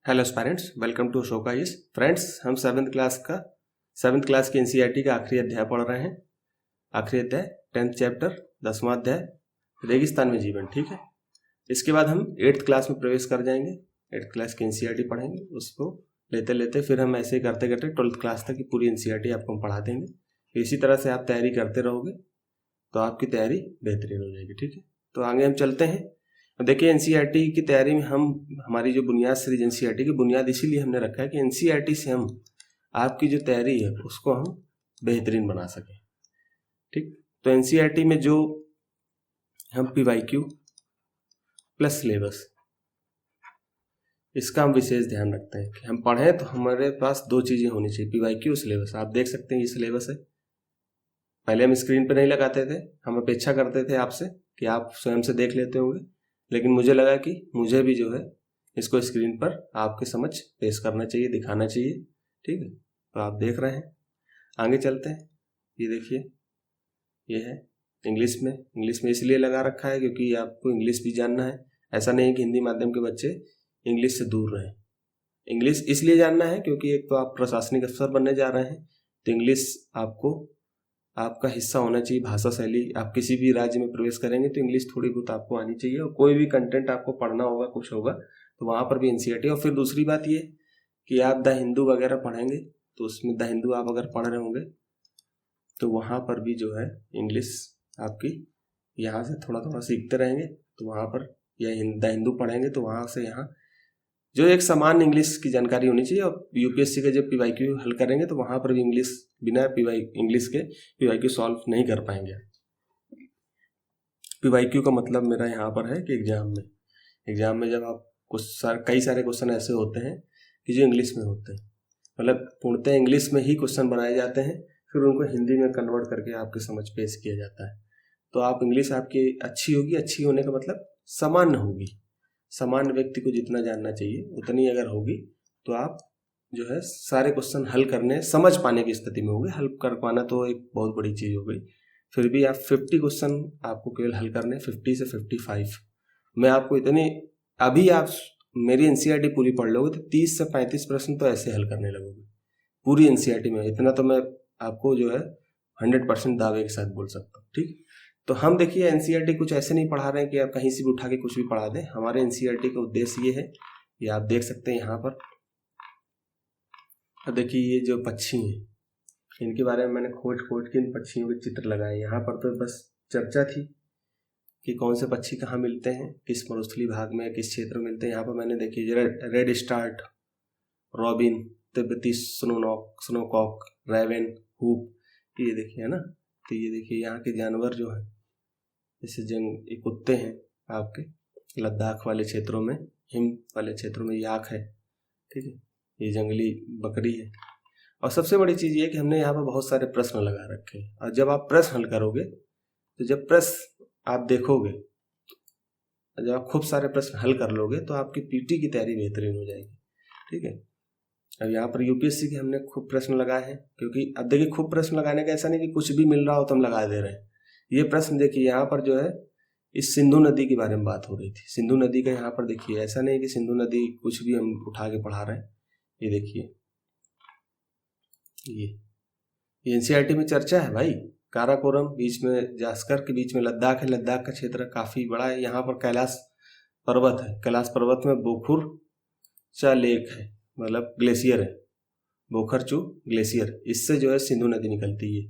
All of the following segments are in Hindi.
Hello parents, welcome to show का इस फ्रेंड्स। हम सेवन्थ क्लास की एनसीईआरटी का आखिरी अध्याय पढ़ रहे हैं। आखिरी अध्याय 10th चैप्टर 10वां अध्याय रेगिस्तान में जीवन। ठीक है, इसके बाद हम 8th क्लास में प्रवेश कर जाएंगे। 8th क्लास की एनसीईआरटी पढ़ेंगे, उसको लेते लेते फिर हम ऐसे ही करते करते 12th क्लास तक की पूरी एनसीईआरटी आपको हम पढ़ा देंगे। इसी तरह से आप तैयारी करते रहोगे तो आपकी तैयारी बेहतरीन हो जाएगी। ठीक है, तो आगे हम चलते हैं। देखिए, एनसीईआरटी की तैयारी में हमारी जो बुनियाद सीरीज एनसीईआरटी की बुनियाद इसीलिए हमने रखा है कि एनसीईआरटी से हम आपकी जो तैयारी है उसको हम बेहतरीन बना सकें। ठीक, तो एनसीईआरटी में जो हम पीवाईक्यू प्लस सिलेबस, इसका हम विशेष ध्यान रखते हैं कि हम पढ़ें तो हमारे पास दो चीज़ें होनी चाहिए, पीवाईक्यू और सिलेबस। आप देख सकते हैं ये सिलेबस है। पहले हम स्क्रीन पर नहीं लगाते थे, हम अपेक्षा करते थे आपसे कि आप स्वयं से देख लेते होंगे, लेकिन मुझे लगा कि मुझे भी जो है इसको स्क्रीन पर आपके समझ पेश करना चाहिए, दिखाना चाहिए। ठीक है, तो आप देख रहे हैं। आगे चलते हैं। ये देखिए, ये है इंग्लिश में इसलिए लगा रखा है क्योंकि आपको इंग्लिश भी जानना है। ऐसा नहीं है कि हिंदी माध्यम के बच्चे इंग्लिश से दूर रहें। इंग्लिश इसलिए जानना है क्योंकि एक तो आप प्रशासनिक अफसर बनने जा रहे हैं, तो इंग्लिश आपका हिस्सा होना चाहिए। भाषा शैली, आप किसी भी राज्य में प्रवेश करेंगे तो इंग्लिश थोड़ी बहुत आपको आनी चाहिए, और कोई भी कंटेंट आपको पढ़ना होगा, कुछ होगा, तो वहाँ पर भी एनसीईआरटी। और फिर दूसरी बात ये कि आप द हिंदू वगैरह पढ़ेंगे तो उसमें द हिंदू आप अगर पढ़ रहे होंगे तो वहाँ पर भी जो है इंग्लिश आपकी यहाँ से थोड़ा थोड़ा सीखते रहेंगे, तो वहाँ पर या द हिंदू पढ़ेंगे तो वहाँ से यहाँ जो एक समान इंग्लिश की जानकारी होनी चाहिए। और यूपीएससी का जब पीवाईक्यू हल करेंगे तो वहाँ पर भी इंग्लिश, बिना इंग्लिश के पीवाईक्यू सॉल्व नहीं कर पाएंगे। पीवाईक्यू का मतलब मेरा यहाँ पर है कि एग्जाम में जब आप कई सारे क्वेश्चन ऐसे होते हैं कि जो इंग्लिश में होते हैं, मतलब पूर्णतः इंग्लिश में ही क्वेश्चन बनाए जाते हैं, फिर उनको हिंदी में कन्वर्ट करके आपके समझ पेश किया जाता है। तो आप इंग्लिश आपकी अच्छी होगी, अच्छी होने का मतलब सामान्य होगी। सामान्य व्यक्ति को जितना जानना चाहिए उतनी अगर होगी तो आप जो है सारे क्वेश्चन हल करने, समझ पाने की स्थिति में होंगे। हल कर पाना तो एक बहुत बड़ी चीज़ हो गई। फिर भी आप 50 क्वेश्चन आपको केवल हल करने, 50 से 55। मैं आपको इतनी, अभी आप मेरी एनसीईआरटी पूरी पढ़ लोगे तो 30 से 35 प्रश्न तो ऐसे हल करने लगोगे पूरी एनसीईआरटी में। इतना तो मैं आपको जो है 100% दावे के साथ बोल सकता हूँ। ठीक, तो हम देखिए एनसीईआरटी कुछ ऐसे नहीं पढ़ा रहे हैं कि आप कहीं से भी उठा के कुछ भी पढ़ा दें। हमारे एनसीईआरटी का उद्देश्य ये है, ये आप देख सकते हैं यहाँ पर। अब देखिए, ये जो पक्षी हैं इनके बारे में मैंने खोज के इन पक्षियों के चित्र लगाए। यहाँ पर तो बस चर्चा थी कि कौन से पक्षी कहाँ मिलते हैं, किस मरुस्थलीय भाग में, किस क्षेत्र में मिलते हैं। यहाँ पर मैंने देखिए रेड स्टार्ट, रॉबिन, तिब्बती स्नोकॉक, रेवन, हूप, ये देखिए है ना। तो ये देखिए यहाँ के जानवर जो हैं, जैसे ये कुत्ते हैं आपके लद्दाख वाले क्षेत्रों में, हिम वाले क्षेत्रों में याक है। ठीक है, ये जंगली बकरी है। और सबसे बड़ी चीज़ ये कि हमने यहाँ पर बहुत सारे प्रश्न लगा रखे हैं, और जब आप प्रश्न हल करोगे तो जब प्रश्न आप देखोगे, जब आप खूब सारे प्रश्न हल कर लोगे तो आपकी पीटी की तैयारी बेहतरीन हो जाएगी। ठीक है, अब यहाँ पर यूपीएससी के हमने खूब प्रश्न लगाए हैं, क्योंकि अब देखिए खूब प्रश्न लगाने का ऐसा नहीं कि कुछ भी मिल रहा हो तो हम लगा दे रहे हैं। ये प्रश्न देखिए, यहाँ पर जो है इस सिंधु नदी के बारे में बात हो रही थी। सिंधु नदी का यहाँ पर देखिए, ऐसा नहीं कि सिंधु नदी कुछ भी हम उठा के पढ़ा रहे हैं। ये देखिए, ये एनसीईआरटी में चर्चा है भाई। काराकोरम, बीच में जास्कर के बीच में लद्दाख है। लद्दाख का क्षेत्र काफ़ी बड़ा है। यहाँ पर कैलाश पर्वत है। कैलाश पर्वत में बोखुर चा लेक है, मतलब ग्लेशियर है, बोखरचू ग्लेशियर, इससे जो है सिंधु नदी निकलती है।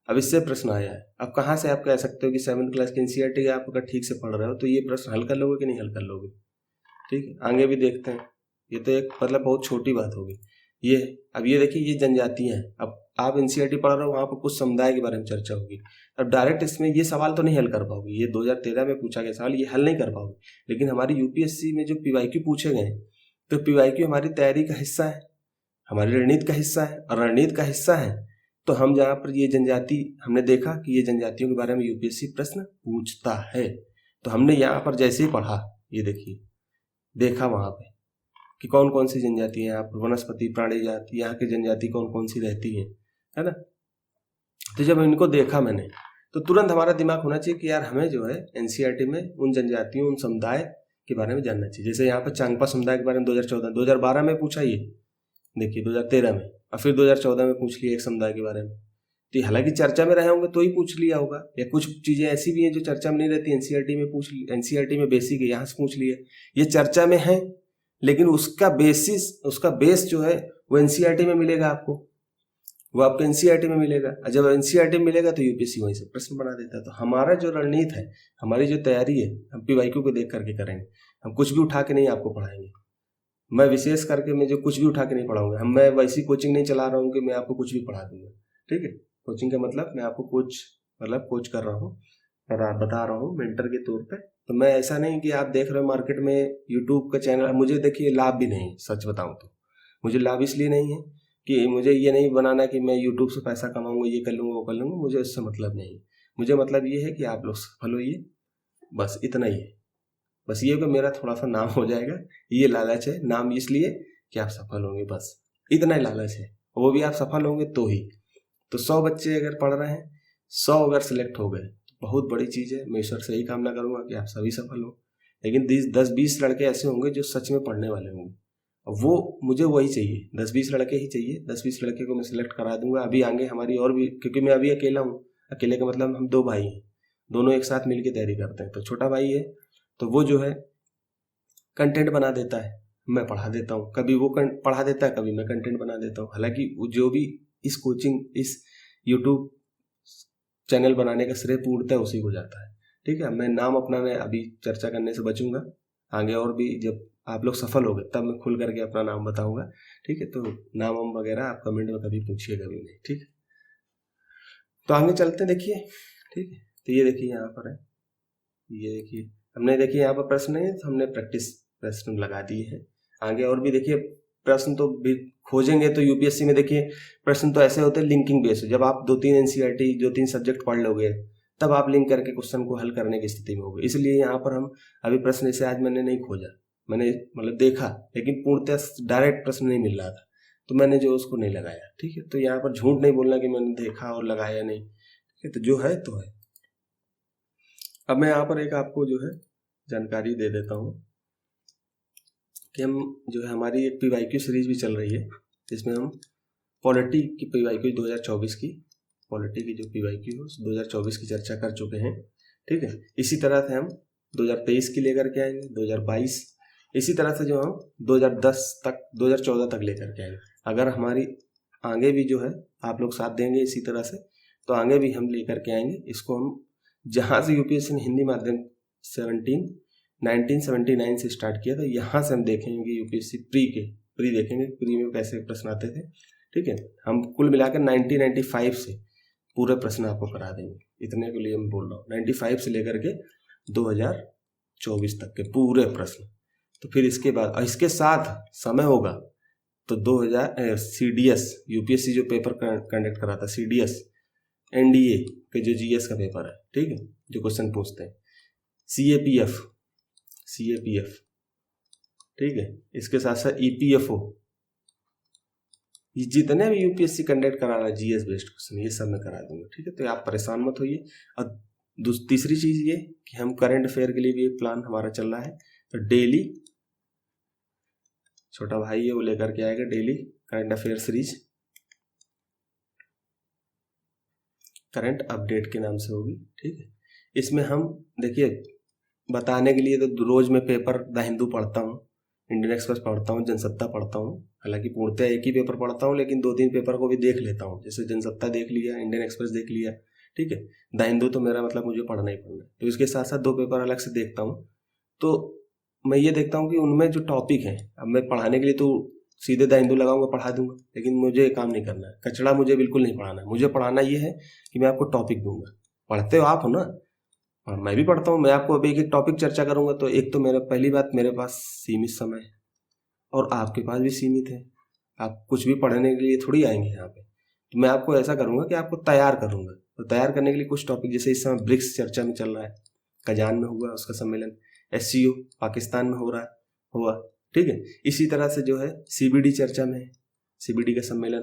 अब इससे प्रश्न आया है। अब कहाँ से आप कह सकते हो कि 7th क्लास की एनसीईआरटी आप अगर ठीक से पढ़ रहे हो तो ये प्रश्न हल कर लोगे कि नहीं हल कर लोगे। ठीक है, आगे भी देखते हैं। ये तो एक मतलब बहुत छोटी बात होगी ये। अब ये देखिए, ये जनजातियाँ हैं। अब आप एनसीईआरटी पढ़ रहे हो, वहाँ पर कुछ समुदाय के बारे में चर्चा होगी। अब डायरेक्ट इसमें ये सवाल तो नहीं हल कर पाओगे, ये 2013 में पूछा गया सवाल, ये हल नहीं कर पाओगे। लेकिन हमारी यूपीएससी में जो पीवाईक्यू पूछे गए, तो पीवाईक्यू हमारी तैयारी का हिस्सा है, हमारी रणनीति का हिस्सा है। और रणनीति का हिस्सा है तो हम जहाँ पर ये जनजाति, हमने देखा कि ये जनजातियों के बारे में यूपीएससी प्रश्न पूछता है, तो हमने यहाँ पर जैसे ही पढ़ा, ये देखिए, देखा वहाँ पे कि कौन कौन सी जनजाति है यहाँ पर, वनस्पति, प्राणी जाति, यहाँ की जनजाति कौन कौन सी रहती है ना। तो जब इनको देखा मैंने, तो तुरंत हमारा दिमाग होना चाहिए कि यार हमें जो है एनसीईआरटी में उन जनजातियों, उन समुदाय के बारे में जानना चाहिए। जैसे यहाँ पर चांगपा समुदाय के बारे में 2012 में पूछा, ये देखिए 2013 में, और फिर 2014 में पूछ लिया एक समुदाय के बारे में। तो हालांकि चर्चा में रहे होंगे तो ही पूछ लिया होगा, या कुछ चीजें ऐसी भी हैं जो चर्चा में नहीं रहती, एनसीईआरटी में पूछ ली, एनसीईआरटी में बेसिक है यहाँ से पूछ लिया, ये चर्चा में है लेकिन उसका बेस जो है वो एनसीईआरटी में मिलेगा आपको, वो आपको एनसीईआरटी में मिलेगा। और जब एनसीईआरटी में मिलेगा तो यूपीएससी वहीं से प्रश्न बना देता है। तो हमारा जो रणनीति है, हमारी जो तैयारी है, हम पीवाईक्यू को देख करके करेंगे। हम कुछ भी उठा के नहीं आपको पढ़ाएंगे। मैं विशेष करके मैं जो कुछ भी उठा के नहीं पढ़ाऊंगा। मैं वैसी कोचिंग नहीं चला रहा हूँ कि मैं आपको कुछ भी पढ़ा दूंगा, ठीक है। कोचिंग का मतलब मैं आपको कोच कर रहा हूँ और बता रहा हूँ मेंटर के तौर पे। तो मैं ऐसा नहीं कि आप देख रहे हो मार्केट में यूट्यूब का चैनल, मुझे देखिए लाभ भी नहीं, सच बताऊं तो मुझे लाभ इसलिए नहीं है कि मुझे ये नहीं बनाना कि मैं यूट्यूब से पैसा कमाऊंगा, ये कर लूंगा वो कर लूंगा, मुझे उससे मतलब नहीं। मुझे मतलब ये है कि आप लोग सफल होइए, बस इतना ही है। बस ये कि मेरा थोड़ा सा नाम हो जाएगा, ये लालच है। नाम इसलिए कि आप सफल होंगे, बस इतना ही लालच है। वो भी आप सफल होंगे तो ही। तो 100 बच्चे अगर पढ़ रहे हैं, 100 अगर सिलेक्ट हो गए तो बहुत बड़ी चीज़ है। मैं ईश्वर से यही कामना करूंगा कि आप सभी सफल हो। लेकिन 10-20 लड़के ऐसे होंगे जो सच में पढ़ने वाले होंगे, वो मुझे वही चाहिए। 10-20 लड़के ही चाहिए। 10-20 लड़के को मैं सिलेक्ट करा दूंगा। अभी आगे हमारी और भी, क्योंकि मैं अभी अकेला हूँ। अकेले का मतलब हम 2 भाई हैं, दोनों एक साथ मिलकर तैयारी करते हैं। तो छोटा भाई है तो वो जो है कंटेंट बना देता है, मैं पढ़ा देता हूँ। कभी वो पढ़ा देता है, कभी मैं कंटेंट बना देता हूँ। हालांकि जो भी इस कोचिंग, इस यूट्यूब चैनल बनाने का श्रेय पूर्णतः उसी को जाता है, ठीक है। मैं नाम अपना मैं अभी चर्चा करने से बचूंगा। आगे और भी जब आप लोग सफल हो गए तब मैं खुल करके अपना नाम बताऊंगा, ठीक है। तो नाम वगैरह आप कमेंट में कभी पूछिएगा भी नहीं, ठीक है। तो आगे चलते हैं, देखिए, ठीक है। तो ये देखिए यहाँ पर है, ये देखिए हमने, देखिए यहाँ पर प्रश्न है तो हमने प्रैक्टिस प्रश्न लगा दिए हैं। आगे और भी देखिए प्रश्न तो भी खोजेंगे। तो यूपीएससी में देखिए प्रश्न तो ऐसे होते हैं लिंकिंग बेस्ड। जब आप 2-3 एनसीईआरटी 2-3 सब्जेक्ट पढ़ लोगे तब आप लिंक करके क्वेश्चन को हल करने की स्थिति में होगे। इसलिए यहाँ पर हम अभी प्रश्न ऐसे आज मैंने नहीं खोजा, मैंने मतलब देखा, लेकिन पूर्णतः डायरेक्ट प्रश्न नहीं मिल रहा था तो मैंने जो उसको नहीं लगाया, ठीक है। तो यहाँ पर झूठ नहीं बोलना कि मैंने देखा और लगाया नहीं, ठीक है। तो जो है तो है। अब मैं यहाँ पर एक आपको जो है जानकारी दे देता हूँ कि हम जो है हमारी एक पीवाईक्यू सीरीज भी चल रही है, जिसमें हम पॉलिटी की पीवाईक्यू 2024 की, पॉलिटी की जो पीवाईक्यू 2024 की चर्चा कर चुके हैं, ठीक है। इसी तरह से हम 2023 की लेकर के आएंगे, 2022, इसी तरह से जो हम 2010 तक 2014 तक लेकर के आएंगे। अगर हमारी आगे भी जो है आप लोग साथ देंगे इसी तरह से, तो आगे भी हम लेकर के आएंगे। इसको हम जहाँ से यूपीएससी ने हिंदी माध्यम 1979 से स्टार्ट किया था, यहाँ से हम देखेंगे यूपीएससी प्री देखेंगे, प्री में कैसे प्रश्न आते थे, ठीक है। हम कुल मिलाकर 1995 से पूरे प्रश्न आपको करा देंगे। इतने के लिए मैं बोल रहा हूँ, 95 से लेकर के 2024 तक के पूरे प्रश्न। तो फिर इसके बाद इसके साथ समय होगा तो 2000 CDS यूपीएससी जो पेपर कंडक्ट कराता CDS NDA के जो GS का पेपर है, ठीक है, जो क्वेश्चन पूछते हैं, CAPF, ठीक है। इसके साथ साथ EPFO, ये जितने भी यूपीएससी कंडक्ट करा रहा है GS बेस्ड क्वेश्चन, ये सब मैं करा दूंगा, ठीक है। तो आप परेशान मत होइए। और तीसरी चीज ये कि हम करंट अफेयर के लिए भी एक प्लान हमारा चल रहा है। तो डेली छोटा भाई है वो लेकर के आएगा daily current affair series, current update के नाम से होगी, ठीक है। इसमें हम देखिए बताने के लिए तो रोज मैं पेपर द हिंदू पढ़ता हूँ, इंडियन एक्सप्रेस पढ़ता हूँ, जनसत्ता पढ़ता हूँ। हालांकि पूर्णतः एक ही पेपर पढ़ता हूँ, लेकिन 2-3 पेपर को भी देख लेता हूँ। जैसे जनसत्ता देख लिया, इंडियन एक्सप्रेस देख लिया, ठीक है। द हिंदू तो मेरा मतलब मुझे पढ़ना ही पढ़ना है, तो इसके साथ साथ 2 पेपर अलग से देखता हूँ। तो मैं ये देखता हूँ कि उनमें जो टॉपिक है, अब मैं पढ़ाने के लिए तो सीधे द हिंदू लगाऊंगा पढ़ा दूंगा, लेकिन मुझे काम नहीं करना है, कचड़ा मुझे बिल्कुल नहीं पढ़ाना है। मुझे पढ़ाना ये है कि मैं आपको टॉपिक दूंगा। पढ़ते हो आप, हो ना, और मैं भी पढ़ता हूँ। मैं आपको अभी एक टॉपिक चर्चा करूंगा तो एक तो मेरा पहली बात, मेरे पास सीमित समय है और आपके पास भी सीमित है। आप कुछ भी पढ़ने के लिए थोड़ी आएंगे यहाँ पे। तो मैं आपको ऐसा करूंगा कि आपको तैयार करूंगा। तो तैयार करने के लिए कुछ टॉपिक, जैसे इस समय ब्रिक्स चर्चा में चल रहा है, कजान में हुआ उसका सम्मेलन, SCO पाकिस्तान में हुआ, ठीक है। इसी तरह से जो है CBD चर्चा में है, CBD का सम्मेलन,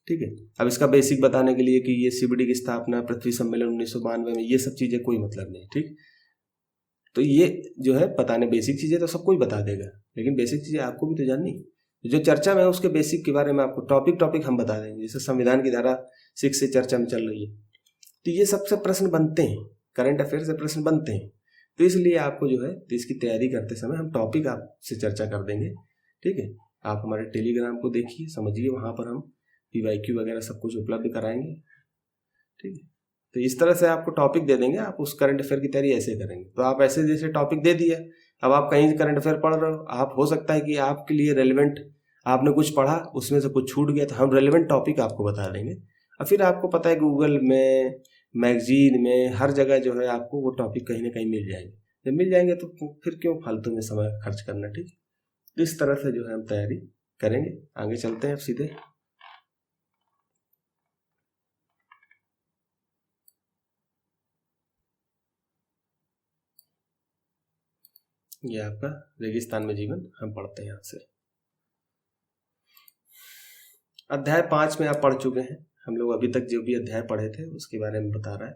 ठीक है। अब इसका बेसिक बताने के लिए कि ये CBD की स्थापना पृथ्वी सम्मेलन 1992 में, ये सब चीजें कोई मतलब नहीं, ठीक। तो ये जो है बताने, बेसिक चीज़ें तो सबको ही बता देगा, लेकिन बेसिक चीज़ें आपको भी तो जाननी। जो चर्चा में है उसके बेसिक के बारे में आपको टॉपिक हम बता देंगे। जैसे संविधान की धारा 6 से चर्चा में चल रही है, तो ये सबसे प्रश्न बनते हैं, करंट अफेयर से प्रश्न बनते हैं। तो इसलिए आपको जो है तो इसकी तैयारी करते समय हम टॉपिक आपसे चर्चा कर देंगे। ठीक है, आप हमारे टेलीग्राम को देखिए, समझिए, वहाँ पर हम PYQ वगैरह सब कुछ उपलब्ध कराएंगे। ठीक है, तो इस तरह से आपको टॉपिक दे देंगे, आप उस करंट अफेयर की तैयारी ऐसे करेंगे। तो आप ऐसे जैसे टॉपिक दे दिया, अब आप कहीं करंट अफेयर पढ़ रहे हो, आप हो सकता है कि आपके लिए रेलिवेंट, आपने कुछ पढ़ा उसमें से कुछ छूट गया, तो हम रेलिवेंट टॉपिक आपको बता देंगे। और फिर आपको पता है गूगल में, मैगजीन में, हर जगह जो है आपको वो टॉपिक कहीं ना कहीं मिल जाएंगे। जब मिल जाएंगे तो फिर क्यों फालतू में समय खर्च करना। ठीक, इस तरह से जो है हम तैयारी करेंगे। आगे चलते हैं अब सीधे। ये आपका रेगिस्तान में जीवन हम पढ़ते हैं यहाँ से। अध्याय 5 में आप पढ़ चुके हैं, हम लोग अभी तक जो भी अध्याय पढ़े थे उसके बारे में बता रहा है।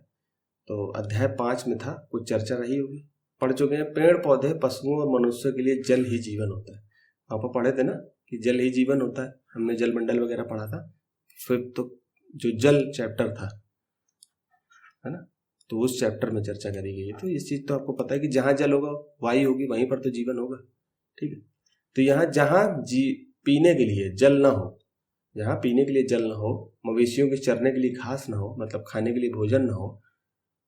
तो अध्याय 5 में था, कुछ चर्चा रही होगी, पढ़ चुके हैं। पेड़ पौधे, पशुओं और मनुष्यों के लिए जल ही जीवन होता है। आप पढ़े थे ना कि जल ही जीवन होता है, हमने जल मंडल वगैरह पढ़ा था। फिर तो जो जल चैप्टर था, है ना, तो उस चैप्टर में चर्चा करी गई है। तो इस चीज़ तो आपको पता है कि जहाँ जल होगा वायु होगी, वहीं पर तो जीवन होगा। ठीक है, तो यहाँ जहाँ पीने के लिए जल ना हो, जहाँ पीने के लिए जल ना हो, मवेशियों के चरने के लिए घास ना हो, मतलब खाने के लिए भोजन ना हो,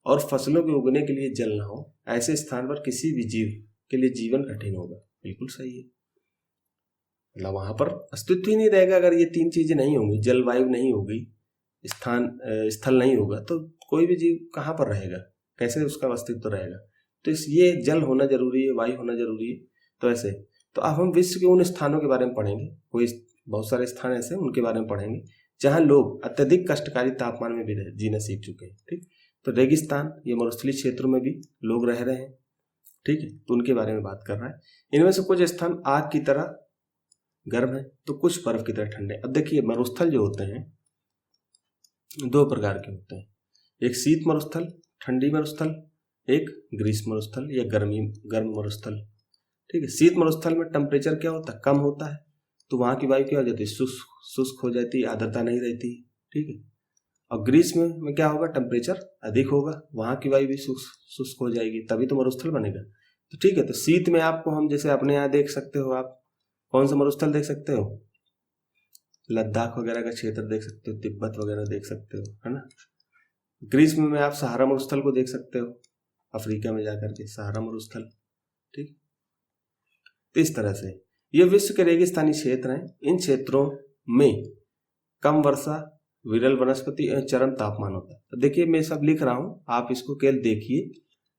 और फसलों के उगने के लिए जल ना हो, ऐसे स्थान पर किसी भी जीव के लिए जीवन कठिन होगा। बिल्कुल सही है, मतलब वहां पर अस्तित्व ही नहीं रहेगा अगर ये 3 चीजें नहीं होंगी। जलवायु नहीं होगी, स्थल नहीं होगा, तो कोई भी जीव कहाँ पर रहेगा, कैसे उसका अस्तित्व रहेगा। तो ये जल होना जरूरी है, वायु होना जरूरी है। तो ऐसे, तो अब हम विश्व के उन स्थानों के बारे में पढ़ेंगे। कोई बहुत सारे स्थान ऐसे उनके बारे में पढ़ेंगे जहाँ लोग अत्यधिक कष्टकारी तापमान में भी जीना सीख चुके हैं। ठीक, तो रेगिस्तान, ये मरुस्थलीय क्षेत्रों में भी लोग रह रहे हैं। ठीक है, तो उनके बारे में बात कर रहा है। इनमें से कुछ स्थान आग की तरह गर्म है, तो कुछ बर्फ की तरह ठंडे। अब देखिए, मरुस्थल जो होते हैं 2 प्रकार के होते हैं, एक शीत मरुस्थल, ठंडी मरुस्थल, एक ग्रीष्म मरुस्थल या गर्म मरुस्थल। ठीक है, शीत मरुस्थल में टेम्परेचर क्या होता है, कम होता है, तो वहाँ की वायु क्या हो जाती है, शुष्क हो जाती है, आर्द्रता नहीं रहती। ठीक है, और ग्रीष्म में क्या होगा, टेम्परेचर अधिक होगा, वहाँ की वायु भी शुष्क हो जाएगी, तभी तो मरुस्थल बनेगा। तो ठीक है, तो शीत में आपको हम जैसे अपने यहाँ देख सकते हो, आप कौन सा मरुस्थल देख सकते हो, लद्दाख वगैरह का क्षेत्र देख सकते हो, तिब्बत वगैरह देख सकते हो, है ना। ग्रीष्म में आप सहारा मरुस्थल को देख सकते हो, अफ्रीका में जाकर के सहारा मरुस्थल। ठीक, तो इस तरह से ये विश्व के रेगिस्तानी क्षेत्र हैं। इन क्षेत्रों में कम वर्षा, विरल वनस्पति और चरम तापमान होता है। तो देखिए, मैं सब लिख रहा हूँ, आप इसको केवल देखिए,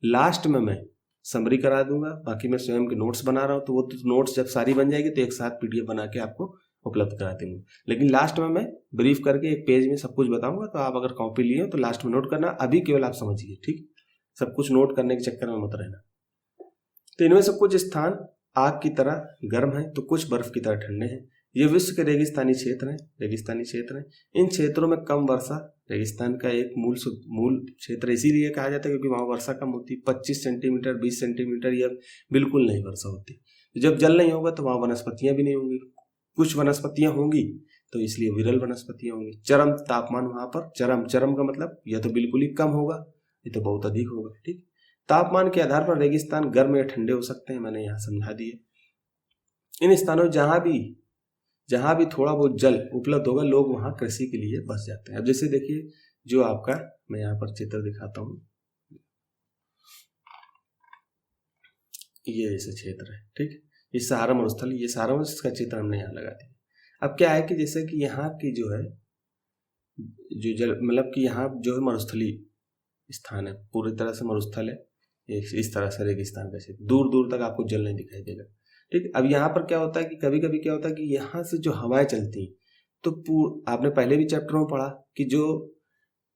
लास्ट में मैं समरी करा दूंगा, बाकी मैं स्वयं के नोट्स बना रहा हूँ, तो वो नोट्स जब सारी बन जाएगी तो एक साथ PDF बना के आपको उपलब्ध करा देंगे। लेकिन लास्ट में मैं ब्रीफ करके एक पेज में सब कुछ बताऊंगा, तो आप अगर कॉपी लिए हो तो लास्ट में नोट करना, अभी केवल आप समझिए। ठीक, सब कुछ नोट करने के चक्कर में मत रहना। तो इनमें से कुछ स्थान आग की तरह गर्म है, तो कुछ बर्फ की तरह ठंडे हैं। ये विश्व के रेगिस्तानी क्षेत्र हैं। इन क्षेत्रों में कम वर्षा, रेगिस्तान का एक मूल क्षेत्र इसीलिए कहा जाता है क्योंकि वहाँ वर्षा कम होती, 25 सेंटीमीटर 20 सेंटीमीटर या बिल्कुल नहीं वर्षा होती। जब जल नहीं होगा तो वहाँ वनस्पतियां भी नहीं होंगी, कुछ वनस्पतियां होंगी तो इसलिए विरल वनस्पतियां होंगी। चरम तापमान वहाँ पर, चरम का मतलब या तो बिल्कुल ही कम होगा, ये तो बहुत अधिक होगा। ठीक, तापमान के आधार पर रेगिस्तान गर्म या ठंडे हो सकते हैं, मैंने यहाँ समझा दिए। इन स्थानों जहां भी थोड़ा बहुत जल उपलब्ध होगा, लोग वहां कृषि के लिए बस जाते हैं। अब जैसे देखिए, जो आपका मैं यहाँ पर चित्र दिखाता हूँ, ये जैसे क्षेत्र है। ठीक, ये सहारा मरुस्थल, ये सहारा मरुस्थल का चित्र हमने यहाँ लगा दिया। अब क्या है कि जैसे कि यहाँ की जो है जो जल, मतलब कि यहाँ जो है मरुस्थलीय स्थान है, पूरी तरह से मरुस्थल है, इस तरह से रेगिस्तान का क्षेत्र, दूर दूर तक आपको जल नहीं दिखाई देगा। ठीक, अब यहाँ पर क्या होता है कि कभी कभी क्या होता है कि यहाँ से जो हवाएं चलती, तो आपने पहले भी चैप्टर में पढ़ा कि जो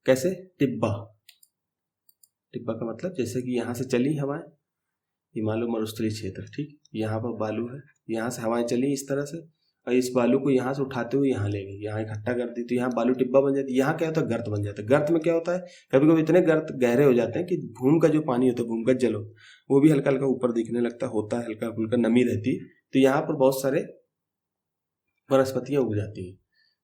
कैसे टिब्बा का मतलब जैसे कि यहाँ से चली हवाएं, ये मान लो मरुस्थलीय क्षेत्र। ठीक, यहाँ पर बालू है, यहाँ से हवाएं चली इस तरह से, और इस बालू को यहाँ से उठाते हुए यहाँ ले गई, यहाँ इकट्ठा कर दी, तो यहाँ बालू टिब्बा बन जाती है। यहाँ क्या होता है, गर्त बन जाता है। गर्त में क्या होता है, कभी कभी इतने गर्त गहरे हो जाते हैं कि भूमि का जो पानी होता है, भूमिगत जल वो भी हल्का हल्का ऊपर दिखने लगता होता है, हल्का हल्का नमी रहती है। तो यहाँ पर बहुत सारे वनस्पतियां उग जाती हैं,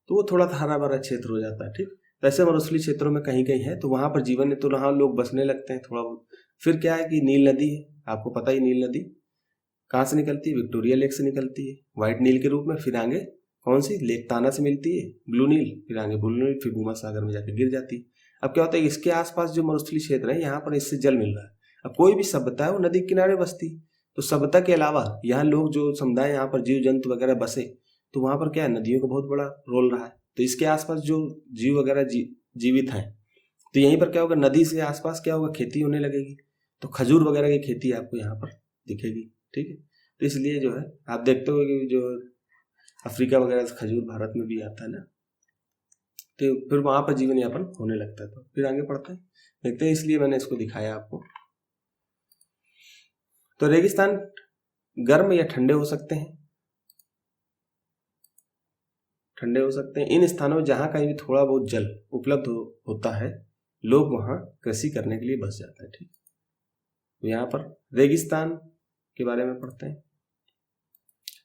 तो वो थोड़ा हरा भरा क्षेत्र हो जाता है। ठीक, तो ऐसे मरुस्थलीय क्षेत्रों में कहीं कहीं है, तो वहां पर जीवन है, तो वहाँ लोग बसने लगते हैं थोड़ा बहुत। फिर क्या है कि नील नदी है, आपको पता ही नील नदी कहाँ से निकलती है, विक्टोरिया लेक से निकलती है व्हाइट नील के रूप में। फिर आगे कौन सी लेक ताना से मिलती है, ब्लू नील, फिर आगे ब्लू नील, फिर भूमध्य सागर में जाकर गिर जाती है। अब क्या होता है, इसके आसपास जो मरुस्थलीय क्षेत्र है, यहाँ पर इससे जल मिल रहा है। अब कोई भी सभ्यता है वो नदी के किनारे बसती, तो सभ्यता के अलावा यहाँ लोग जो समुदाय यहाँ पर जीव जंतु वगैरह बसे, तो वहां पर क्या है, नदियों का बहुत बड़ा रोल रहा है। तो इसके आसपास जो जीव वगैरह जीवित हैं, तो यहीं पर क्या होगा, नदी से आसपास क्या होगा, खेती होने लगेगी। तो खजूर वगैरह की खेती आपको यहाँ पर दिखेगी। ठीक है, तो इसलिए जो है आप देखते हो कि जो अफ्रीका वगैरह से खजूर भारत में भी आता है ना, तो फिर वहां पर जीवन यापन होने लगता है। तो फिर आगे पढ़ते हैं, देखते हैं, इसलिए मैंने इसको दिखाया आपको। तो रेगिस्तान गर्म या ठंडे हो सकते हैं, ठंडे हो सकते हैं। इन स्थानों में जहां कहीं भी थोड़ा बहुत जल उपलब्ध होता है, लोग वहां कृषि करने के लिए बस जाते हैं। ठीक, तो यहाँ पर रेगिस्तान के बारे में पढ़ते हैं।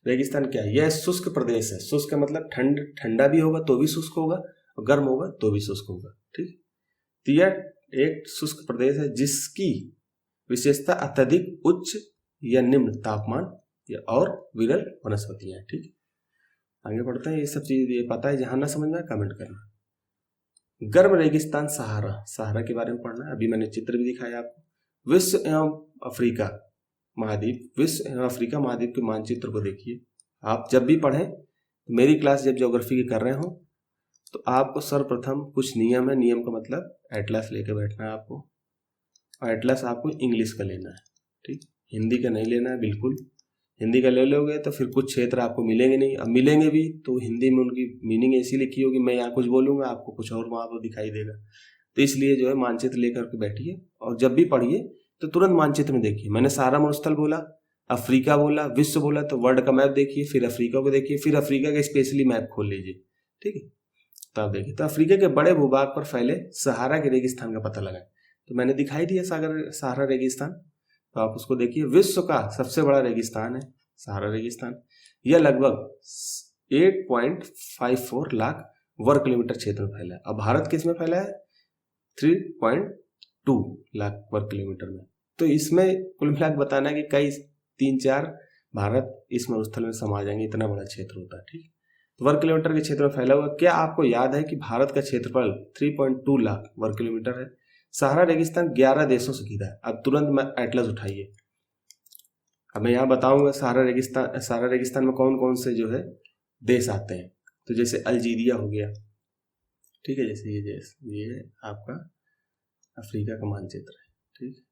रेगिस्तान क्या है, यह शुष्क प्रदेश है। शुष्क मतलब ठंडा भी होगा तो भी शुष्क होगा, और गर्म होगा तो भी शुष्क होगा। ठीक, तो यह एक शुष्क प्रदेश है जिसकी विशेषता अत्यधिक उच्च या निम्न तापमान या और विरल वनस्पतियां। ठीक, आगे बढ़ते हैं। ये सब चीज ये पता है, जहां ना समझ में कमेंट करना। गर्म रेगिस्तान सहारा, सहारा के बारे में पढ़ना है। अभी मैंने चित्र भी दिखाया आपको। विश्व एवं अफ्रीका महाद्वीप, विश्व एवं अफ्रीका महाद्वीप के मानचित्र को देखिए। आप जब भी पढ़ें, मेरी क्लास जब ज्योग्राफी की कर रहे हो, तो आपको सर्वप्रथम कुछ नियम है। नियम का मतलब एटलस लेके बैठना है आपको, और एटलस आपको इंग्लिश का लेना है। ठीक, हिंदी का नहीं लेना है बिल्कुल। हिंदी का ले लोगे तो फिर कुछ क्षेत्र आपको मिलेंगे नहीं, अब मिलेंगे भी तो हिंदी में उनकी मीनिंग ऐसी लिखी होगी, मैं यहाँ कुछ बोलूंगा आपको कुछ और वहां पर दिखाई देगा। तो इसलिए जो है मानचित्र लेकर के बैठिए, और जब भी पढ़िए तो तुरंत मानचित्र में देखिए। मैंने सारा मरुस्थल बोला, अफ्रीका बोला, विश्व बोला, तो वर्ल्ड का मैप देखिए, फिर अफ्रीका को देखिए, फिर अफ्रीका का स्पेशली मैप खोल लीजिए। ठीक है, तो आप देखिए, तो अफ्रीका के बड़े भूभाग पर फैले सहारा के रेगिस्तान का पता लगाएं। तो मैंने दिखाई दिया सहारा रेगिस्तान, तो आप उसको देखिए। विश्व का सबसे बड़ा रेगिस्तान है सहारा रेगिस्तान। यह लगभग 8.54 लाख वर्ग किलोमीटर क्षेत्र में फैला है। अब भारत किस में फैला है, 3.2 लाख वर्ग किलोमीटर में। तो इसमें कुल मिलाकर बताना है कि कई 3-4 भारत इस मरुस्थल में समा जाएंगे, इतना बड़ा क्षेत्र होता है। ठीक, तो वर्ग किलोमीटर के क्षेत्र में फैला हुआ। क्या आपको याद है कि भारत का क्षेत्रफल 3.2 लाख वर्ग किलोमीटर है। सहारा रेगिस्तान 11 देशों से घिरा है। अब तुरंत मैं एटलस उठाइए, अब मैं यहाँ बताऊंगा सहारा रेगिस्तान में कौन कौन से जो है देश आते हैं। तो जैसे अल्जीरिया हो गया, ठीक है, जैसे ये देश, ये आपका अफ्रीका का मानचित्र है। ठीक,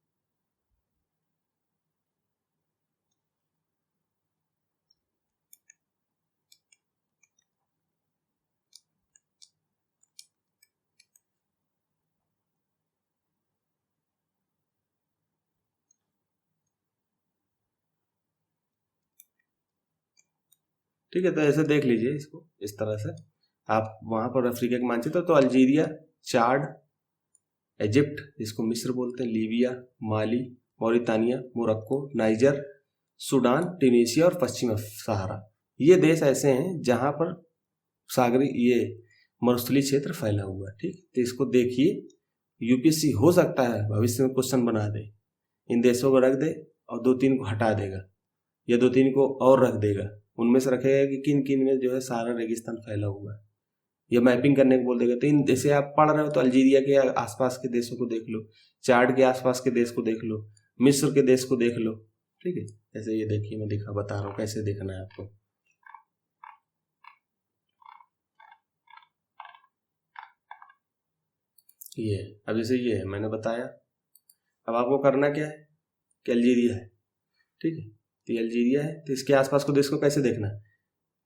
ठीक है, तो ऐसे देख लीजिए इसको, इस तरह से आप वहां पर अफ्रीका के मानचित्र। तो अल्जीरिया, चाड, इजिप्ट जिसको मिस्र बोलते हैं, Libya, Mali, Mauritania, Morocco, Niger, Sudan, Tunisia और पश्चिम सहारा, ये देश ऐसे हैं जहां पर सागरी ये मरुस्थलीय क्षेत्र फैला हुआ है। ठीक, तो इसको देखिए, यूपीएससी हो सकता है भविष्य में क्वेश्चन बना दे, इन देशों को रख दे और 2-3 को हटा देगा, या 2-3 को और रख देगा, उनमें से रखेगा कि किन किन में जो है सारा रेगिस्तान फैला हुआ है, या मैपिंग करने को बोल देगा। तो इन जैसे आप पढ़ रहे हो तो अल्जीरिया के आसपास के देशों को देख लो, चाड के आसपास के देश को देख लो, मिस्र के देश को देख लो। ठीक है, जैसे ये देखिए मैं बता रहा हूँ कैसे देखना है आपको। ये अब जैसे ये है मैंने बताया, अब आपको करना क्या है कि अल्जीरिया है, ठीक है, तो ये अल्जीरिया है, तो इसके आसपास को देश को कैसे देखना है,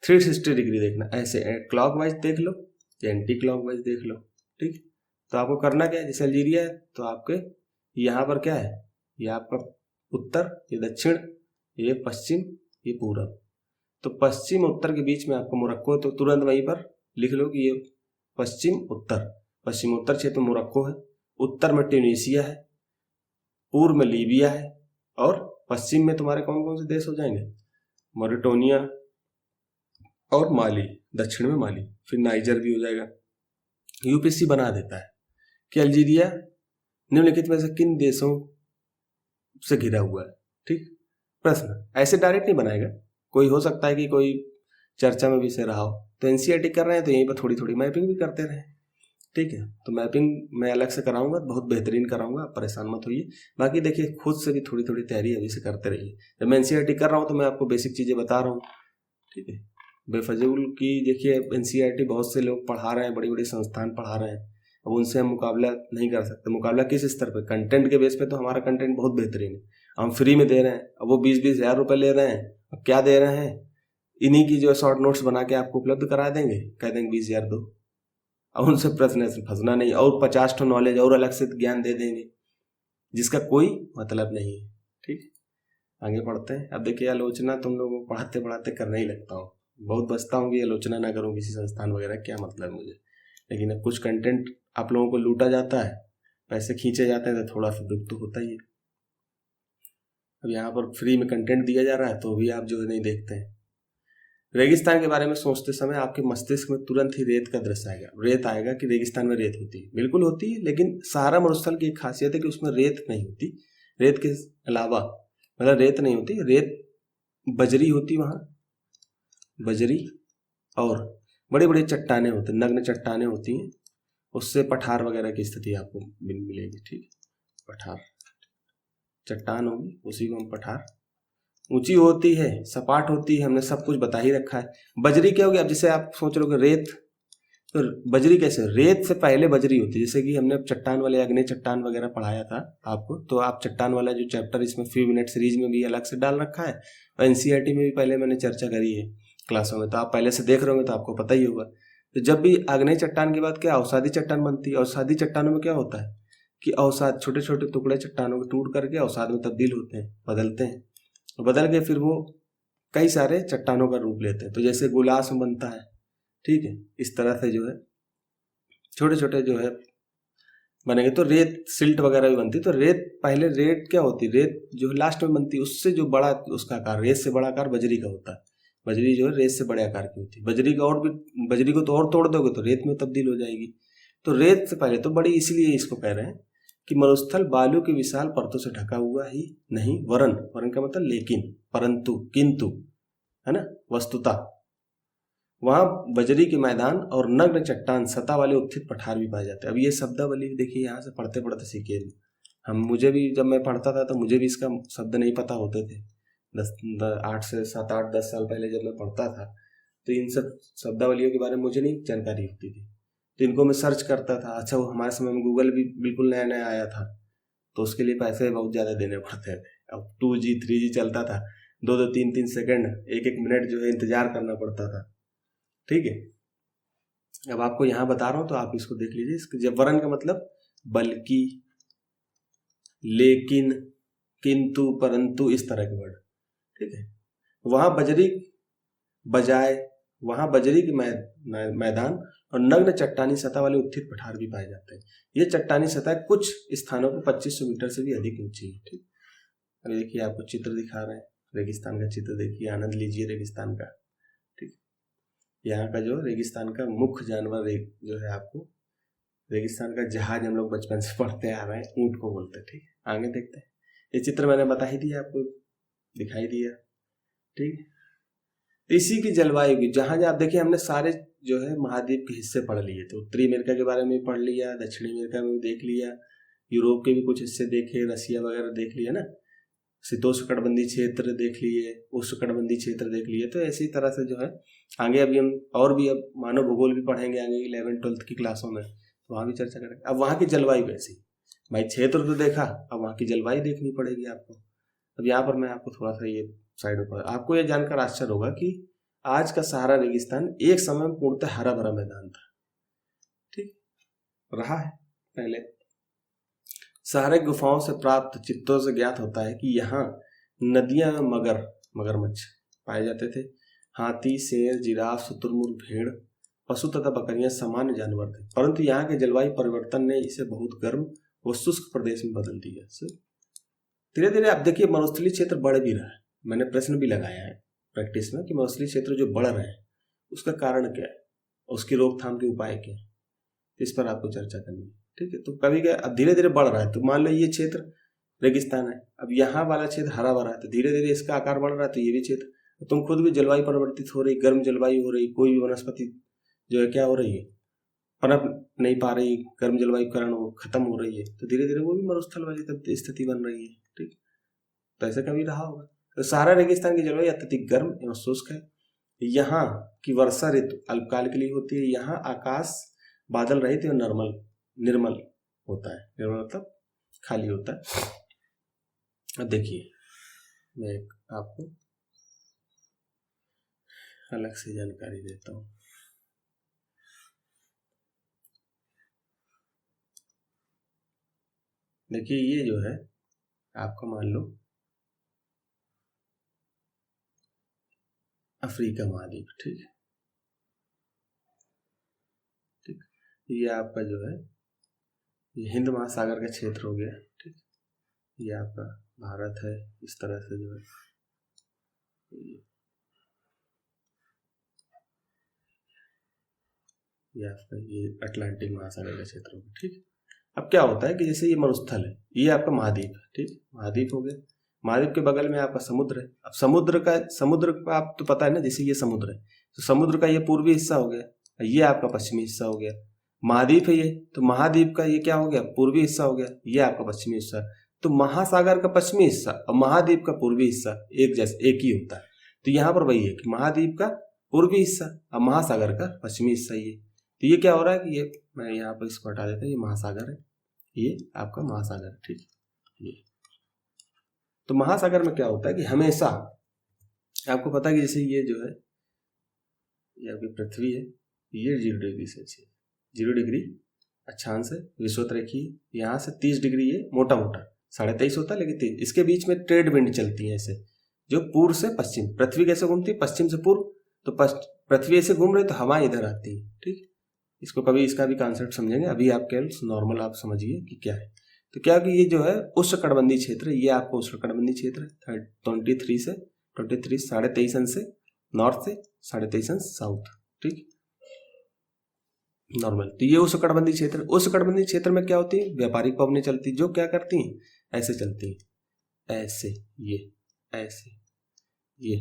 360 डिग्री देखना, ऐसे क्लॉकवाइज देख लो या एंटी क्लॉकवाइज देख लो। ठीक, तो आपको करना क्या है, जैसे अल्जीरिया है तो आपके यहाँ पर क्या है, ये आपका उत्तर, ये दक्षिण, ये पश्चिम, ये पूरब। तो पश्चिम उत्तर के बीच में आपको मोरक्को, तो तुरंत वहीं पर लिख लो कि ये पश्चिम उत्तर क्षेत्र में मोरक्को है, उत्तर में ट्यूनीशिया है, पूर्व में लीबिया है, और पश्चिम में तुम्हारे कौन कौन से देश हो जाएंगे, मॉरिटानिया और माली, दक्षिण में माली, फिर नाइजर भी हो जाएगा। यूपीएससी बना देता है कि अल्जीरिया निम्नलिखित में से किन देशों से घिरा हुआ है। ठीक, प्रश्न ऐसे डायरेक्ट नहीं बनाएगा, कोई हो सकता है कि कोई चर्चा में भी से रहा हो, तो एनसीईआरटी कर रहे हैं तो यहीं पर थोड़ी थोड़ी मैपिंग भी करते रहे। ठीक है, तो मैपिंग मैं अलग से कराऊंगा, बहुत बेहतरीन कराऊंगा, आप परेशान मत होइए। बाकी देखिए खुद से भी थोड़ी थोड़ी तैयारी अभी से करते रहिए। जब मैं एनसीईआरटी कर रहा हूँ तो मैं आपको बेसिक चीज़ें बता रहा हूँ। ठीक है, बेफजूल की देखिए एनसीईआरटी बहुत से लोग पढ़ा रहे हैं, बड़ी बड़ी संस्थान पढ़ा रहे हैं, अब उनसे हम मुकाबला नहीं कर सकते। मुकाबला किस स्तर पे, कंटेंट के बेस पे तो हमारा कंटेंट बहुत बेहतरीन है, हम फ्री में दे रहे हैं। अब वो 20-20 हज़ार रुपये ले रहे हैं, अब क्या दे रहे हैं, इन्हीं की जो शॉर्ट नोट्स बना के आपको उपलब्ध करा देंगे, कह देंगे 20,000 दो, अब उनसे प्रश्न ऐसे फंसना नहीं, और 50 ठो नॉलेज और अलग से ज्ञान दे देंगे जिसका कोई मतलब नहीं है। ठीक, आगे बढ़ते हैं। अब देखिए आलोचना तुम लोगों को पढ़ाते पढ़ाते करने ही लगता हूँ, बहुत बचता हूँ कि आलोचना ना करूँ किसी संस्थान वगैरह, क्या मतलब मुझे, लेकिन अब कुछ कंटेंट आप लोगों को लूटा जाता है, पैसे खींचे जाते हैं, तो थोड़ा सा दुख तो होता ही है। अब यहाँ पर फ्री में कंटेंट दिया जा रहा है तो भी आप जो है नहीं देखते हैं। रेगिस्तान के बारे में सोचते समय आपके मस्तिष्क में तुरंत ही रेत का दृश्य आएगा, रेत आएगा कि रेगिस्तान में रेत होती है, बिल्कुल होती है, लेकिन सहारा मरुस्थल की एक खासियत है कि उसमें रेत नहीं होती। रेत के अलावा मतलब रेत नहीं होती, रेत बजरी होती वहाँ, बजरी, और बड़ी बड़ी चट्टानें होती, नग्न चट्टानें होती हैं, उससे पठार वगैरह की स्थिति आपको मिलेगी। ठीक, पठार चट्टान होगी, उसी को हम पठार, ऊंची होती है, सपाट होती है, हमने सब कुछ बता ही रखा है। बजरी क्या होगी, अब जैसे आप सोच रहे हो रेत, तो बजरी कैसे, रेत से पहले बजरी होती है, जैसे कि हमने चट्टान वाले अग्नि चट्टान वगैरह पढ़ाया था आपको, तो आप चट्टान वाला जो चैप्टर इसमें फ्री मिनट सीरीज में भी अलग से डाल रखा है, और एनसीईआरटी में भी पहले मैंने चर्चा करी है क्लासों में, तो आप पहले से देख रहे होंगे तो आपको पता ही होगा। तो जब भी अग्नि चट्टान के बाद क्या अवसादी चट्टान बनती है, अवसादी चट्टानों में क्या होता है कि अवसाद छोटे छोटे टुकड़े चट्टानों के टूट करके अवसाद में तब्दील होते हैं, बदलते हैं, बदल के फिर वो कई सारे चट्टानों का रूप लेते हैं, तो जैसे गुलास में बनता है। ठीक है, इस तरह से जो है छोटे छोटे जो है बनेंगे। तो रेत सिल्ट वगैरह भी बनती है, तो रेत पहले, रेत क्या होती है, रेत जो लास्ट में बनती है, उससे जो बड़ा उसका आकार, रेत से बड़ा आकार बजरी का होता है, बजरी जो है रेत से बड़े आकार की होती है। बजरी का और भी, बजरी को तो और तोड़ दोगे तो रेत में तब्दील हो जाएगी, तो रेत से पहले तो बड़ी, इसलिए इसको कह रहे हैं कि मरुस्थल बालू की विशाल परतों से ढका हुआ ही नहीं, वरन, वरन का मतलब लेकिन, परंतु, किंतु, है ना, वस्तुतः वहां बजरी के मैदान और नग्न चट्टान सतह वाले उत्थित पठार भी पाए जाते हैं। अब ये शब्दावली देखिए यहाँ से पढ़ते पढ़ते सीखे हम, मुझे भी जब मैं पढ़ता था तो मुझे भी इसका शब्द नहीं पता होते थे, 7-8 साल पहले जब मैं पढ़ता था तो इन सब शब्दावलियों के बारे में मुझे नहीं जानकारी होती थी, तो इनको मैं सर्च करता था। अच्छा, वो हमारे समय में गूगल भी बिल्कुल नया नया आया था, तो उसके लिए पैसे बहुत ज़्यादा देने पड़ते थे। अब 2G 3G चलता था, 2-2 3-3 सेकंड, 1-1 मिनट जो है इंतजार करना पड़ता था। ठीक है, अब आपको यहाँ बता रहा हूँ तो आप इसको देख लीजिए। इसके जब वरन का मतलब बल्कि, लेकिन, किंतु, परंतु, इस तरह के वर्ड। ठीक है, वहां बजरी बजाय, वहां बजरी के मैदान और नग्न चट्टानी सतह वाले उत्थित पठार भी पाए जाते हैं। ये चट्टानी सतह कुछ स्थानों पर 2500 मीटर से भी अधिक ऊंची है। ठीक, अरे देखिए आपको चित्र दिखा रहे हैं, रेगिस्तान का चित्र देखिए, आनंद लीजिए रेगिस्तान का। ठीक, यहाँ का जो रेगिस्तान का मुख्य जानवर जो है, आपको रेगिस्तान का जहाज हम लोग बचपन से पढ़ते आ रहे हैं, ऊंट को बोलते हैं। ठीक, आगे देखते हैं। ये चित्र मैंने बता ही दिया आपको, दिखाई दिया। ठीक, इसी की जलवायु की, जहां आप देखिए हमने सारे जो है महाद्वीप के हिस्से पढ़ लिए थे, उत्तरी अमेरिका के बारे में पढ़ लिया, दक्षिणी अमेरिका में भी देख लिया, यूरोप के भी कुछ हिस्से देखे, रसिया वगैरह देख लिया ना, शीतोष्णकटिबंधीय क्षेत्र देख लिए, उष्णकटिबंधीय क्षेत्र देख लिए। तो इसी तरह से जो है आगे अभी हम और भी अब मानव भूगोल भी पढ़ेंगे आगे 11वीं-12वीं की क्लासों में, तो वहाँ भी चर्चा करेंगे। अब वहाँ की जलवायु कैसी, भाई क्षेत्र तो देखा, अब वहाँ की जलवायु देखनी पड़ेगी आपको। अब यहाँ पर मैं आपको थोड़ा सा ये साइड पर, आपको ये जानकर आश्चर्य होगा कि आज का सहारा रेगिस्तान एक समय में पूर्णतः हरा भरा मैदान था। ठीक, रहा है पहले। सहारे गुफाओं से प्राप्त चित्रों से ज्ञात होता है कि यहाँ नदियां, मगरमच्छ पाए जाते थे। हाथी, शेर, जिराफ, शुतुरमुर्ग, भेड़, पशु तथा बकरियां सामान्य जानवर थे, परंतु यहाँ के जलवायु परिवर्तन ने इसे बहुत गर्म व शुष्क प्रदेश में बदल दिया। धीरे धीरे आप देखिए मरुस्थलीय क्षेत्र बढ़ भी रहा है। मैंने प्रश्न भी लगाया है प्रैक्टिस में कि मरुस्थलीय क्षेत्र जो बढ़ रहे हैं उसका कारण क्या है, उसकी रोकथाम के उपाय क्या है, इस पर आपको चर्चा करनी है। ठीक है, तो कभी क्या अब धीरे धीरे बढ़ रहा है, तो मान लो ये क्षेत्र रेगिस्तान है, अब यहाँ वाला क्षेत्र हरा भरा है, तो धीरे धीरे इसका आकार बढ़ रहा है, तो ये भी क्षेत्र, तुम खुद भी जलवायु परिवर्तित हो रही, गर्म जलवायु हो रही, कोई भी वनस्पति जो है क्या हो रही है, पनप नहीं पा रही, गर्म जलवायु के कारण वो खत्म हो रही है, तो धीरे धीरे वो भी मरुस्थल वाली स्थिति बन रही है। ठीक, तो ऐसा कभी रहा होगा। तो सहारा रेगिस्तान की जलवायु अत्यधिक गर्म एवं शुष्क है। यहाँ की वर्षा ऋतु अल्पकाल के लिए होती है। यहाँ आकाश बादल रहित एवं निर्मल होता है। निर्मल मतलब खाली होता है। अब देखिए मैं आपको अलग से जानकारी देता हूँ। देखिए ये जो है आपका मान लो अफ्रीका महाद्वीप, ठीक है, ठीक, ये आपका जो है ये हिंद महासागर का क्षेत्र हो गया। ठीक, ये आपका भारत है, इस तरह से जो है ये आपका ये अटलांटिक महासागर का क्षेत्र हो गया। ठीक, अब क्या होता है कि जैसे ये मरुस्थल है, ये आपका महाद्वीप है। ठीक, महाद्वीप हो गया, महाद्वीप के बगल में आपका समुद्र है। अब समुद्र का आप तो पता है ना, जैसे ये समुद्र है तो समुद्र का ये पूर्वी हिस्सा हो गया, ये आपका पश्चिमी हिस्सा हो गया। महाद्वीप है ये, तो महाद्वीप का ये क्या हो गया, पूर्वी हिस्सा हो गया, ये आपका पश्चिमी हिस्सा। तो महासागर का पश्चिमी हिस्सा और महाद्वीप का पूर्वी हिस्सा एक ही होता है। तो यहाँ पर वही है कि महाद्वीप का पूर्वी हिस्सा और महासागर का पश्चिमी हिस्सा ये। तो ये क्या हो रहा है कि ये मैं यहाँ पर इसको हटा देता हूँ, ये महासागर है, ये आपका महासागर है। ठीक, ये तो महासागर में क्या होता है कि हमेशा आपको पता है कि जैसे ये जो है ये आपकी पृथ्वी है, ये 0 डिग्री सेल्सियस, 0 डिग्री अक्षांश है, विषुवत रेखीय, यहाँ से 30 डिग्री ये मोटा मोटा 23.5 होता है, लेकिन 30 इसके बीच में ट्रेड विंड चलती है ऐसे, जो पूर्व से पश्चिम। पृथ्वी कैसे घूमती है, पश्चिम से पूर्व, तो पृथ्वी ऐसे घूम रही तो हवा इधर आती है। ठीक, इसको कभी इसका भी कॉन्सेप्ट समझेंगे, अभी आप केवल नॉर्मल आप समझिए कि क्या है। तो क्या कि ये जो है उष्णकटिबंधीय क्षेत्र है, ये आपको उष्णकटिबंधीय क्षेत्र है 23 से 23.5 अंश से नॉर्थ से 23.5 अंश साउथ। ठीक, नॉर्मल। तो ये उष्णकटिबंधीय क्षेत्र, उष्णकटिबंधीय क्षेत्र में क्या होती है, व्यापारिक पवनें चलती, जो क्या करती हैं, ऐसे चलती हैं, ऐसे, ये ऐसे, ये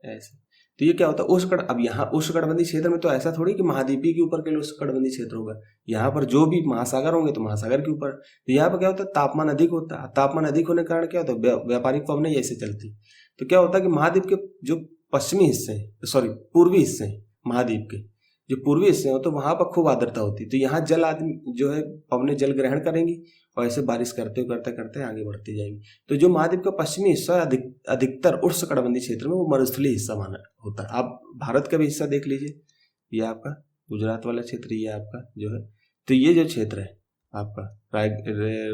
ऐसे। तो ये क्या होता है अब यहाँ उष्णकटिबंधीय क्षेत्र में तो ऐसा थोड़ी कि महाद्वीपीय के ऊपर के लिए उष्णकटिबंधीय क्षेत्र होगा, यहाँ पर जो भी महासागर होंगे तो महासागर के ऊपर। तो यहाँ पर क्या होता है, तापमान अधिक होता है, तापमान अधिक होने के कारण क्या होता है, व्यापारिक पवनें ऐसे चलती। तो क्या होता है कि महाद्वीप के जो पश्चिमी हिस्से हैं, सॉरी पूर्वी हिस्से हैं, महाद्वीप के जो पूर्वी हिस्से हैं तो वहां पर खूब आर्द्रता होती है, तो यहाँ जल आदमी जो है पवनें जल ग्रहण करेंगी और ऐसे बारिश करते करते आगे बढ़ती जाएंगी। तो जो महाद्वीप का पश्चिमी हिस्सा अधिकतर उष्णकटिबंधीय क्षेत्र में वो मरुस्थलीय हिस्सा माना होता है। आप भारत का भी हिस्सा देख लीजिए, ये आपका गुजरात वाला क्षेत्र, ये आपका जो है, तो ये जो क्षेत्र है आपका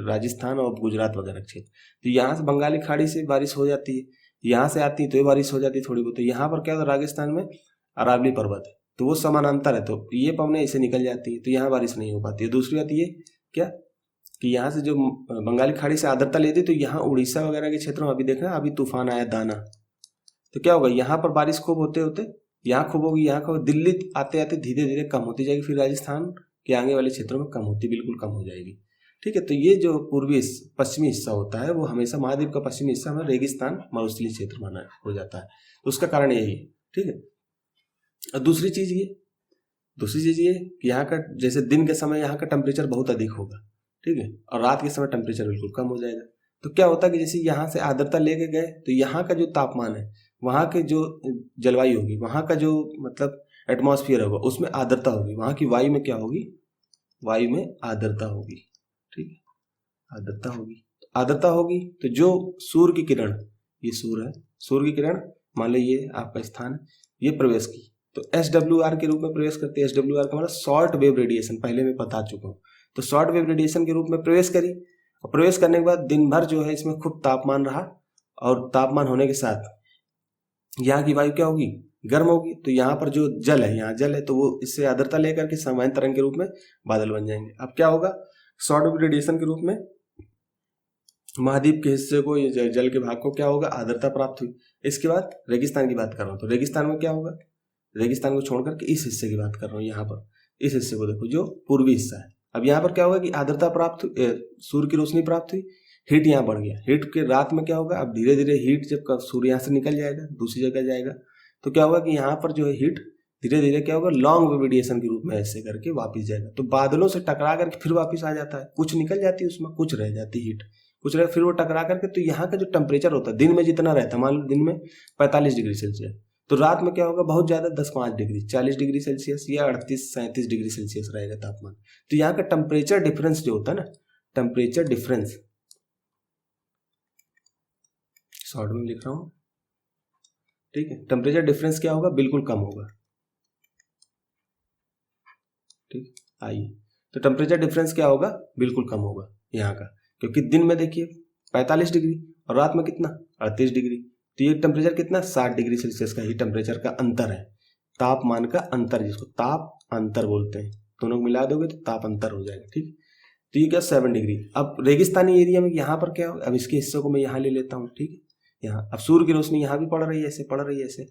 राजस्थान और गुजरात वगैरह क्षेत्र, तो यहाँ से बंगाली खाड़ी से बारिश हो जाती है, यहाँ से आती है तो ये बारिश हो जाती है थोड़ी बहुत। तो यहाँ पर क्या होता है, राजस्थान में अरावली पर्वत है तो वो समानांतर है, तो ये पवनें ऐसे निकल जाती है, तो यहाँ बारिश नहीं हो पाती है। दूसरी बात ये क्या कि यहाँ से जो बंगाली खाड़ी से आर्द्रता लेती, तो यहाँ उड़ीसा वगैरह के क्षेत्रों में अभी देखना, अभी तूफान आया दाना, तो क्या होगा, यहाँ पर बारिश खूब होते होते यहाँ खूब होगी, यहाँ खूब, दिल्ली आते आते धीरे धीरे कम होती जाएगी, फिर राजस्थान के आगे वाले क्षेत्रों में कम होती, बिल्कुल कम हो जाएगी। ठीक है, तो ये जो पूर्वी पश्चिमी हिस्सा होता है वो हमेशा महाद्वीप का पश्चिमी हिस्सा में रेगिस्तान मरुस्थलीय क्षेत्र माना हो जाता है, तो उसका कारण यही है। ठीक है, और दूसरी चीज ये कि यहाँ का जैसे दिन के समय यहाँ का टेम्परेचर बहुत अधिक होगा, ठीक है, और रात के समय टेम्परेचर बिल्कुल कम हो जाएगा। तो क्या होता है कि जैसे यहाँ से आर्द्रता लेके गए तो यहाँ का जो तापमान है, वहाँ के जो जलवायु होगी, वहाँ का जो मतलब एटमॉस्फेयर होगा उसमें आर्द्रता होगी, वहाँ की वायु में क्या होगी, वायु में आर्द्रता होगी। ठीक है, आर्द्रता होगी तो जो सूर्य की किरण, ये सूर्य है, सूर्य की किरण मान लो ये आपका स्थान है, ये प्रवेश की तो SWR के रूप में प्रवेश करती है। SWR का मतलब शॉर्ट वेव रेडिएशन, पहले मैं बता चुका हूँ। तो शॉर्ट वेव रेडिएशन के रूप में प्रवेश करी और प्रवेश करने के बाद दिन भर जो है इसमें खूब तापमान रहा, और तापमान होने के साथ यहाँ की वायु क्या होगी, गर्म होगी तो यहाँ पर जो जल है, यहाँ जल है तो वो इससे आर्द्रता लेकर के सामान्य तरंग के रूप में बादल बन जाएंगे। अब क्या होगा, शॉर्ट वेव रेडिएशन के रूप में महाद्वीप के हिस्से को, ये जल के भाग को क्या होगा, आर्द्रता प्राप्त हुई। इसके बाद रेगिस्तान की बात कर रहा हूँ, तो रेगिस्तान में क्या होगा, रेगिस्तान को छोड़ करके इस हिस्से की बात कर रहा हूँ, यहाँ पर इस हिस्से को देखो जो पूर्वी हिस्सा है। अब यहाँ पर क्या होगा कि आर्द्रता प्राप्त, सूर्य की रोशनी प्राप्त हुई, हीट यहाँ बढ़ गया। हीट के रात में क्या होगा, अब धीरे धीरे हीट जब सूर्य यहाँ से निकल जाएगा दूसरी जगह जाएगा तो क्या होगा कि यहाँ पर जो है हीट धीरे धीरे क्या होगा, लॉन्ग वेव रेडिएशन के रूप में ऐसे करके वापस जाएगा। तो बादलों से टकरा करके फिर वापस आ जाता है, कुछ निकल जाती है उसमें, कुछ रह जाती हीट, कुछ रह, फिर वो टकरा करके, तो यहाँ का जो टेम्परेचर होता है दिन में जितना रहता है, मान लो दिन में 45 डिग्री सेल्सियस, तो रात में क्या होगा, बहुत ज्यादा 10-5 डिग्री, 40 डिग्री सेल्सियस या 38-37 डिग्री सेल्सियस रहेगा तापमान। तो यहाँ का टेम्परेचर डिफरेंस जो होता है ना, टेम्परेचर डिफरेंस, शॉर्ट में लिख रहा हूं, ठीक है, टेम्परेचर डिफरेंस क्या होगा, बिल्कुल कम होगा। ठीक, आइए, तो टेम्परेचर डिफरेंस क्या होगा, बिल्कुल कम होगा यहाँ का, क्योंकि दिन में देखिए 45 डिग्री और रात में कितना 38 डिग्री, तो ये टेम्परेचर कितना 60 डिग्री सेल्सियस का ही टेम्परेचर का अंतर है, तापमान का अंतर, जिसको ताप अंतर बोलते हैं, दोनों को मिला दोगे तो ताप अंतर हो जाएगा। ठीक, तो ये क्या 7 डिग्री। अब रेगिस्तानी एरिया में यहाँ पर क्या होगा, अब इसके हिस्से को मैं यहाँ ले लेता हूँ, ठीक है, यहाँ अब सूर्य की रोशनी यहाँ भी पड़ रही है, ऐसे पड़ रही है ऐसे,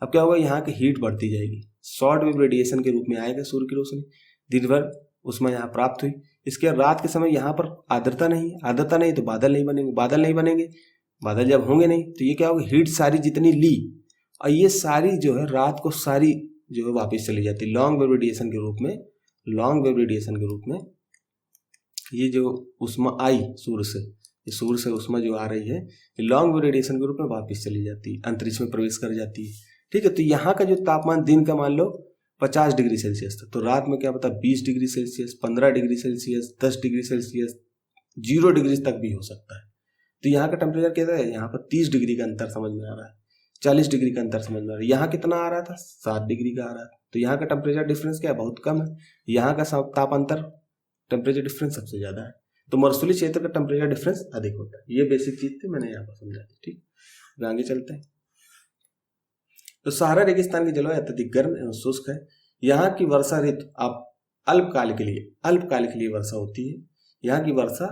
अब क्या होगा, यहाँ की हीट बढ़ती जाएगी, शॉर्ट वेव रेडिएशन के रूप में आएगा सूर्य की रोशनी, दिन भर उसमें यहाँ प्राप्त हुई। इसके रात के समय यहाँ पर आर्द्रता नहीं, आर्द्रता नहीं तो बादल नहीं बनेंगे, बादल नहीं बनेंगे, बादल जब होंगे नहीं तो ये क्या होगा, हीट सारी जितनी ली और ये सारी जो है रात को सारी जो है वापस चली जाती है लॉन्ग वेव रेडिएशन के रूप में, लॉन्ग वेव रेडिएशन के रूप में ये जो उष्मा आई सूर्य से, ये सूर्य से उष्मा जो आ रही है ये लॉन्ग वेव रेडिएशन के रूप में वापस चली जाती है, अंतरिक्ष में प्रवेश कर जाती है। ठीक है, तो यहाँ का जो तापमान दिन का मान लो 50 डिग्री सेल्सियस था, तो रात में क्या पता 20 degree Celsius, 15 degree Celsius, 10 degree Celsius, 0 degree तक भी हो सकता है। तो यहाँ का टेम्परेचर क्या है, यहाँ पर 30 डिग्री का अंतर समझ में आ रहा है, 40 डिग्री का अंतर समझ में आ रहा है। यहाँ कितना आ रहा था, 7 डिग्री का आ रहा था, तो यहाँ का टेम्परेचर डिफरेंस क्या है, बहुत कम है। यहाँ का ताप अंतर, टेम्परेचर डिफरेंस सबसे ज्यादा है, तो मरुस्थलीय क्षेत्र का टेम्परेचर डिफरेंस अधिक होता है। ये बेसिक चीज थी, मैंने यहाँ पर समझा दी। ठीक, आगे चलते हैं। तो सहारा रेगिस्तान की जलवायु अत्यधिक गर्म एवं शुष्क है। यहाँ की वर्षा ऋतु आप अल्पकाल के लिए वर्षा होती है। यहाँ की वर्षा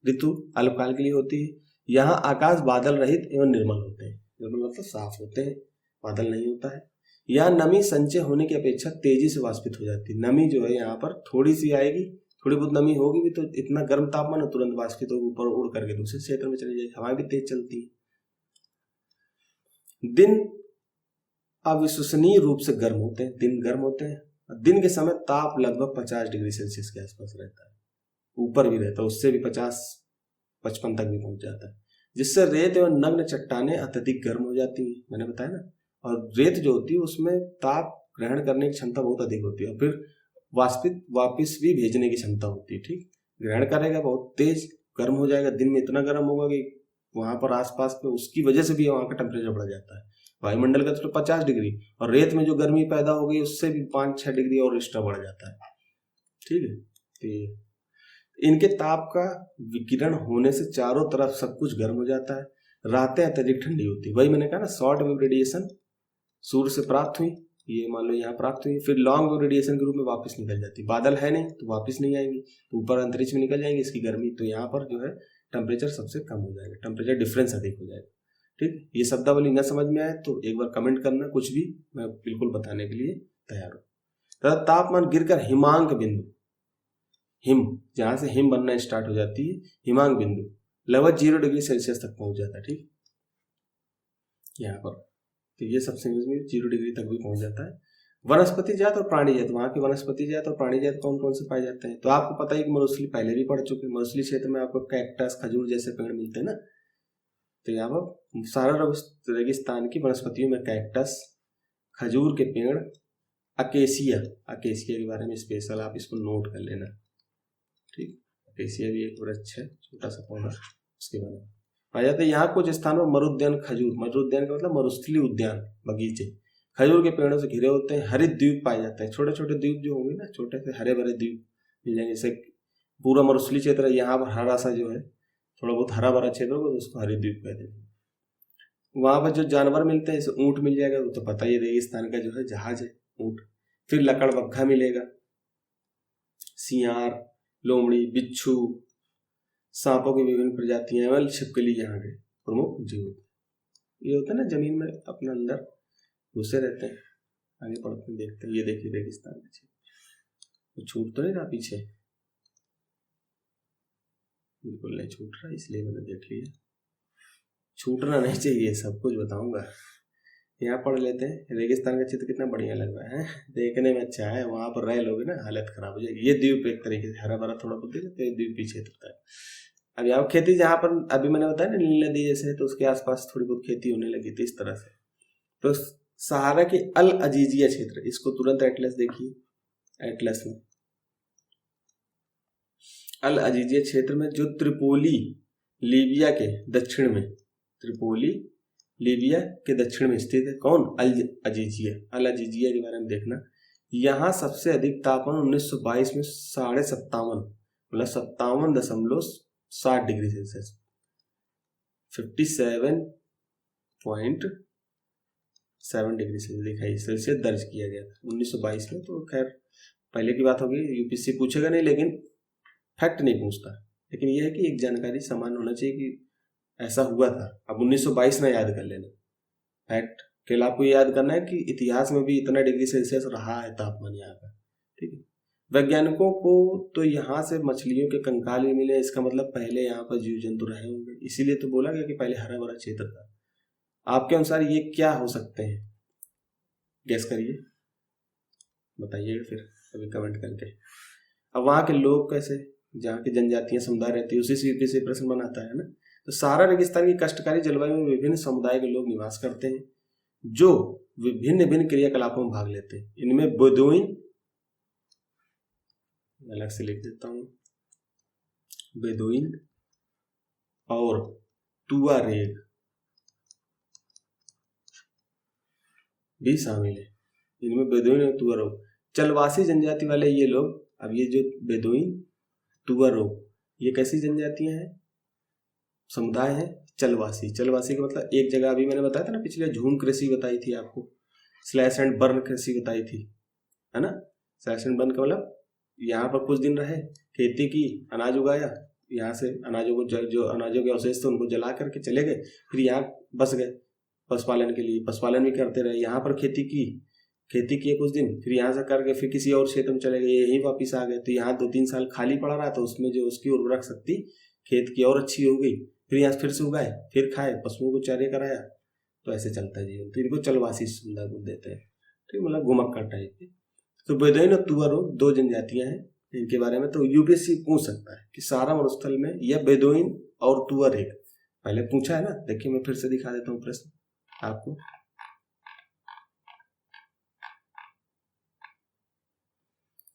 ऋतु अल्पकाल के लिए होती है। यहाँ आकाश बादल रहित एवं निर्मल होते हैं, निर्मल मतलब साफ होते हैं, बादल नहीं होता है। यहाँ नमी संचय होने की अपेक्षा तेजी से वाष्पित हो जाती है। नमी जो है यहाँ पर थोड़ी सी आएगी, थोड़ी बहुत नमी होगी भी तो इतना गर्म तापमान है, तुरंत वाष्पित होकर ऊपर उड़ करके दूसरे क्षेत्र में चली जाएगी। हवाएं भी तेज चलती है। दिन अविश्वसनीय रूप से गर्म होते हैं, दिन गर्म होते हैं। दिन के समय ताप लगभग 50 डिग्री सेल्सियस के आसपास रहता है, ऊपर भी रहता है, उससे भी 50-55 तक भी पहुंच जाता है, जिससे रेत एवं नग्न चट्टानें अत्यधिक गर्म हो जाती है, मैंने बताया ना। और रेत जो होती है उसमें ताप ग्रहण करने की क्षमता बहुत अधिक होती है और फिर वापिस भी भेजने की क्षमता होती है। ठीक, ग्रहण करेगा, बहुत तेज गर्म हो जाएगा, दिन में इतना गर्म होगा कि वहां पर आसपास में उसकी वजह से भी वहां का टेम्परेचर बढ़ जाता है। वायुमंडल का तो 50 डिग्री और रेत में जो गर्मी पैदा हो गई उससे भी 5-6 डिग्री और एक्स्ट्रा बढ़ जाता है। ठीक है, तो इनके ताप का विकिरण होने से चारों तरफ सब कुछ गर्म हो जाता है, रातें अत्यधिक ठंडी होती है। वही मैंने कहा ना, शॉर्ट वेव रेडिएशन सूर्य से प्राप्त हुई, ये मान लो यहाँ प्राप्त हुई, फिर लॉन्ग वेव रेडिएशन के रूप में वापस निकल जाती है। बादल है नहीं तो वापस नहीं आएंगी, तो ऊपर अंतरिक्ष में निकल जाएंगे इसकी गर्मी, तो यहाँ पर जो है टेम्परेचर सबसे कम हो जाएगा, टेम्परेचर डिफरेंस अधिक हो जाएगा। ठीक, ये शब्दावली न समझ में आए तो एक बार कमेंट करना, कुछ भी मैं बिल्कुल बताने के लिए तैयार हूँ। तथा तापमान गिरकर हिमांक बिंदु, हिम जहां से हिम बनना स्टार्ट हो जाती है, हिमांक बिंदु लगभग 0 डिग्री सेल्सियस तक पहुंच जाता है। ठीक, यहाँ पर तो ये सबसे में 0 डिग्री तक भी पहुंच जाता है। वनस्पति जात और प्राणी जात, वहां के वनस्पति जात और प्राणी जात कौन कौन से पाए जाते हैं, तो आपको पता है कि मरुस्थली पहले भी पढ़ चुके हैं। मरुस्थली क्षेत्र में आपको कैक्टस, खजूर जैसे पेड़ मिलते हैं ना, तो यहाँ पर सारा रेगिस्तान की वनस्पतियों में कैक्टस, खजूर के पेड़, अकेसिया के बारे में स्पेशल आप इसको नोट कर लेना। ठीक, अकेसिया भी एक वृक्ष है, छोटा सा पौधा, उसके बारे में पाया जाता है। यहाँ कुछ स्थानों में मरुद्यान खजूर, मरुद्यान का मतलब मरुस्थली उद्यान, बगीचे खजूर के पेड़ों से घिरे होते हैं। हरित द्वीप पाए जाते हैं, छोटे छोटे द्वीप जो होंगे ना, छोटे से हरे भरे द्वीप मिल जाएंगे। जैसे पूरा मरुस्थली क्षेत्र है, यहाँ पर हरा सा जो है थोड़ा बहुत हरा भरा क्षेत्र होगा तो उसको हरित द्वीप कहते हैं। वहां पर जो जानवर मिलते हैं, जैसे ऊंट मिल जाएगा, वो तो पता ही है रेगिस्तान का जो है जहाज है ऊंट। फिर लकड़बग्घा मिलेगा, सियार, लोमड़ी, बिच्छू, सांपों की विभिन्न प्रजातियां, एवं छिपकली यहाँ के प्रमुख जीव होते हैं। ये होता है ना जमीन में अपने अंदर घुसे रहते हैं। आगे पढ़ते हैं, देखते हैं। ये देखिए रेगिस्तान का क्षेत्र, तो छूट तो नहीं रहा पीछे, बिल्कुल नहीं छूट रहा, इसलिए मैंने देख लिया। छूटना नहीं चाहिए, सब कुछ बताऊंगा। यहाँ पढ़ लेते हैं। रेगिस्तान का चित्र कितना बढ़िया लग रहा है, देखने में अच्छा है। वहां पर रह लोगे ना, हालत खराब हो जाएगी। ये द्वीप एक तरीके से हरा भरा थोड़ा बहुत देखते हैं, द्वीपी क्षेत्र था। अब यहाँ खेती जहाँ पर अभी मैंने बताया ना नील नदी जैसे, तो उसके आसपास थोड़ी बहुत खेती होने लगी थी इस तरह से। तो सहारा के अल अजीजिया क्षेत्र, इसको तुरंत एटलस देखिए, एटलस में अल अजीजिया क्षेत्र में जो त्रिपोली लीबिया के दक्षिण में, त्रिपोली लीबिया के दक्षिण में स्थित है। कौन? अल अजीजिया। अल अजीजिया के बारे में देखना। यहाँ सबसे अधिक तापमान 1922 में 57.5 मतलब 57.7 डिग्री सेल्सियस, 57.7 डिग्री सेल्सियस दर्ज किया गया था 1922 में। तो खैर पहले की बात होगी, यूपीएससी पूछेगा नहीं, लेकिन फैक्ट नहीं पूछता। लेकिन यह है कि एक जानकारी समान होना चाहिए कि ऐसा हुआ था। अब 1922 ना याद कर लेना, फैक्ट केवल आपको याद करना है कि इतिहास में भी इतना डिग्री सेल्सियस रहा है तापमान यहाँ का। ठीक है। वैज्ञानिकों को तो यहाँ से मछलियों के कंकाल भी मिले, इसका मतलब पहले यहाँ पर जीव जंतु रहे होंगे, इसीलिए तो बोला गया कि पहले हरा भरा क्षेत्र था। आपके अनुसार ये क्या हो सकते हैं, गैस करिए, बताइएगा फिर अभी कमेंट करके। अब वहाँ के लोग कैसे, जहाँ की जनजातियां समुदाय रहती है, उसी से यूपीएससी प्रश्न बनाता है ना। तो सहारा रेगिस्तान की कष्टकारी जलवायु में विभिन्न समुदाय के लोग निवास करते हैं, जो विभिन्न विभिन्न क्रियाकलापों में भाग लेते हैं। इनमें बेदुइन, अलग से लिख देता हूं, बेदुइन और तुआरेग भी शामिल है। इनमें बेदुइन और तुआरेग चलवासी जनजाति वाले ये लोग। अब ये जो बेदुइन, तुआरेग, ये कैसी जनजातियां हैं, समुदाय है? चलवासी। चलवासी का मतलब एक जगह, अभी मैंने बताया था ना पिछले, झूम कृषि बताई थी आपको, स्लैश एंड बर्न कृषि बताई थी, है ना। स्लैश एंड बर्न का मतलब यहाँ पर कुछ दिन रहे, खेती की, अनाज उगाया, यहाँ से अनाजों को जो अनाजों के अवशेष थे उनको जला करके चले गए, फिर यहाँ बस गए पशुपालन के लिए, पशुपालन भी करते रहे, यहाँ पर खेती किए कुछ दिन, फिर यहाँ से करके फिर किसी और क्षेत्र में चले गए, यहीं वापिस आ गए। तो यहाँ 2-3 साल खाली पड़ा रहा, तो उसमें जो उसकी उर्वरक शक्ति खेत की और अच्छी हो गई, फिर यहाँ फिर से उगाए, फिर खाए, पशुओं को चारे कराया। तो ऐसे चलता है जीवन। तो इनको चलवासी समुदाय बोल देते हैं। ठीक, मतलब घुमक्कड़ टाइप के। तो बेदुइन और तुआरेग 2 जनजातियां हैं, इनके बारे में तो यूपीएससी पूछ सकता है कि सहारा मरुस्थल में यह बेदुइन और तुआरेग, पहले पूछा है ना। देखिए मैं फिर से दिखा देता हूँ प्रश्न आपको।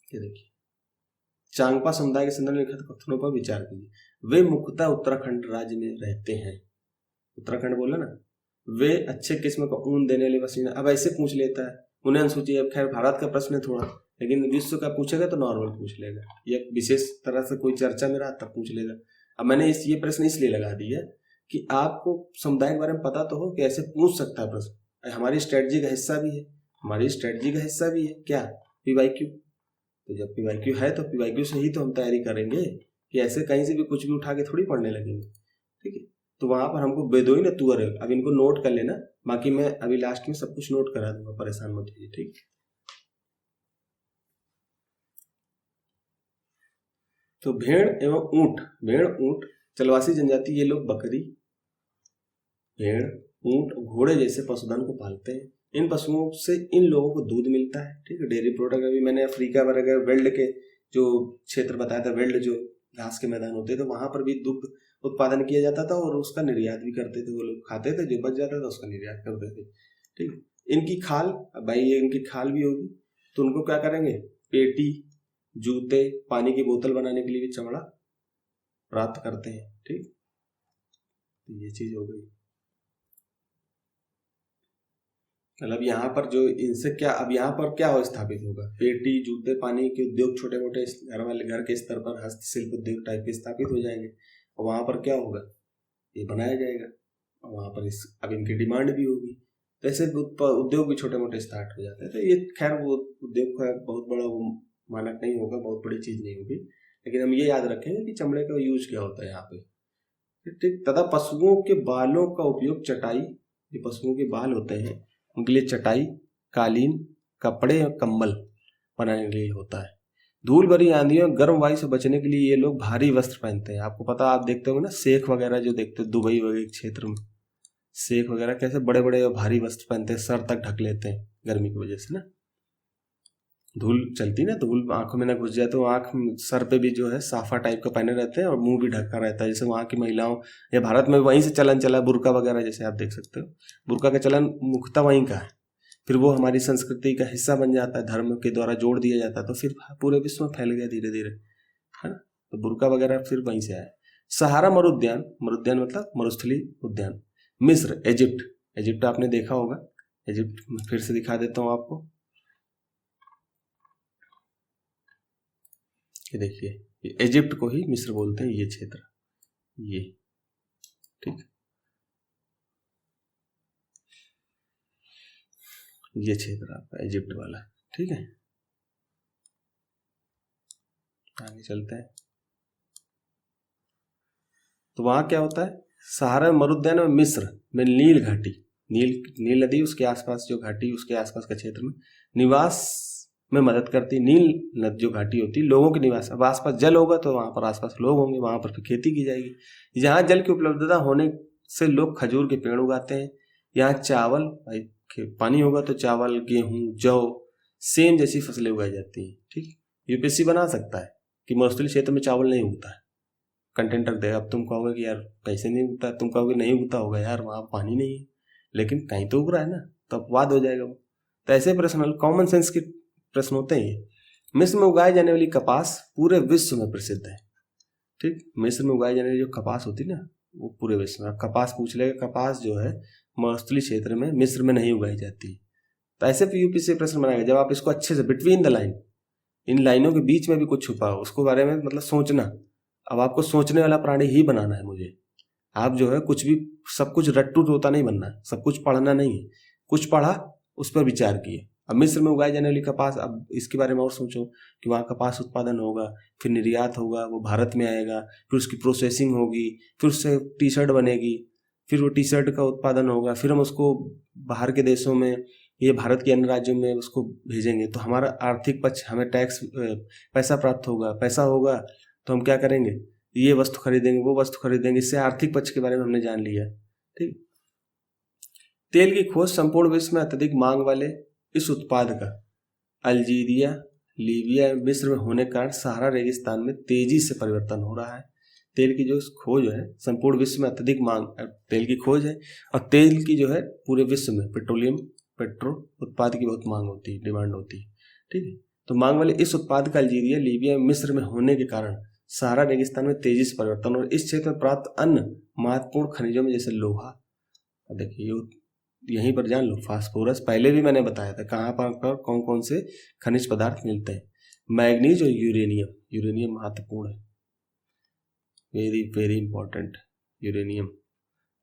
ये देखिए, चांगपा समुदाय के संदर्भ में लिखित कथनों पर विचार कीजिए। वे मुख्यतः उत्तराखंड राज्य में रहते हैं। उत्तराखंड बोला ना। वे अच्छे किस्म का ऊन देने वाले पसीना, अब ऐसे पूछ लेता है, उन्हें अनुसूची। अब खैर भारत का प्रश्न है थोड़ा, लेकिन विश्व का पूछेगा तो नॉर्मल पूछ लेगा, या विशेष तरह से कोई चर्चा में रहा तब पूछ लेगा। अब मैंने ये प्रश्न इसलिए लगा दिया कि आपको समुदाय के बारे में पता तो हो कि ऐसे पूछ सकता है प्रश्न। हमारी स्ट्रेटजी का हिस्सा भी है, हमारी स्ट्रेटजी का हिस्सा भी है क्या, पीवाईक्यू। तो जब पीवाईक्यू है तो पीवाईक्यू से ही तो हम तैयारी करेंगे, कि ऐसे कहीं से भी कुछ भी उठा के थोड़ी पढ़ने लगेंगे। ठीक है। तो वहां पर हमको बेदुइन और तुआरेग, अब इनको नोट कर लेना, बाकी मैं अभी लास्ट में सब कुछ नोट करा दूंगा, परेशान मत होइए। ठीक। तो भेड़ एवं ऊंट, भेड़ ऊंट चलवासी जनजाति, ये लोग बकरी, भेड़, ऊंट, घोड़े जैसे पशुधन को पालते हैं। इन पशुओं से इन लोगों को दूध मिलता है। ठीक है। डेयरी प्रोडक्ट, अभी मैंने अफ्रीका वगैरह वेल्ड के जो क्षेत्र बताया था, वेल्ड जो घास के मैदान होते थे, वहां पर भी दुग्ध उत्पादन किया जाता था और उसका निर्यात भी करते थे। वो लोग खाते थे, जो बच जाता था उसका निर्यात करते थे। ठीक। इनकी खाल, भाई ये इनकी खाल भी होगी, तो उनको क्या करेंगे, पेटी, जूते, पानी की बोतल बनाने के लिए भी चमड़ा प्राप्त करते हैं। ठीक। तो ये चीज हो गई। मतलब यहाँ पर जो इनसे क्या, अब यहाँ पर क्या हो स्थापित होगा, पेटी, जूते, पानी के उद्योग, छोटे मोटे घर के स्तर पर हस्तशिल्प उद्योग टाइप के स्थापित हो जाएंगे। और वहां पर क्या होगा, ये बनाया जाएगा। वहाँ पर अब इनकी डिमांड भी होगी, तो ऐसे उद्योग भी छोटे मोटे स्टार्ट हो जाते हैं। तो ये खैर वो उद्योग का बहुत बड़ा वो मानक नहीं होगा, बहुत बड़ी चीज़ नहीं होगी, लेकिन हम ये याद रखेंगे कि चमड़े का यूज क्या होता है यहाँ पे। ठीक, तथा पशुओं के बालों का उपयोग चटाई, जो पशुओं के बाल होते हैं उनके लिए चटाई, कालीन, कपड़े और कंबल बनाने के लिए होता है। धूल भरी आंधियों गर्म वायु से बचने के लिए ये लोग भारी वस्त्र पहनते हैं। आपको पता, आप देखते हो ना शेख वगैरह जो देखते हो दुबई वगैरह क्षेत्र में, शेख वगैरह कैसे बड़े बड़े भारी वस्त्र पहनते हैं, सर तक ढक लेते हैं गर्मी की वजह से ना। धूल चलती ना, धूल आंखों में ना घुस जाए, तो आंख सर पे भी जो है साफा टाइप का पहने रहते हैं और मुंह भी ढका रहता है। जैसे वहाँ की महिलाओं या भारत में वहीं से चलन चला है बुर्का वगैरह, जैसे आप देख सकते हो बुर्का का चलन मुख्यतः वहीं का है। फिर वो हमारी संस्कृति का हिस्सा बन जाता है, धर्म के द्वारा जोड़ दिया जाता है, तो फिर पूरे विश्व में फैल गया धीरे धीरे, है ना। तो बुर्का वगैरह फिर वहीं से आया। सहारा मरुद्यान, मरुद्यान मतलब मरुस्थली उद्यान। मिस्र, इजिप्ट, इजिप्ट आपने देखा होगा, इजिप्ट फिर से दिखा देता हूँ आपको। ये देखिए, इजिप्ट को ही मिस्र बोलते हैं, ये क्षेत्र, ये ठीक, ये क्षेत्र आपका इजिप्ट वाला, ठीक है। आगे चलते हैं, तो वहां क्या होता है, सहारा मरुद्यान में मिस्र में नील घाटी, नील नदी उसके आसपास जो घाटी उसके आसपास का क्षेत्र में निवास में मदद करती। नील नदी जो घाटी होती है लोगों के निवास, अब आसपास जल होगा तो वहां पर आसपास लोग होंगे, वहां पर फिर खेती की जाएगी। जहाँ जल की उपलब्धता होने से लोग खजूर के पेड़ उगाते हैं। यहाँ चावल, भाई पानी होगा तो चावल, गेहूं, जौ, सेम जैसी फसलें उगाई जाती हैं। ठीक, यूपीएससी बना सकता है कि मरुस्थलीय क्षेत्र में चावल नहीं उगता है, कंटेंट रख देगा। अब तुम कहोगे कि यार कैसे नहीं उगता, तुम कहोगे नहीं उगता होगा यार वहाँ पानी नहीं है, लेकिन कहीं तो उग रहा है ना, तो अपवाद हो जाएगा वो। तो ऐसे प्रश्न कॉमन सेंस के प्रश्न होते हैं। मिस्र में उगाई जाने वाली कपास पूरे विश्व में प्रसिद्ध है। ठीक, मिस्र में उगाई जाने वाली जो कपास होती है ना वो पूरे विश्व में, कपास पूछ लेगा, कपास जो है मरुस्थलीय क्षेत्र में मिस्र में नहीं उगाई जाती। तो ऐसे यूपी से प्रश्न बनाएगा जब आप इसको अच्छे से बिटवीन द लाइन, इन लाइनों के बीच में भी कुछ छुपा हो उसको बारे में मतलब सोचना। अब आपको सोचने वाला प्राणी ही बनाना है मुझे। आप जो है कुछ भी सब कुछ रट्टू तोता नहीं बनना है, सब कुछ पढ़ना नहीं है, कुछ पढ़ा उस पर विचार किए। अब मिस्र में उगाई जाने वाली कपास, अब इसके बारे में और सोचो कि वहाँ कपास उत्पादन होगा, फिर निर्यात होगा, वो भारत में आएगा, फिर उसकी प्रोसेसिंग होगी, फिर उससे टी शर्ट बनेगी, फिर वो टी शर्ट का उत्पादन होगा, फिर हम उसको बाहर के देशों में, ये भारत के अन्य राज्यों में उसको भेजेंगे, तो हमारा आर्थिक पक्ष, हमें टैक्स पैसा प्राप्त होगा, पैसा होगा तो हम क्या करेंगे, ये वस्तु खरीदेंगे, वो वस्तु खरीदेंगे, इससे आर्थिक पक्ष के बारे में हमने जान लिया। ठीक, तेल की खोज संपूर्ण विश्व में अत्यधिक मांग वाले इस उत्पाद का अल्जीरिया, लीबिया, मिस्र में होने के कारण सहारा रेगिस्तान में तेजी से परिवर्तन हो रहा है। तेल की जो खोज है संपूर्ण विश्व में अत्यधिक मांग, तेल की खोज है, और तेल की जो है पूरे विश्व में पेट्रो उत्पाद की बहुत मांग होती है, डिमांड होती है। ठीक है, तो मांग वाले इस उत्पाद का अल्जीरिया, लीबिया, मिस्र में होने के कारण सहारा रेगिस्तान में तेजी से परिवर्तन, और इस क्षेत्र में प्राप्त अन्य महत्वपूर्ण खनिजों में जैसे लोहा, देखिए यहीं पर जान लो, फास्फोरस पहले भी मैंने बताया था कहाँ पर कौन कौन से खनिज पदार्थ मिलते हैं, मैग्नीज और यूरेनियम। यूरेनियम महत्वपूर्ण है, very very important. Uranium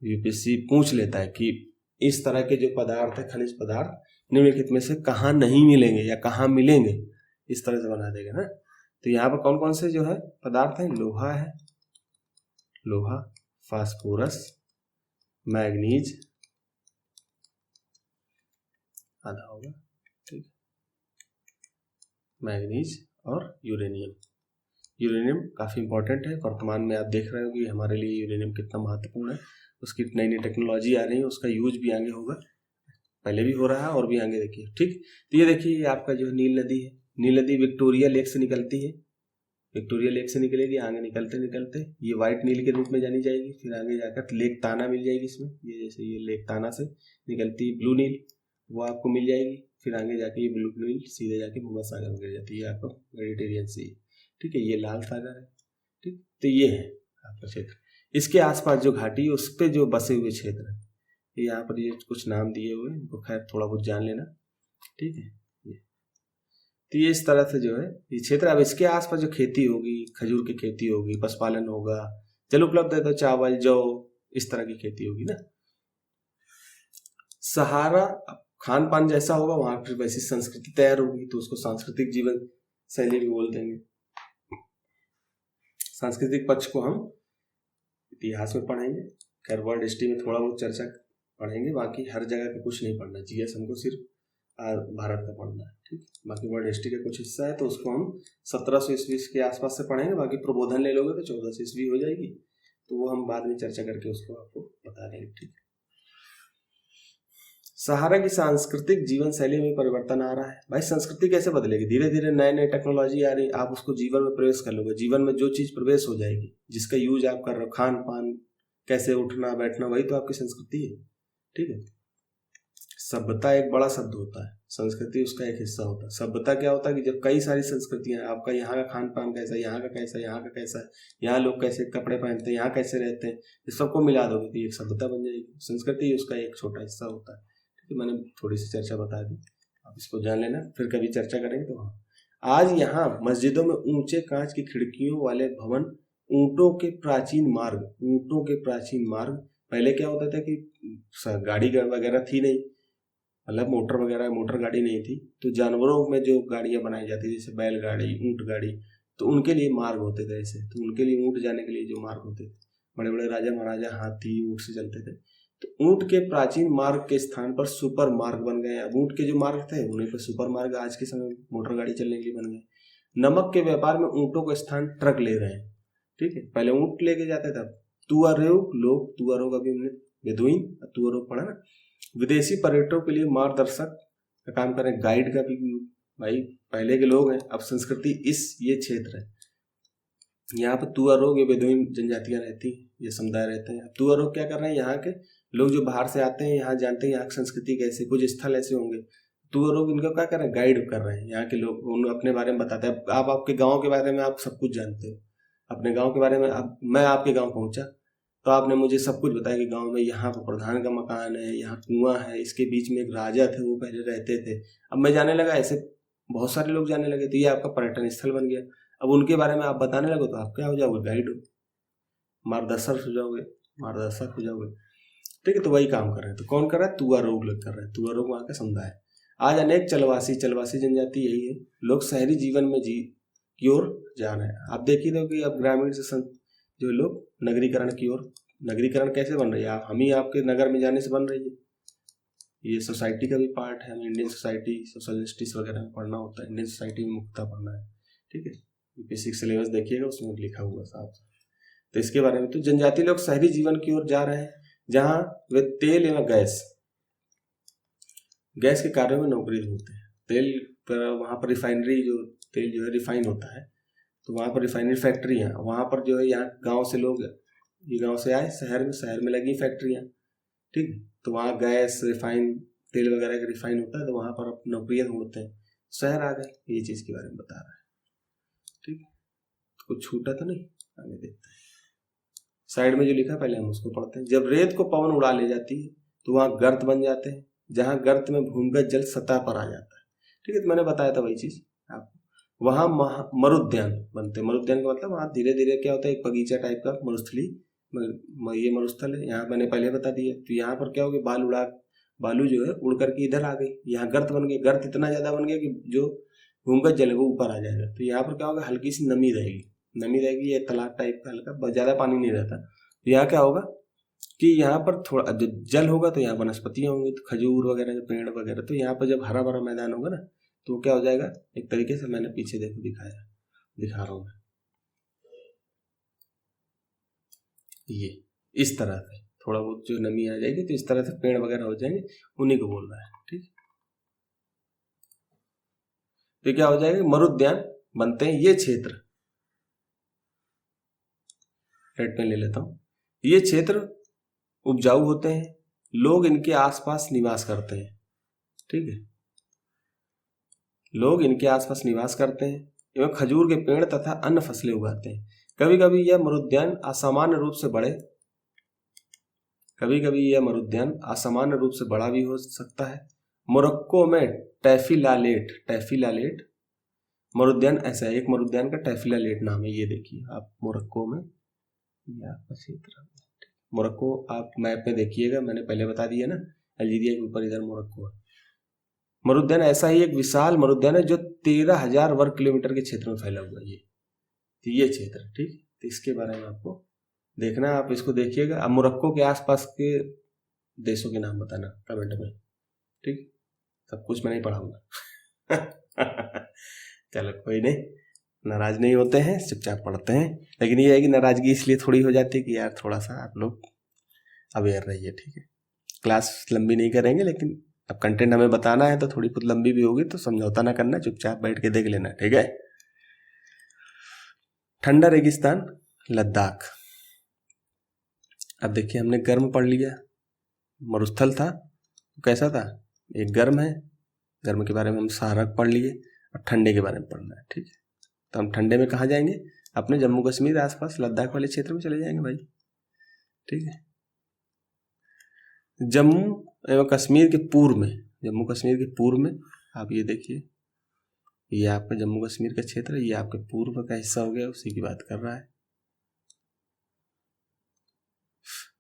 UPSC पूछ लेता है कि इस तरह के जो पदार्थ है, खनिज पदार्थ निम्नलिखित में से कहाँ नहीं मिलेंगे या कहाँ मिलेंगे, इस तरह से बना देगा ना। तो यहाँ पर कौन कौन से जो है पदार्थ है, लोहा है, लोहा, फास्फोरस, मैग्नीज आधा होगा, ठीक, मैग्नीज और यूरेनियम। यूरेनियम काफ़ी इंपॉर्टेंट है, वर्तमान में आप देख रहे हो कि हमारे लिए यूरेनियम कितना महत्वपूर्ण है। उसकी नई नई टेक्नोलॉजी आ रही है, उसका यूज भी आगे होगा, पहले भी हो रहा है और भी आगे देखिए। ठीक, तो ये देखिए ये आपका जो नील नदी है, नील नदी विक्टोरिया लेक से निकलती है, विक्टोरिया लेक से निकलेगी, आगे निकलते निकलते ये व्हाइट नील के रूप में जानी जाएगी, फिर आगे जाकर लेक ताना मिल जाएगी इसमें, ये जैसे ये लेक ताना से निकलती है ब्लू नील, वो आपको मिल जाएगी, फिर आगे जाके ये ब्लू नील सीधे जाके भूमध्य सागर में गिर जाती है, आपको मेडिटेरियन सी। ठीक है, ये लाल सागर है। ठीक, तो ये है आपका क्षेत्र, इसके आसपास जो घाटी है उस पर जो बसे हुए क्षेत्र है, यहाँ पर ये कुछ नाम दिए हुए हैं, इनको खैर थोड़ा बहुत जान लेना। ठीक है, तो ये इस तरह से जो है ये क्षेत्र। अब इसके आसपास जो खेती होगी, खजूर की खेती होगी, पशुपालन होगा, जल उपलब्ध है तो चावल, जौ, इस तरह की खेती होगी ना। सहारा खान पान जैसा होगा वहां फिर वैसी संस्कृति तैयार होगी, तो उसको सांस्कृतिक जीवन शैली भी बोल देंगे। सांस्कृतिक पक्ष को हम इतिहास में पढ़ेंगे, खैर वर्ल्ड हिस्ट्री में थोड़ा बहुत चर्चा पढ़ेंगे, बाकी हर जगह का कुछ नहीं पढ़ना, जीएस हमको सिर्फ भारत का पढ़ना है, ठीक। बाकी वर्ल्ड हिस्ट्री का कुछ हिस्सा है तो उसको हम 1700 ईस्वी के आसपास से पढ़ेंगे। बाकी प्रबोधन ले लोगे तो 1400 ईस्वी हो जाएगी, तो वो हम बाद में चर्चा करके उसको आपको बता देंगे, ठीक। सहारा की सांस्कृतिक जीवन शैली में परिवर्तन आ रहा है। भाई संस्कृति कैसे बदलेगी? धीरे धीरे नए नए टेक्नोलॉजी आ रही, आप उसको जीवन में प्रवेश कर लोगे, जीवन में जो चीज प्रवेश हो जाएगी, जिसका यूज आप कर रहे हो, खान पान, कैसे उठना बैठना, वही तो आपकी संस्कृति है, ठीक है। सभ्यता एक बड़ा शब्द होता है, संस्कृति उसका एक हिस्सा होता है। सभ्यता क्या होता है कि जब कई सारी संस्कृतियां हैं, आपका यहाँ का खान पान कैसा है, यहाँ का कैसा है, यहाँ का कैसा है, यहाँ लोग कैसे कपड़े पहनते हैं, यहाँ कैसे रहते हैं, इस सबको मिला दोगे तो एक सभ्यता बन जाएगी। संस्कृति उसका एक छोटा हिस्सा होता है, तो मैंने थोड़ी सी चर्चा बता दी, आप इसको जान लेना, फिर कभी चर्चा करेंगे। तो हाँ, आज यहाँ मस्जिदों में ऊंचे कांच की खिड़कियों वाले भवन, ऊंटों के प्राचीन मार्ग। पहले क्या होता था कि गाड़ी वगैरह थी नहीं, मतलब मोटर गाड़ी नहीं थी, तो जानवरों में जो गाड़ियां बनाई जाती थी, जैसे बैलगाड़ी, ऊंट गाड़ी, तो उनके लिए मार्ग होते थे ऐसे, तो उनके लिए ऊंट जाने के लिए जो मार्ग होते थे, बड़े बड़े राजा महाराजा हाथी ऊंट से चलते थे, तो ऊंट के प्राचीन मार्ग के स्थान पर सुपर मार्ग बन गए। अब ऊंट के जो मार्ग थे उन्हीं पर सुपर मार्ग आज के समय मोटर गाड़ी चलने के लिए बन गए। नमक के व्यापार में ऊंटों का स्थान ट्रक ले रहे हैं, ठीक है। पहले ऊंट लेके जाते थे, तुअरोग अभी हमने बेदुइन तुअरोग पढ़ा ना। विदेशी पर्यटकों के लिए मार्गदर्शक का काम करें, गाइड का भी। भाई पहले के लोग हैं, अब संस्कृति ये क्षेत्र है, यहाँ पर तुअरोग ये बेदुइन जनजातियां रहती हैं, ये समुदाय रहते हैं। तुअरोग क्या कर रहे हैं, यहाँ के लोग जो बाहर से आते हैं, यहाँ जानते हैं यहाँ की संस्कृति कैसे, कुछ स्थल ऐसे होंगे, तुअरोग इनको क्या कर रहे हैं, गाइड कर रहे हैं। यहाँ के लोग उन अपने बारे में बताते हैं। आप आपके गाँव के बारे में आप सब कुछ जानते हो, अपने गाँव के बारे में। मैं आपके गाँव पहुंचा तो आपने मुझे सब कुछ बताया कि गांव में यहाँ पर प्रधान का मकान है, यहाँ कुआं है, इसके बीच में एक राजा थे, वो पहले रहते थे। अब मैं जाने लगा, ऐसे बहुत सारे लोग जाने लगे, तो ये आपका पर्यटन स्थल बन गया। अब उनके बारे में आप बताने लगो तो आप क्या हो जाओगे, गाइड हो, मार्गदर्शक हो जाओगे, ठीक है। तो वही काम कर रहे हैं। तो कौन कर रहा है, तुअरोग लोग कर रहे हैं, तुअरोग वहाँ का समुदाय। आज अनेक चलवासी जनजाति यही है, लोग शहरी जीवन में की ओर जा रहे हैं। आप देखिए तो कि अब ग्रामीण से जो लोग नगरीकरण की ओर, नगरीकरण कैसे बन रही है, हम ही आपके नगर में जाने से बन रही है। ये सोसाइटी का भी पार्ट है, हमें इंडियन सोसाइटी, सोशल जस्टिस वगैरह में पढ़ना होता है, इंडियन सोसाइटी में मुक्ता पढ़ना है, ठीक है। बेसिक सिलेबस देखिएगा, उसमें लिखा हुआ साहब। तो इसके बारे में, तो जनजाति लोग शहरी जीवन की ओर जा रहे हैं, जहाँ वे तेल एवं गैस के कार्यों में नौकरी होते हैं। तेल पर वहाँ पर रिफाइनरी, जो तेल जो है रिफाइन होता है, तो वहाँ पर रिफाइनरी फैक्ट्रियाँ, वहाँ पर जो है, यहाँ गांव से लोग, ये गांव से आए शहर में लगी फैक्ट्रियाँ, ठीक है। तो वहाँ गैस, रिफाइन, तेल वगैरह का रिफाइन होता है, तो वहाँ पर नौकरियाँ ढूंढते हैं, शहर आ गए। ये चीज़ के बारे में बता रहा है, ठीक है। तो कुछ छूटा तो नहीं, आगे देखते हैं। साइड में जो लिखा पहले हम उसको पढ़ते हैं। जब रेत को पवन उड़ा ले जाती है तो वहाँ गर्त बन जाते हैं, जहाँ गर्त में भूमिगत जल सतह पर आ जाता है, ठीक है। तो मैंने बताया था वही चीज़ आपको। वहाँ मरुद्यान बनते हैं। मरुद्यान का मतलब वहाँ धीरे धीरे क्या होता है, एक बगीचा टाइप का मरुस्थली, ये मरुस्थल है, यहाँ मैंने पहले बता दिया। तो यहाँ पर क्या हो गया, बालू जो है उड़ करके इधर आ गई, यहाँ गर्त बन गई। गर्त इतना ज़्यादा बन गया कि जो भूमिगत जल है वो ऊपर आ जाएगा। तो यहाँ पर क्या होगा, हल्की सी नमी रहेगी, ये तालाब टाइप का, हल्का, ज़्यादा पानी नहीं रहता। तो यहाँ क्या होगा कि यहाँ पर थोड़ा जल होगा, तो यहाँ वनस्पतियाँ होंगी, तो खजूर वगैरह, पेड़ वगैरह। तो यहाँ पर जब हरा भरा मैदान होगा ना, तो क्या हो जाएगा, एक तरीके से मैंने पीछे देखो दिखा रहा हूँ मैं, ये इस तरह से थोड़ा बहुत जो नमी आ जाएगी, तो इस तरह से पेड़ वगैरह हो जाएंगे, उन्हीं को बोल रहा है, ठीक। तो क्या हो जाएगा, मरुद्यान बनते हैं ये क्षेत्र। रेड पेन ले लेता हूँ। ये क्षेत्र उपजाऊ होते हैं, लोग इनके आसपास निवास करते हैं, ठीक है। लोग इनके आसपास निवास करते हैं एवं खजूर के पेड़ तथा अन्य फसलें उगाते हैं। कभी कभी यह मरुद्यान असामान्य रूप से बड़ा भी हो सकता है। मोरक्को में टैफिलालेट मरुद्यान ऐसा है, एक मरुद्यान का टैफिलालेट नाम है। ये देखिए आप मोरक्को में, मोरक्को आप मैप में देखिएगा, मैंने पहले बता दिया ना, अल्जीरिया के ऊपर इधर मोरक्को है। मरुद्यान ऐसा ही एक विशाल मरुद्यान है जो 13,000 वर्ग किलोमीटर के क्षेत्र में फैला हुआ है ये क्षेत्र, ठीक। तो इसके बारे में आपको देखना है, आप इसको देखिएगा। अब मोरक्को के आसपास के देशों के नाम बताना कमेंट में, ठीक। सब कुछ मैं नहीं पढ़ाऊंगा। चलो कोई नहीं, नाराज नहीं होते हैं, चुपचाप पढ़ते हैं। लेकिन ये है कि नाराजगी इसलिए थोड़ी हो जाती है कि यार थोड़ा सा आप लोग अवेयर रहिए, ठीक है। क्लास लंबी नहीं करेंगे, लेकिन अब कंटेंट हमें बताना है तो थोड़ी बहुत लंबी भी होगी, तो समझौता ना करना, चुपचाप बैठ के देख लेना, ठीक है। ठंडा रेगिस्तान लद्दाख। अब देखिए हमने गर्म पढ़ लिया, मरुस्थल था, कैसा था, एक गर्म है, गर्म के बारे में हम सारक पढ़ लिए, और ठंडे के बारे में पढ़ना है, ठीक है। तो हम ठंडे में कहाँ जाएंगे, अपने जम्मू कश्मीर आसपास लद्दाख वाले क्षेत्र में चले जाएंगे भाई, ठीक है। जम्मू एवं कश्मीर के पूर्व में, जम्मू कश्मीर के पूर्व में आप ये देखिए, ये आपका जम्मू कश्मीर का क्षेत्र है, ये आपके पूर्व का हिस्सा हो गया, उसी की बात कर रहा है।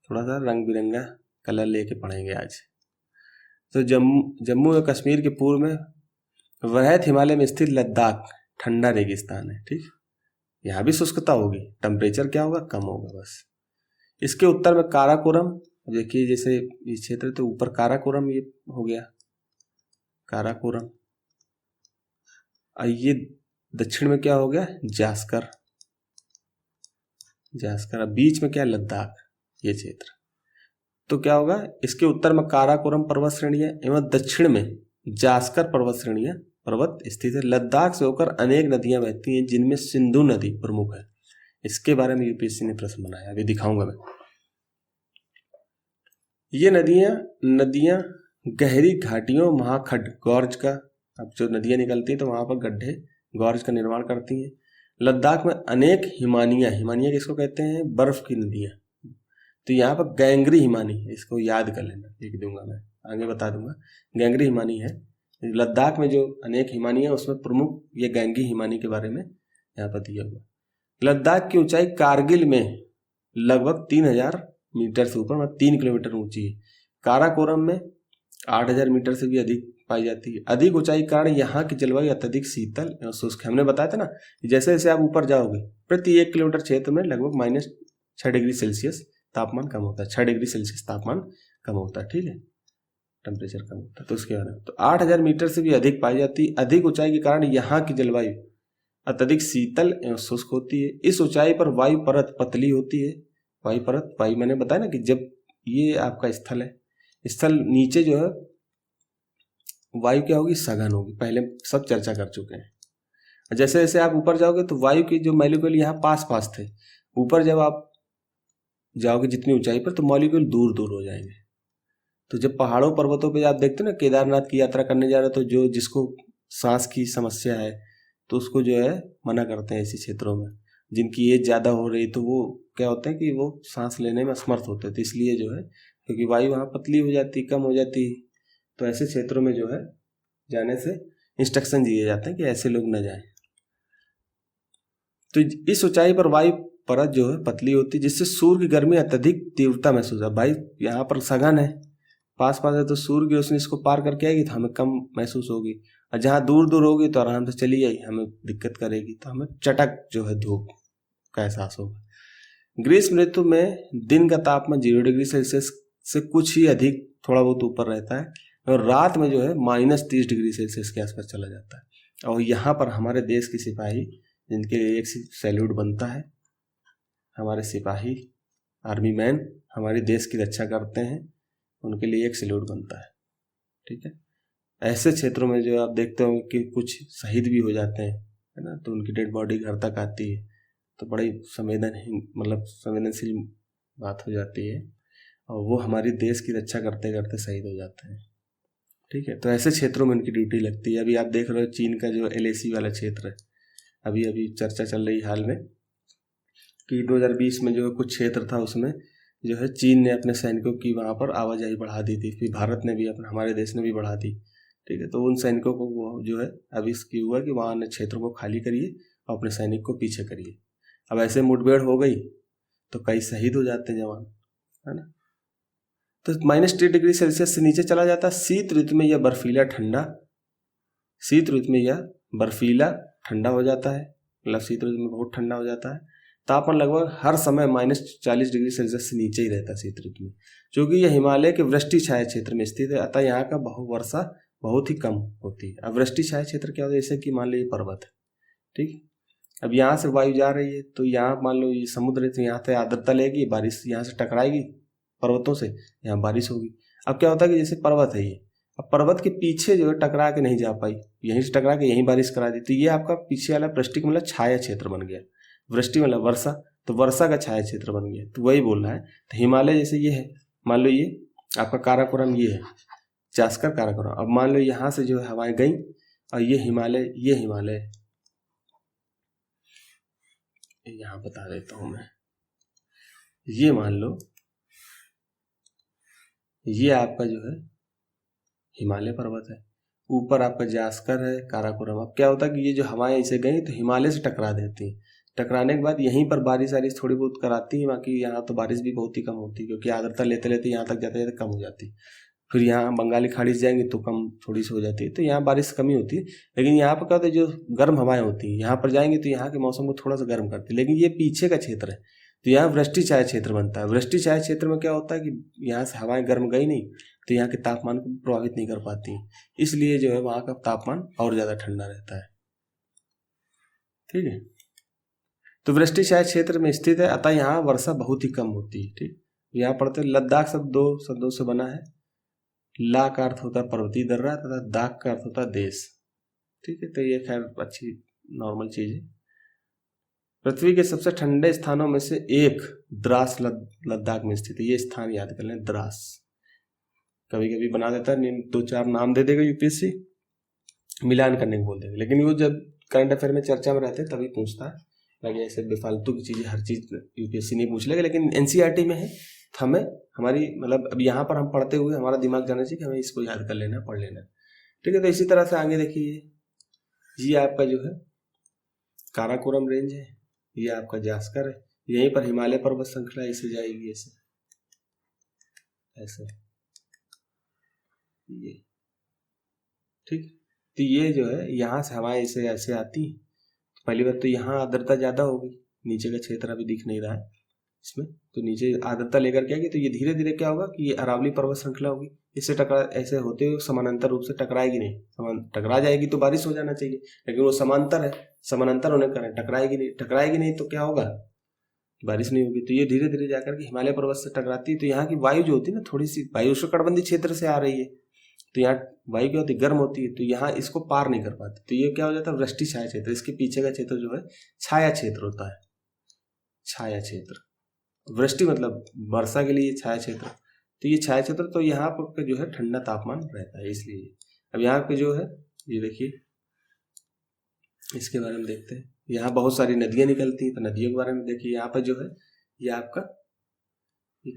थोड़ा सा रंग बिरंगा कलर लेके पढ़ेंगे आज। तो जम्मू एवं कश्मीर के पूर्व में वृहत हिमालय में स्थित लद्दाख ठंडा रेगिस्तान है, ठीक। यहाँ भी शुष्कता होगी, टेम्परेचर क्या होगा, कम होगा बस। इसके उत्तर में काराकोरम, देखिए जैसे ये क्षेत्र तो ऊपर काराकोरम ये हो गया, काराकोरम, और ये दक्षिण में क्या हो गया, जास्कर, जास्कर, बीच में क्या, लद्दाख ये क्षेत्र। तो क्या होगा, इसके उत्तर में काराकोरम पर्वत श्रेणियां एवं दक्षिण में जास्कर पर्वत श्रेणियां पर्वत स्थित है। लद्दाख से होकर अनेक नदियां बहती हैं, जिनमें सिंधु नदी प्रमुख है। इसके बारे में यूपीएससी ने प्रश्न बनाया, अभी दिखाऊंगा मैं। ये नदियां गहरी घाटियों, महाखड्ड, गॉर्ज का, अब जो नदियां निकलती हैं तो वहां पर गड्ढे, गॉर्ज का निर्माण करती हैं। लद्दाख में अनेक हिमानियां, हिमानियां किसको कहते हैं, बर्फ की नदियां। तो यहाँ पर गैंगरी हिमानी, इसको याद कर लेना, लिख दूंगा मैं, आगे बता दूंगा। गैंगरी हिमानी है लद्दाख में, जो अनेक हिमानी है उसमें प्रमुख ये गैंगी हिमानी के बारे में यहाँ पर दिया हुआ। लद्दाख की ऊंचाई कारगिल में लगभग 3,000 मीटर से ऊपर, मतलब 3 किलोमीटर ऊंची है। काराकोरम में 8,000 मीटर से भी अधिक पाई जाती है। अधिक ऊंचाई के कारण यहाँ की जलवायु अत्यधिक शीतल एवं शुष्क। हमने बताया था ना, जैसे जैसे आप ऊपर जाओगे प्रति 1 किलोमीटर क्षेत्र में लगभग -6 डिग्री सेल्सियस तापमान कम होता है, 6 डिग्री सेल्सियस तापमान कम होता है, ठीक है, टेम्परेचर कम होता है। तो उसके बारे में, तो 8,000 मीटर से भी अधिक पाई जाती है। अधिक ऊंचाई के कारण यहाँ की जलवायु अत्यधिक शीतल एवं शुष्क होती है। इस ऊंचाई पर वायु परत पतली होती है। वायु परत, वायु मैंने बताया ना कि जब ये आपका स्थल है, स्थल नीचे जो है वायु क्या होगी, सघन होगी, पहले सब चर्चा कर चुके हैं। जैसे जैसे आप ऊपर जाओगे तो वायु की जो मॉलिक्यूल यहाँ पास पास थे, ऊपर जब आप जाओगे जितनी ऊंचाई पर, तो मॉलिक्यूल दूर दूर हो जाएंगे। तो जब पहाड़ों पर्वतों पे आप देखते हो ना, केदारनाथ की यात्रा करने जा रहे हो, तो जो जिसको सांस की समस्या है तो उसको जो है मना करते हैं ऐसे क्षेत्रों में। जिनकी एज ज़्यादा हो रही तो वो क्या होता है कि वो सांस लेने में असमर्थ होते हैं, तो इसलिए जो है, क्योंकि वायु वहाँ पतली हो जाती, कम हो जाती, तो ऐसे क्षेत्रों में जो है जाने से इंस्ट्रक्शन दिए जाते हैं कि ऐसे लोग न जाएं। तो इस ऊंचाई पर वायु परत जो है पतली होती है, जिससे सूर्य की गर्मी अत्यधिक तीव्रता महसूस है। भाई यहाँ पर सघन है, पास पास है, तो सूर्य की रोशनी इसको पार करके आएगी तो हमें कम महसूस होगी, और जहाँ दूर दूर होगी तो आराम से चली जाएगी, हमें दिक्कत करेगी, तो हमें चटक जो है धूप का एहसास होगा। ग्रीष्म ऋतु में दिन का तापमान 0 डिग्री सेल्सियस से कुछ ही अधिक, थोड़ा बहुत ऊपर रहता है, और रात में जो है -30 डिग्री सेल्सियस के आसपास चला जाता है। और यहाँ पर हमारे देश के सिपाही, जिनके लिए एक सैल्यूट बनता है, हमारे सिपाही आर्मी मैन हमारे देश की रक्षा करते हैं, उनके लिए एक सैल्यूट बनता है, ठीक है। ऐसे क्षेत्रों में जो आप देखते होंगे कि कुछ शहीद भी हो जाते हैं, है ना, तो उनकी डेड बॉडी घर तक आती है, तो बड़ी संवेदनशील बात हो जाती है, और वो हमारी देश की रक्षा करते करते शहीद हो जाते हैं, ठीक है। तो ऐसे क्षेत्रों में उनकी ड्यूटी लगती है। अभी आप देख रहे हो चीन का जो LAC वाला क्षेत्र है, अभी अभी चर्चा चल रही हाल में कि 2020 में जो है कुछ क्षेत्र था, उसमें जो है चीन ने अपने सैनिकों की वहाँ पर आवाजाही बढ़ा दी थी, फिर भारत ने भी अपना, हमारे देश ने भी बढ़ा दी, ठीक है। तो उन सैनिकों को वो जो है अभी इसकी हुआ कि वहाँ अन्य क्षेत्रों को खाली करिए और अपने सैनिक को पीछे करिए। अब ऐसे मुठभेड़ हो गई तो कई शहीद हो जाते हैं जवान, है ना। तो -3 डिग्री सेल्सियस से नीचे चला जाता है। शीत ऋतु में यह बर्फीला ठंडा हो जाता है, मतलब शीत ऋतु में बहुत ठंडा हो जाता है। तापमान लगभग हर समय -40 डिग्री सेल्सियस से नीचे ही रहता है शीत ऋतु में, क्योंकि यह हिमालय के वृष्टि छाया क्षेत्र में स्थित है, अतः यहाँ का वर्षा बहुत ही कम होती है। अब वृष्टि छाया क्षेत्र क्या होता है, जैसे कि मान लो ये पर्वत है, ठीक है। अब यहाँ से वायु जा रही है, तो यहाँ मान लो ये समुद्र है, तो यहाँ से आर्द्रता लेगी, बारिश यहाँ से टकराएगी पर्वतों से, यहाँ बारिश होगी। अब क्या होता है कि जैसे पर्वत है ये, अब पर्वत के पीछे जो है टकरा के नहीं जा पाई, यहीं से टकरा के यहीं बारिश करा दी, तो ये आपका पीछे वाला वृष्टि का मतलब छाया क्षेत्र बन गया। वृष्टि मतलब वर्षा, तो वर्षा का छाया क्षेत्र बन गया, तो वही बोल रहा है। तो हिमालय जैसे ये है, मान लो ये आपका काराकोरम ये है, जास्कर काराकोरम। अब मान लो यहाँ से जो है हवाएं गई और ये हिमालय यहाँ बता देता हूं मैं, ये मान लो ये आपका जो है हिमालय पर्वत है, ऊपर आपका जास्कर है, काराकोरम। अब क्या होता है कि ये जो हवाएं ऐसे गई तो हिमालय से टकरा देती हैं, टकराने के बाद यहीं पर बारिश थोड़ी बहुत कराती है, बाकी यहाँ तो बारिश भी बहुत ही कम होती है, क्योंकि आर्द्रता लेते लेते यहाँ तक जाते जाते कम हो जाती है। फिर यहाँ बंगाली खाड़ी से जाएंगे तो कम थोड़ी सी हो जाती है, तो यहाँ बारिश कमी होती है। लेकिन यहाँ पर क्या होता है, जो गर्म हवाएं होती हैं यहाँ पर जाएंगे तो यहाँ के मौसम को थोड़ा सा गर्म करती है। लेकिन ये पीछे का क्षेत्र है, तो यहाँ वृष्टि छाया क्षेत्र बनता है। वृष्टि छाया क्षेत्र में क्या होता है कि यहाँ से हवाएं गर्म गई नहीं, तो यहाँ के तापमान को प्रभावित नहीं कर पाती, इसलिए जो है वहाँ का तापमान और ज़्यादा ठंडा रहता है, ठीक है। तो वृष्टि छाया क्षेत्र में स्थित है, अतः यहाँ वर्षा बहुत ही कम होती है, ठीक। यहाँ पढ़ते लद्दाख शब्द 2 शब्दों से बना है। ला का अर्थ होता है पर्वतीय दर्रा तथा दाख का अर्थ होता है देश, ठीक है। तो ये खैर अच्छी नॉर्मल चीज है। पृथ्वी के सबसे ठंडे स्थानों में से एक द्रास लद्दाख में स्थित है, ये स्थान याद कर लें, द्रास। कभी कभी बना देता है 2-4 नाम दे देगा यूपीएससी, मिलान करने को बोल देगा, लेकिन वो जब करंट अफेयर में चर्चा में रहते तभी पूछता है, बाकी ऐसे बेफालतू की चीजें हर चीज यूपीएससी नहीं पूछ लेगा। लेकिन एनसीईआरटी में है, तो हमें हमारी मतलब अब यहाँ पर हम पढ़ते हुए हमारा दिमाग जाना चाहिए कि हमें इसको याद कर लेना, पढ़ लेना, ठीक है। तो इसी तरह से आगे देखिए, ये आपका जो है काराकोरम रेंज है, ये आपका जास्कर है, यहीं पर हिमालय पर्वत श्रृंखला ऐसे जाएगी, ऐसे ऐसे ये, ठीक। तो ये जो है यहाँ से हवाएं ऐसे ऐसे आती, तो पहली बात तो यहाँ आर्द्रता ज्यादा होगी, नीचे का क्षेत्र अभी दिख नहीं रहा है इसमें, तो नीचे आर्द्रता लेकर के आएगी, तो ये धीरे धीरे क्या होगा कि ये अरावली पर्वत श्रृंखला होगी, इससे टकरा ऐसे होते हुए समानांतर रूप से टकराएगी नहीं, टकरा जाएगी तो बारिश हो जाना चाहिए, लेकिन वो समांतर है, समानांतर होने के कारण टकराएगी नहीं तो क्या होगा, बारिश नहीं होगी। तो ये धीरे धीरे जाकर के हिमालय पर्वत से टकराती है, तो यहाँ की वायु जो होती है ना, थोड़ी सी वायु उष्णकटिबंधीय क्षेत्र से आ रही है, तो यहाँ वायु क्या होती है, गर्म होती है, तो यहाँ इसको पार नहीं कर पाती, तो ये क्या हो जाता है, वृष्टि छाया क्षेत्र। इसके पीछे का क्षेत्र जो है छाया क्षेत्र होता है, छाया क्षेत्र। वृष्टि मतलब वर्षा के लिए छाया क्षेत्र, तो ये छाया क्षेत्र, तो यहाँ पर जो है ठंडा तापमान रहता है, इसलिए। अब यहाँ पे जो है ये देखिए, इसके बारे में देखते हैं। यहाँ बहुत सारी नदियां निकलती हैं, तो नदियों के बारे में देखिए। यहाँ पर जो है ये आपका ये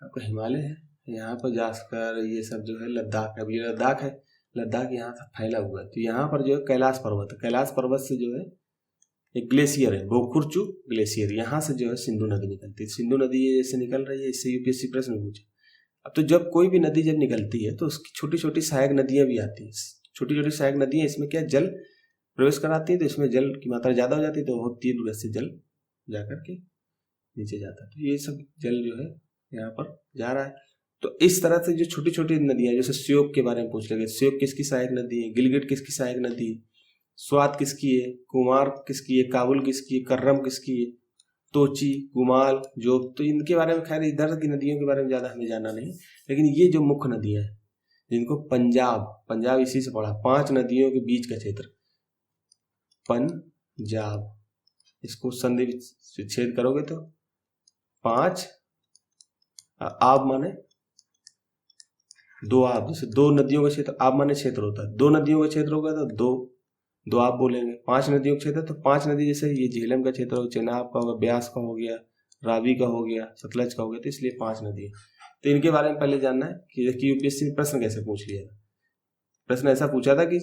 आपका हिमालय है, यहाँ पर जाकर ये सब जो है लद्दाख, अब ये लद्दाख है, लद्दाख यहाँ से फैला हुआ है। तो यहाँ पर जो है कैलाश पर्वत है, कैलाश पर्वत से जो है एक ग्लेशियर है, बोकुरचू ग्लेशियर, यहाँ से जो है सिंधु नदी निकलती है। सिंधु नदी ये जैसे निकल रही है, इससे यूपीएससी प्रश्न पूछे। अब तो जब कोई भी नदी जब निकलती है तो उसकी छोटी छोटी सहायक नदियां भी आती हैं, छोटी छोटी सहायक नदियां, इसमें क्या जल प्रवेश कराती है, तो इसमें जल की मात्रा ज्यादा हो जाती है, तो बहुत तीव्र गति से जल जाकर के नीचे जाता है, तो ये सब जल जो है यहाँ पर जा रहा है। तो इस तरह से जो छोटी छोटी नदियां, जैसे श्योक के बारे में पूछ लेंगे, श्योक किसकी सहायक नदी है, गिलगिट किसकी सहायक नदी है, स्वात किसकी है, कुमार किसकी है, काबुल किसकी है, कर्रम किसकी है, तोची, कुमाल, जोग, तो इनके बारे में खैर इधर की नदियों के बारे में ज्यादा हमें जाना नहीं, लेकिन ये जो मुख्य नदियां हैं जिनको पंजाब इसी से पढ़ा, 5 नदियों के बीच का क्षेत्र पंजाब, इसको संधि विच्छेद करोगे तो 5 आब माने 2 आब, जैसे 2 नदियों का क्षेत्र, आब माने क्षेत्र होता है, 2 नदियों का क्षेत्र होगा तो 2 आब बोलेंगे। 5 नदियों का क्षेत्र तो 5 नदी, जैसे ये झेलम का क्षेत्र हो, चेनाब का होगा, ब्यास का हो गया, रावी का हो गया, सतलज का हो गया, तो इसलिए 5 नदी है। तो इनके बारे में पहले जानना है कि यूपीएससी में प्रश्न कैसे पूछ लिया। प्रश्न ऐसा पूछा था कि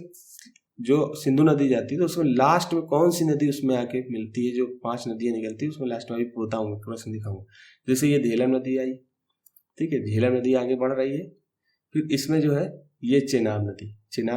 जो सिंधु नदी जाती है तो उसमें लास्ट में कौन सी नदी उसमें आके मिलती है, जो 5 नदियां निकलती है उसमें लास्ट में अभी बताऊंगा, प्रश्न दिखाऊंगा। जैसे ये झेलम नदी आई, ठीक है, झेलम नदी आगे बढ़ रही है। फिर इसमें जो है ये चेनाब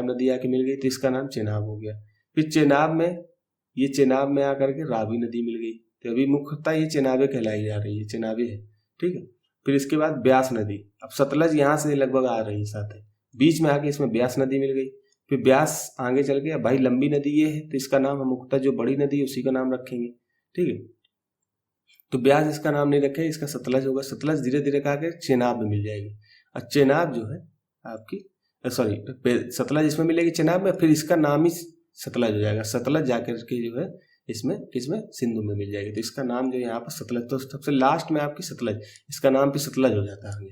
नदी आके मिल गई तो इसका नाम चेनाब हो गया। फिर चेनाब में आकर के रावी नदी मिल गई, तो अभी मुख्यतः ये चेनाबे कहलाई जा रही है, चेनाबे है। ठीक है, फिर इसके बाद ब्यास नदी, अब सतलज यहाँ से लगभग आ रही है साथ है, बीच में आके इसमें ब्यास नदी मिल गई। फिर ब्यास आगे चल के, अब भाई लंबी नदी ये है तो इसका नाम हम मुख्यतः जो बड़ी नदी है उसी का नाम रखेंगे। ठीक है, तो ब्यास इसका नाम नहीं रखे, इसका सतलज होगा। सतलज धीरे धीरे कहा के चेनाब में मिल जाएगी, और चेनाब जो है आपकी सतलज इसमें मिलेगी चेनाब में, फिर इसका नाम ही सतलज हो जाएगा। सतलज जाकर के जो है इसमें किसमें सिंधु में मिल जाएगी, तो इसका नाम जो यहाँ पर सतलज, तो सबसे लास्ट में आपकी सतलज, इसका नाम भी सतलज हो जाता है आगे,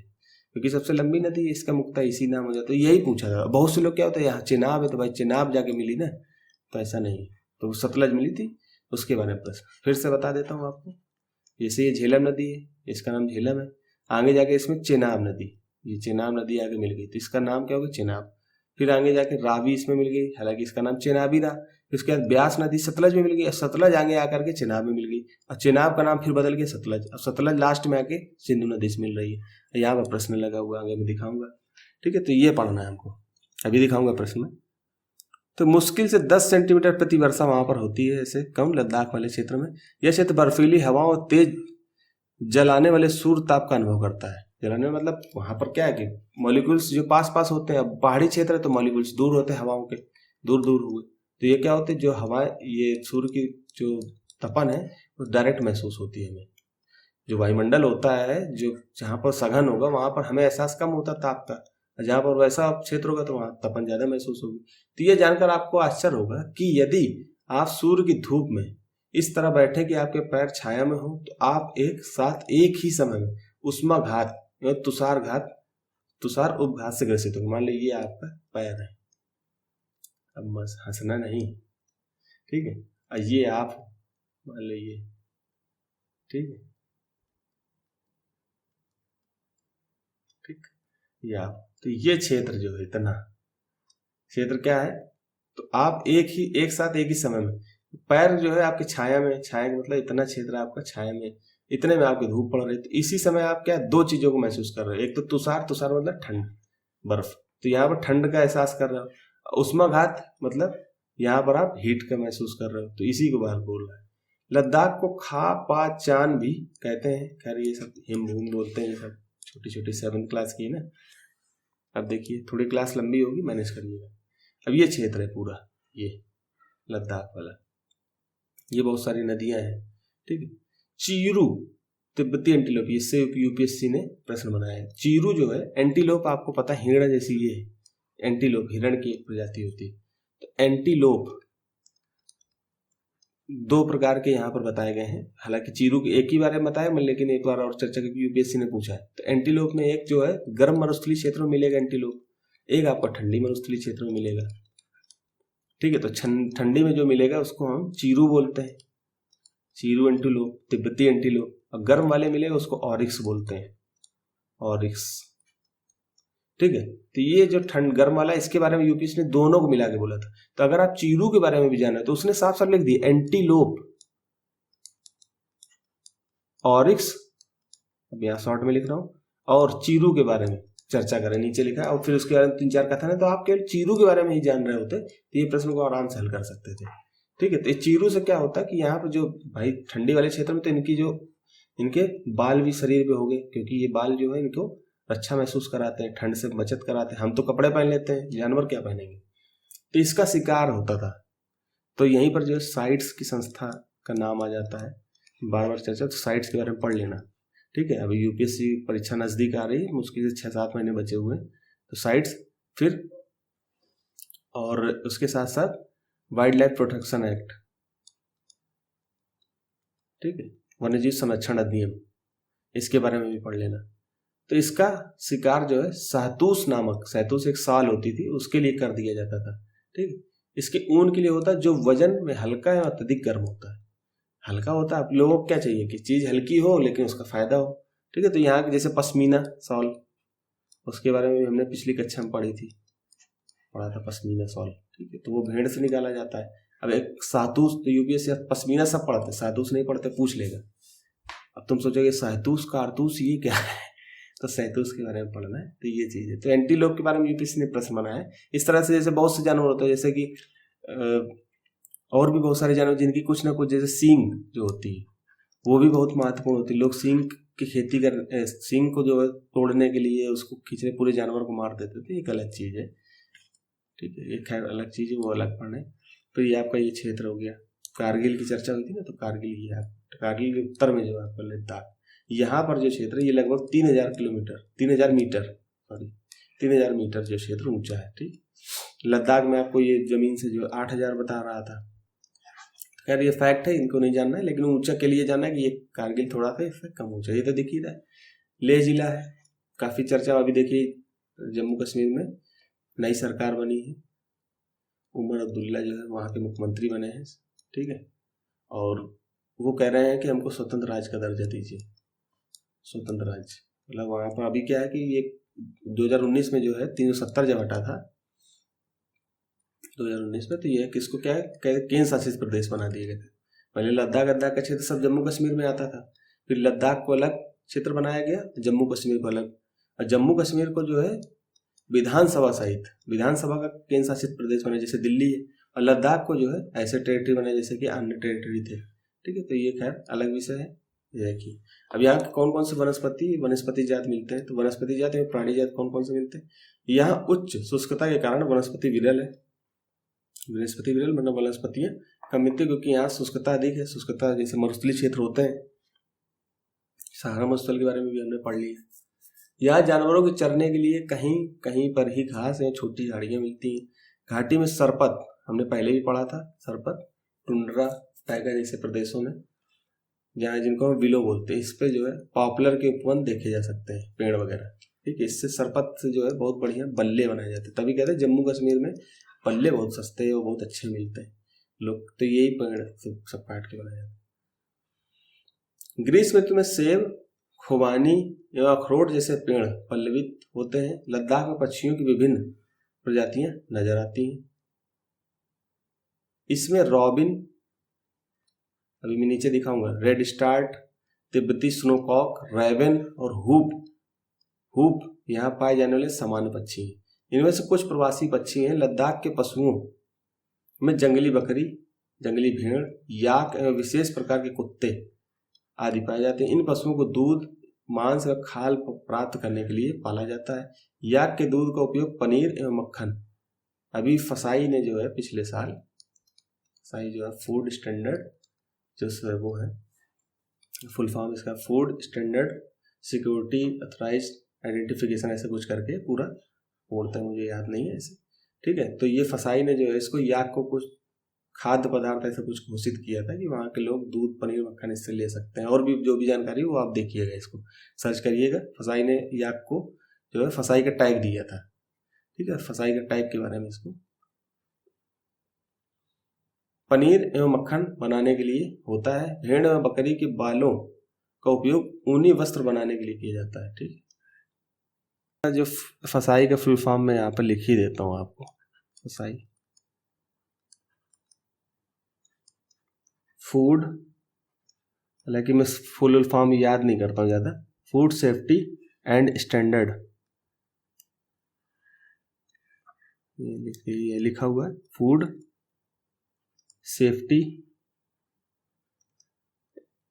क्योंकि सबसे लंबी नदी है, इसका मुख्यतः इसी नाम हो जाता है। यही पूछा था बहुत से लोग, क्या होता है यहाँ चेनाब है तो भाई चेनाब जाके मिली ना, तो ऐसा नहीं, तो सतलज मिली थी, उसके बारे में प्रश्न फिर से बता देता हूँ आपको। जैसे ये झेलम नदी है, इसका नाम झेलम है, आगे जाके इसमें चेनाब नदी, ये चेनाब नदी आगे मिल गई तो इसका नाम क्या होगा, चेनाब। फिर आगे जाके रावी इसमें मिल गई, हालांकि इसका नाम चेनाब ही रहा। उसके बाद ब्यास नदी सतलज में मिल गई, सतलज आगे आकर के चेनाब में मिल गई, और चेनाब का नाम फिर बदल गया सतलज, अब सतलज लास्ट में आके सिंधु नदी से मिल रही है। यहाँ पर प्रश्न लगा हुआ, आगे मैं दिखाऊंगा। ठीक है, तो ये पढ़ना है हमको, अभी दिखाऊंगा प्रश्न में। तो मुश्किल से 10 सेंटीमीटर प्रति वर्षा वहां पर होती है, ऐसे कम लद्दाख वाले क्षेत्र में। यह क्षेत्र बर्फीली हवाओं और तेज जलाने वाले सूर्य ताप का अनुभव करता है। जलाने मतलब वहां पर क्या है कि मॉलिक्यूल्स जो पास पास होते हैं, अब पहाड़ी क्षेत्र है तो मॉलिक्यूल्स दूर होते हैं, हवाओं के दूर दूर हुए, तो ये क्या होते हैं, जो हवाएं, ये सूर्य की जो तपन है वो डायरेक्ट महसूस होती है हमें। जो वायुमंडल होता है, जो जहाँ पर सघन होगा वहां पर हमें एहसास कम होता ताप का, जहाँ पर वैसा क्षेत्र होगा तो वहां तपन ज्यादा महसूस होगी। तो ये जानकर आपको आश्चर्य होगा कि यदि आप सूर्य की धूप में इस तरह बैठे कि आपके पैर छाया में हो, तो आप एक साथ एक ही समय में उष्माघात, तुषार उपघात से ग्रसित होंगे। मान लीजिए आपका पैर है, अब बस हंसना नहीं, ठीक है, और ये आप मान लीजिए, ठीक है, ठीक, ये आप, तो ये क्षेत्र जो है, इतना क्षेत्र क्या है, तो आप एक साथ एक ही समय में, पैर जो है आपके छाया में, छाया का मतलब इतना क्षेत्र आपका छाया में, इतने में आपकी धूप पड़ रही है, तो इसी समय आप क्या दो चीजों को महसूस कर रहे हो। एक तो तुषार मतलब ठंड, बर्फ, तो यहाँ पर ठंड का एहसास कर रहे हो। उष्माघात मतलब यहाँ पर आप हीट का महसूस कर रहे हो, तो इसी को बाहर बोल रहा है। लद्दाख को खा पा चान भी कहते हैं, खैर ये सब हिमभूमि बोलते हैं, ये सब छोटी छोटी 7th क्लास की है ना। अब देखिए थोड़ी क्लास लंबी होगी, मैनेज करिएगा। अब ये क्षेत्र है पूरा, ये लद्दाख वाला, ये बहुत सारी नदियां हैं, ठीक है। चीरू तिब्बती एंटीलोप, इससे यूपीएससी ने प्रश्न बनाया है। चीरू जो है एंटीलोप, आपको पता है हिरण जैसी ये एंटीलोप, हिरण की एक प्रजाति होती है। तो एंटीलोप 2 प्रकार के यहाँ पर बताए गए हैं, हालांकि चीरू के एक ही बारे में बताया मैं, लेकिन एक बार और चर्चा की यूपीएससी ने पूछा है। तो एंटीलोप में एक जो है गर्म मरुस्थलीय क्षेत्र में मिलेगा एंटीलोप, एक आपको ठंडी मरुस्थलीय क्षेत्र में मिलेगा, ठीक है। तो ठंडी में जो मिलेगा उसको हम चीरू बोलते हैं, चीरू एंटीलोप, तिब्बती एंटीलोप। और गर्म वाले मिलेगा उसको ऑरिक्स बोलते हैं, ऑरिक्स, ठीक है। तो ये जो गर्म वाला, इसके बारे में यूपीएससी ने दोनों को मिला के बोला था। तो अगर आप चीरू के बारे में भी जाना है तो उसने साफ साफ लिख दिया एंटीलोप, ऑरिक्स, अब यहाँ शॉर्ट में लिख रहा हूं, और चीरू के बारे में चर्चा करें, नीचे लिखा है। और फिर उसके बारे में 3-4 कथन है, तो आप केवल चीरू के बारे में ही जान रहे होते तो ये प्रश्न को आराम से हल कर सकते थे, ठीक है। तो चीरू से क्या होता है कि यहाँ पर जो भाई ठंडी वाले क्षेत्र में, तो इनके बाल भी शरीर पे हो गए, क्योंकि ये बाल जो है इनको अच्छा महसूस कराते हैं, ठंड से बचत कराते हैं। हम तो कपड़े पहन लेते हैं, जानवर क्या पहनेंगे। तो इसका शिकार होता था। तो यहीं पर जो साइट्स की संस्था का नाम आ जाता है, बार बार चर्चा, तो साइट्स के बारे में पढ़ लेना, ठीक है। अभी यूपीएससी परीक्षा नजदीक आ रही है, मुश्किल से 6-7 महीने बचे हुए हैं, तो साइट्स, फिर और उसके साथ साथ वाइल्ड लाइफ प्रोटेक्शन एक्ट, ठीक है, वन्यजीव संरक्षण अधिनियम, इसके बारे में भी पढ़ लेना। तो इसका शिकार जो है शहतूश नामक, शहतूश एक साल होती थी, उसके लिए कर दिया जाता था, ठीक है। इसके ऊन के लिए होता है जो वजन में हल्का है और अत्यधिक गर्म होता है। हल्का होता है, आप लोगों को क्या चाहिए कि चीज हल्की हो लेकिन उसका फायदा हो, ठीक है। तो यहाँ के जैसे पश्मीना शॉल, उसके बारे में हमने पिछली कक्षा में पढ़ा था पश्मीना शॉल, ठीक है। तो वो भेड़ से निकाला जाता है। अब एक शहतूश, तो यूपीएससी पश्मीना सब पढ़ते, शहतूश नहीं पढ़ते, पूछ लेगा। अब तुम सोचोगे शहतूश कारतूस ये क्या है, तो तो शहतूश के बारे में पढ़ना है। तो ये चीज़ है। तो एंटीलोप के बारे में यूपीएससी ने प्रश्न बनाया है। इस तरह से जैसे बहुत से जानवर होते हैं, जैसे कि और भी बहुत सारे जानवर जिनकी कुछ ना कुछ, जैसे सींग जो होती है वो भी बहुत महत्वपूर्ण होती है। लोग सींग की खेती सींग को जो है तोड़ने के लिए उसको खींचने पूरे जानवर को मार देते थे। एक अलग चीज़ है, ठीक है, ये खैर अलग चीज़ है, वो अलग पढ़ना है। तो ये आपका ये क्षेत्र हो गया। कारगिल की चर्चा हुई थी ना, तो कारगिल ये कारगिल के उत्तर में जो है आपका लद्दाख, यहाँ पर जो क्षेत्र है ये लगभग 3000 मीटर 3000 मीटर जो क्षेत्र ऊंचा है। ठीक, लद्दाख में आपको ये जमीन से जो 8000 बता रहा था। खैर ये फैक्ट है, इनको नहीं जानना है, लेकिन ऊंचा के लिए जानना है कि ये कारगिल थोड़ा सा इससे कम ऊंचा। ये तो दिख ही रहा है। लेह जिला है, काफ़ी चर्चा अभी देखिए जम्मू कश्मीर में नई सरकार बनी है, उमर अब्दुल्ला जो है वहाँ के मुख्यमंत्री बने हैं। ठीक है, और वो कह रहे हैं कि हमको स्वतंत्र राज्य का दर्जा दीजिए। स्वतंत्र राज्य मतलब वहाँ पर अभी क्या है कि ये 2019 में जो है 370 जब हटा था 2019 में, तो ये किसको क्या है केंद्र शासित प्रदेश बना दिए गए थे। पहले लद्दाख का क्षेत्र सब जम्मू कश्मीर में आता था, फिर लद्दाख को अलग क्षेत्र बनाया गया, जम्मू कश्मीर को अलग, और जम्मू कश्मीर को जो है विधानसभा सहित विधानसभा का केंद्र शासित प्रदेश बने जैसे दिल्ली है, और लद्दाख को जो है ऐसे टेरिटरी बने जैसे कि अन्य टेरिटरी थे। ठीक है, तो ये खैर अलग विषय है। ये देखिए अब यहाँ कौन कौन से वनस्पति जात मिलते हैं। तो वनस्पति जात में प्राणी जात कौन कौन से मिलते हैं। यहाँ उच्च शुष्कता के कारण वनस्पति विरल है। वनस्पति विरल मतलब वनस्पतियां कम मिलती है, क्योंकि यहाँ शुष्कता अधिक है। शुष्कता जैसे मरुस्थलीय क्षेत्र होते हैं, सहारा मरुस्थल के बारे में भी हमने पढ़ लिया। यहाँ जानवरों के चरने के लिए कहीं कहीं पर ही घास या छोटी झाड़ियाँ मिलती हैं। घाटी में सरपत हमने पहले भी पढ़ा था, सरपत टुंड्रा टाइगर जैसे प्रदेशों में, जहाँ जिनको हम विलो बोलते हैं, इस पे जो है पॉपुलर के उपवन देखे जा सकते हैं, पेड़ वगैरह। ठीक है, इससे सरपत से जो है बहुत बढ़िया बल्ले बनाए जाते हैं। तभी कहते हैं जम्मू कश्मीर में बल्ले बहुत सस्ते हैं और बहुत अच्छे मिलते हैं। लोग तो यही पेड़ सब काट के बनाए जाते हैं। ग्रीष्म ऋतु में सेब, खुबानी एवं अखरोट जैसे पेड़ पल्लवित होते हैं। लद्दाख में पक्षियों की विभिन्न प्रजातियां नजर आती हैं। इसमें रॉबिन, अभी मैं नीचे दिखाऊंगा, रेड स्टार्ट, तिब्बती स्नोकॉक, रैवेन और हुप यहाँ पाए जाने वाले सामान्य पक्षी हैं। इनमें से कुछ प्रवासी पक्षी हैं। लद्दाख के पशुओं में जंगली बकरी, जंगली भेड़, याक एवं विशेष प्रकार के कुत्ते आदि पाए जाते हैं। इन पशुओं को दूध, मांस और खाल प्राप्त करने के लिए पाला जाता है। याक के दूध का उपयोग पनीर एवं मक्खन, अभी फसाई ने जो है पिछले साल, फसाई जो है फूड स्टैंडर्ड जो वो है फुल फॉर्म इसका food standard security authorise identification ऐसे कुछ करके पूरा बोलता है, मुझे याद नहीं है ऐसे। ठीक है, तो ये फसाई ने जो है इसको याक को कुछ खाद्य पदार्थ ऐसा कुछ घोषित किया था कि वहाँ के लोग दूध, पनीर, मक्खन इससे ले सकते हैं। और भी जो भी जानकारी वो आप देखिएगा, इसको सर्च करिएगा। फसाई ने याक को जो है फसाई का टैग दिया था। ठीक है, फसाई का टैग के बारे में इसको। पनीर एवं मक्खन बनाने के लिए होता है। भेड़ एवं बकरी के बालों का उपयोग ऊनी वस्त्र बनाने के लिए किया जाता है। ठीक है, जो फसाई का फुल फॉर्म मैं यहाँ पर लिख ही देता हूँ आपको। फसाई फूड, हालांकि मैं फुल फॉर्म याद नहीं करता हूँ ज़्यादा, फूड सेफ्टी एंड स्टैंडर्ड, ये लिखा हुआ है food safety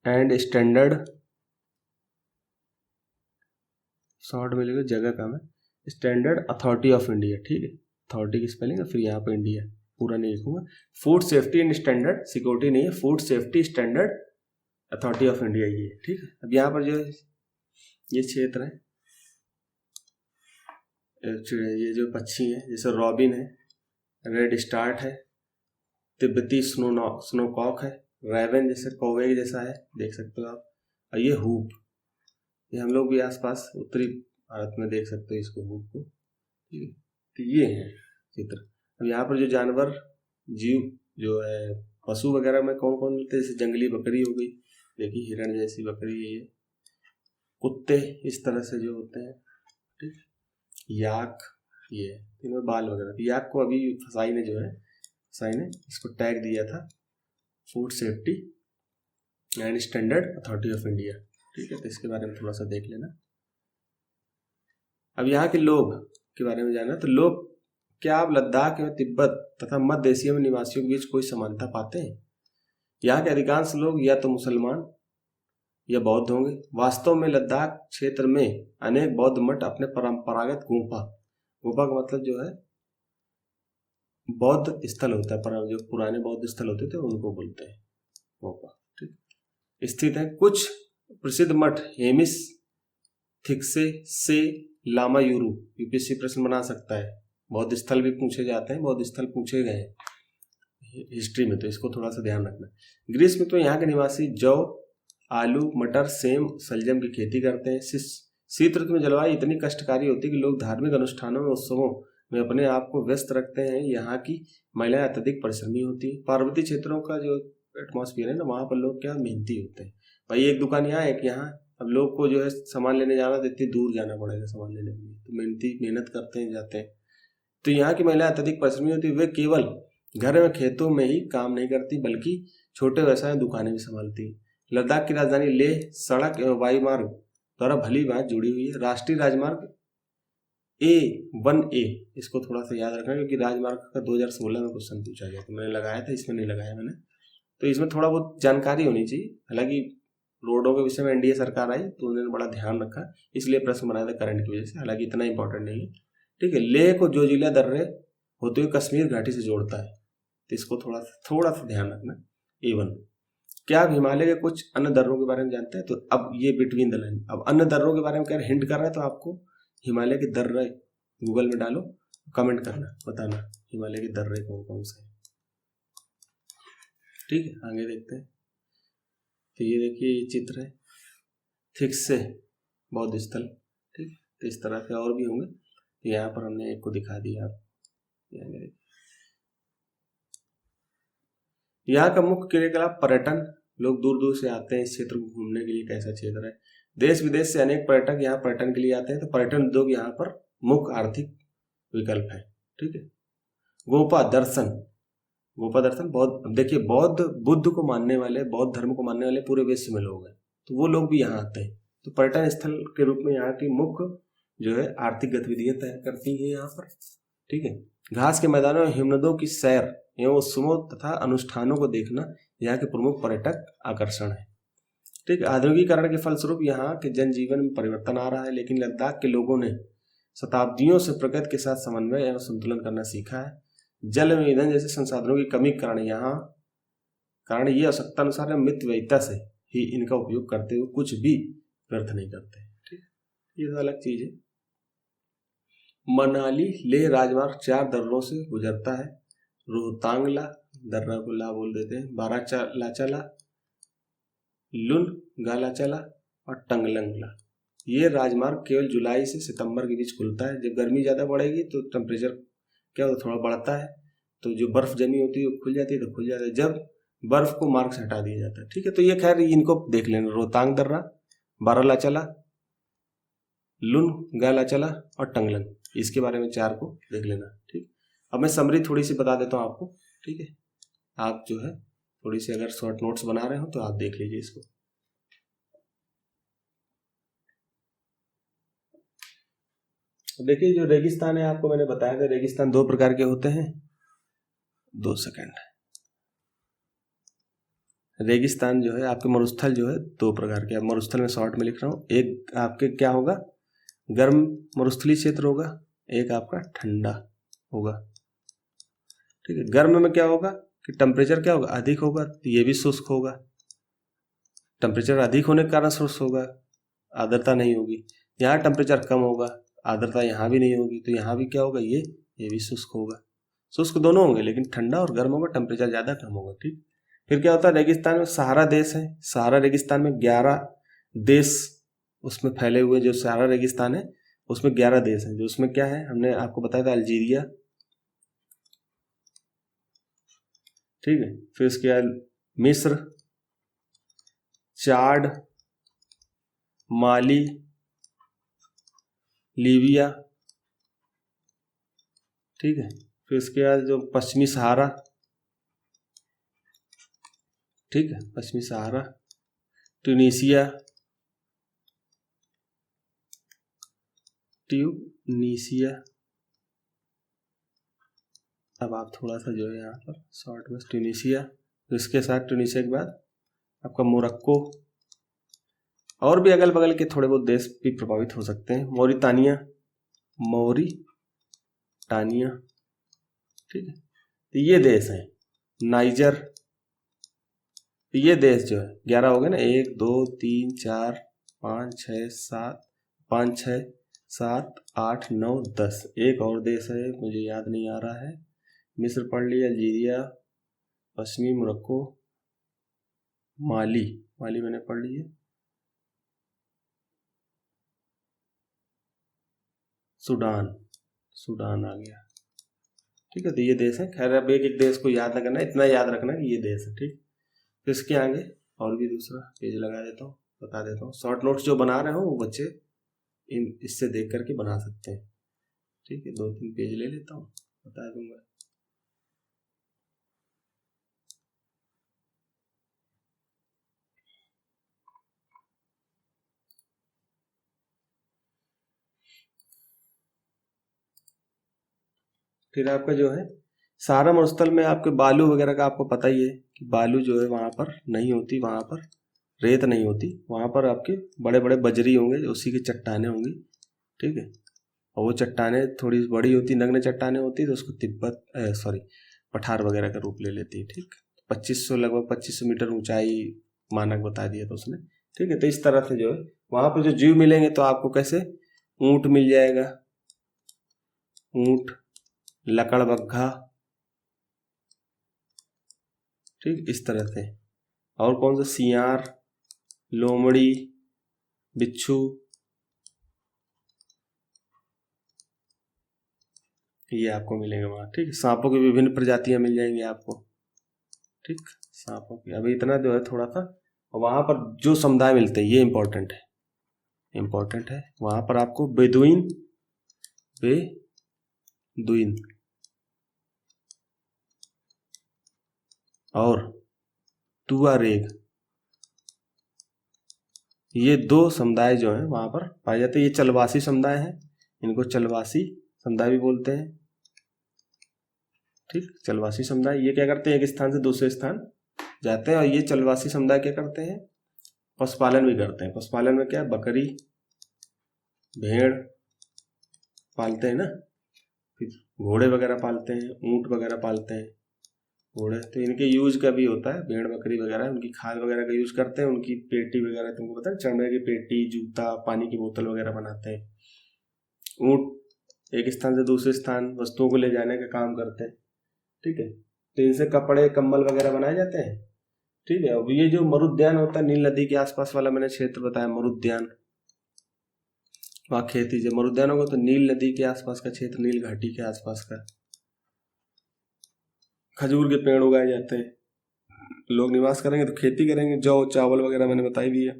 and standard, short में लिखो, जगह का है, स्टैंडर्ड अथॉरिटी ऑफ इंडिया। ठीक है, अथॉरिटी की स्पेलिंग है, फिर यहाँ पे इंडिया, पूरा नहीं लिखूंगा। Food safety and standard, security नहीं है, food safety standard authority of India ये। ठीक है, अब यहाँ पर जो है ये क्षेत्र है, ये जो पक्षी है जैसे रॉबिन है, रेड स्टार्ट है, तिब्बती स्नोकॉक है, रैवेन जैसे कौवे जैसा है, देख सकते हो आप, और ये हुप, ये हम लोग भी आसपास उत्तरी भारत में देख सकते हो इसको, हुप को। ठीक है, तो ये है चित्र। अब यहाँ पर जो जानवर जीव जो है पशु वगैरह में कौन कौन मिलते हैं, जैसे जंगली बकरी हो गई, देखिए हिरण जैसी बकरी है ये, कुत्ते इस तरह से जो होते हैं। ठीक, याक, ये इनमें बाल वगैरह, याक को अभी फसाई ने जो है इसको टैग दिया था food safety and standard authority of India. ठीक है, तो इसके बारे में थोड़ा सा देख लेना। अब यहाँ के लोग के बारे में जाना, तो लोग, क्या आप लद्दाख एवं तिब्बत तथा मध्य एशिया में निवासियों के बीच कोई समानता पाते हैं? यहाँ के अधिकांश लोग या तो मुसलमान या बौद्ध होंगे। वास्तव में लद्दाख क्षेत्र में अनेक बौद्ध मठ अपने परंपरागत गुफा का मतलब जो है बौद्ध स्थल होता है, पर जो पुराने बौद्ध स्थल होते थे उनको बोलते हैं गुफा, ठीक, स्थित है। कुछ प्रसिद्ध मठ हेमिस, थिक्से से, लामायुरु, यूपीएससी प्रश्न बना सकता है। बौद्ध स्थल भी पूछे जाते हैं, बौद्ध स्थल पूछे गए हैं हिस्ट्री में, तो इसको थोड़ा सा ध्यान रखना। ग्रीस में तो यहाँ के निवासी जौ, आलू, मटर, सेम, सलजम की खेती करते हैं। शीत ऋतु में जलवायु इतनी कष्टकारी होती है कि लोग धार्मिक अनुष्ठानों में, उत्सवों में अपने आप को व्यस्त रखते हैं। यहाँ की महिलाएं अत्यधिक परिश्रमी होती है। पार्वतीय क्षेत्रों का जो एटमॉस्फेयर है ना, वहाँ पर लोग क्या मेहनती होते हैं। भाई एक दुकान यहाँ, एक यहाँ, अब लोग को जो है सामान लेने जाना तो इतनी दूर जाना पड़ेगा सामान लेने के लिए, तो मेहनत करते हैं, जाते हैं। तो यहाँ की महिलाएं अत्यधिक परिश्रमी होती है। वे केवल घर में खेतों में ही काम नहीं करती बल्कि छोटे व्यवसाय दुकानें भी संभालती। लद्दाख की राजधानी लेह सड़क एवं वायु मार्ग द्वारा भली भांति जुड़ी हुई है। राष्ट्रीय राजमार्ग A1A, इसको थोड़ा सा याद रखना क्योंकि राजमार्ग का 2016 में क्वेश्चन पूछा गया, तो मैंने लगाया था, इसमें नहीं लगाया मैंने, तो इसमें थोड़ा बहुत जानकारी होनी चाहिए। हालांकि रोडों के विषय में एनडीए सरकार आई तो उन्होंने बड़ा ध्यान रखा, इसलिए प्रश्न बनाया था करंट की वजह से, हालांकि इतना इंपॉर्टेंट नहीं है, ठीक है। लेह को जोजिला दर्रे होते हुए कश्मीर घाटी से जोड़ता है, तो इसको थोड़ा सा ध्यान रखना। A1, क्या आप हिमालय के कुछ अन्य दर्रों के बारे में जानते हैं? तो अब ये बिटवीन द लाइन, अब अन्य दर्रों के बारे में क्या हिंट कर रहा है, तो आपको हिमालय के दर्रे गूगल में डालो, कमेंट करना, बताना हिमालय के दर्रे कौन कौन से हैं, ठीक है। आगे देखते हैं। तो ये देखिए ये चित्र है, थिक्से बौद्ध स्थल, ठीक। तो इस तरह के और भी होंगे, तो यहाँ पर हमने एक को दिखा दिया। यहाँ का मुख्य क्रियाकलाप पर्यटन, लोग दूर दूर से आते हैं इस क्षेत्र को घूमने के लिए, कैसा क्षेत्र है। देश विदेश से अनेक पर्यटक यहाँ पर्यटन के लिए आते हैं, तो पर्यटन उद्योग यहाँ पर मुख्य आर्थिक विकल्प है, ठीक है। गोपा दर्शन बौद्ध, देखिए बौद्ध बुद्ध को मानने वाले, बौद्ध धर्म को मानने वाले पूरे विश्व में लोग हैं, तो वो लोग भी यहाँ आते हैं। तो पर्यटन स्थल के रूप में यहाँ की मुख्य जो है आर्थिक गतिविधियां तय करती हैं यहाँ पर, ठीक है। घास के मैदानों में हिमनदों की सैर एवं उत्सवों तथा अनुष्ठानों को देखना यहाँ के प्रमुख पर्यटक आकर्षण है, ठीक है। आधुनिकीकरण के फलस्वरूप यहाँ के जनजीवन में परिवर्तन आ रहा है, लेकिन लद्दाख के लोगों ने शताब्दियों से प्रकृति के साथ समन्वय एवं संतुलन करना सीखा है। जल एवं ईंधन जैसे संसाधनों की कमी के कारण ये आवश्यकता अनुसार मितव्ययिता से ही इनका उपयोग करते हुए कुछ भी व्यर्थ नहीं करते, ठीक। ये तो अलग चीज है। मनाली लेह राजमार्ग 4 दर्रों से गुजरता है। रोहतांगला दर्रा को ला बोल देते हैं, बारालाचाला, लुन गालाचाला और टंगलंगला। ये राजमार्ग केवल जुलाई से सितंबर के बीच खुलता है। जब गर्मी ज़्यादा बढ़ेगी तो टेम्परेचर क्या होता है, थोड़ा बढ़ता है, तो जो बर्फ जमी होती है वो खुल जाती है, तो खुल जाता है जब बर्फ को मार्ग से हटा दिया जाता है, ठीक है। तो ये खैर इनको देख लेना, रोहतांग दर्रा, बारालाचाला, लुन गालाचाला और टंगलंग, इसके बारे में 4 को देख लेना, ठीक। अब मैं समरी थोड़ी सी बता देता हूँ आपको, ठीक है। आप जो है थोड़ी सी अगर शॉर्ट नोट्स बना रहे हो तो आप देख लीजिए इसको। देखिए जो रेगिस्तान है, आपको मैंने बताया था रेगिस्तान 2 प्रकार के होते हैं। 2 सेकंड। रेगिस्तान जो है आपके, मरुस्थल जो है 2 प्रकार के, मरुस्थल में शॉर्ट में लिख रहा हूँ। एक आपके क्या होगा, गर्म मरुस्थलीय क्षेत्र होगा, एक आपका ठंडा होगा, ठीक है। गर्म में क्या होगा कि टेम्परेचर क्या होगा, अधिक होगा, तो ये भी शुष्क होगा। टेम्परेचर अधिक होने के कारण शुष्क होगा, आर्द्रता नहीं होगी। यहाँ टेम्परेचर कम होगा, आर्द्रता यहाँ भी नहीं होगी, तो यहाँ भी क्या होगा, ये भी शुष्क होगा। शुष्क दोनों होंगे, लेकिन ठंडा और गर्म होगा, टेम्परेचर ज़्यादा कम होगा, ठीक। फिर क्या होता है, रेगिस्तान में सहारा देश है। सहारा रेगिस्तान में 11 देश उसमें फैले हुए, जो सहारा रेगिस्तान है उसमें 11 देश हैं। जो उसमें क्या है, हमने आपको बताया था अल्जीरिया, ठीक है। फिर उसके बाद मिस्र, चाड, माली, लीबिया, ठीक है। फिर उसके बाद जो पश्चिमी सहारा, ठीक है, पश्चिमी सहारा, ट्यूनीसिया, ट्यूनीशिया। अब आप थोड़ा सा जो है यहाँ पर शॉर्ट में ट्यूनीशिया, तो इसके साथ ट्यूनीशिया के बाद आपका मोरक्को, और भी अगल बगल के थोड़े बहुत देश भी प्रभावित हो सकते हैं। मौरितानिया, मौरिटानिया, ठीक है, तो ये देश है। नाइजर, तो ये देश जो है 11 हो गए ना, 1 2 3 4 5 6 7, 5 6 7 8 9 10, एक और देश है मुझे याद नहीं आ रहा है। मिस्र पढ़ लिया, अल्जीरिया, पश्चिमी मोरक्को, माली, माली मैंने पढ़ ली है, सूडान, सूडान आ गया, ठीक है। तो ये देश है। खैर अब एक एक देश को याद ना करना, इतना याद रखना कि ये देश है, ठीक। तो इसके आगे और भी दूसरा पेज लगा देता हूँ, बता देता हूँ। शॉर्ट नोट्स जो बना रहे हो वो बच्चे इससे देख करके बना सकते हैं, ठीक है। 2-3 पेज ले लेता हूँ, बता दूंगा। फिर आपका जो है सारा मरुस्थल में आपके बालू वगैरह का आपको पता ही है कि बालू जो है वहाँ पर नहीं होती, वहाँ पर रेत नहीं होती, वहाँ पर आपके बड़े बड़े बजरी होंगे, उसी की चट्टानें होंगी, ठीक है। और वो चट्टानें थोड़ी बड़ी होती, नग्न चट्टानें होती, तो उसको तिब्बत पठार वगैरह का रूप ले लेती है, ठीक। 2500 लगभग 2500 मीटर ऊंचाई मानक बता दिया था उसने, ठीक है। तो इस तरह से जो है वहाँ पर जो जीव मिलेंगे, तो आपको कैसे, ऊंट मिल जाएगा, ऊंट, लकड़बग्घा, ठीक, इस तरह से। और कौन सा, सियार, लोमड़ी, बिच्छू, ये आपको मिलेंगे वहाँ, ठीक। सांपों की विभिन्न प्रजातियां मिल जाएंगी आपको, ठीक, सांपों की। अभी इतना जो है थोड़ा सा, वहाँ पर जो समुदाय मिलते हैं ये इंपॉर्टेंट है, इंपॉर्टेंट है। वहाँ पर आपको बेदुइन, बेदुइन और तुआरेग, ये 2 समुदाय जो हैं वहाँ पर पाए जाते हैं। ये चलवासी समुदाय हैं, इनको चलवासी समुदाय भी बोलते हैं, ठीक। चलवासी समुदाय ये क्या करते हैं, एक स्थान से दूसरे स्थान जाते हैं। और ये चलवासी समुदाय क्या करते हैं, पशुपालन भी करते हैं। पशुपालन में क्या, बकरी, भेड़ पालते हैं ना, फिर घोड़े वगैरह पालते हैं, ऊंट वगैरह पालते हैं, घोड़े। तो इनके यूज का भी होता है, भेड़ बकरी वगैरह, उनकी खाद वगैरह का यूज करते हैं। उनकी पेटी वगैरह तुमको पता है, चमड़े की पेटी, जूता, पानी की बोतल वगैरह बनाते हैं। ऊंट एक स्थान से दूसरे स्थान वस्तुओं को ले जाने का काम करते हैं, ठीक है। तो इनसे कपड़े, कंबल वगैरह बनाए जाते हैं, ठीक है। अब ये जो मरुद्यान होता है, नील नदी के आसपास वाला मैंने क्षेत्र बताया, मरुद्यान, वहाँ खेती, जब मरुद्यान होगा तो नील नदी के आसपास का क्षेत्र, नील घाटी के आसपास का। खजूर के पेड़ उगाए जाते हैं, लोग निवास करेंगे तो खेती करेंगे, जौ, चावल वगैरह मैंने बताई दिया।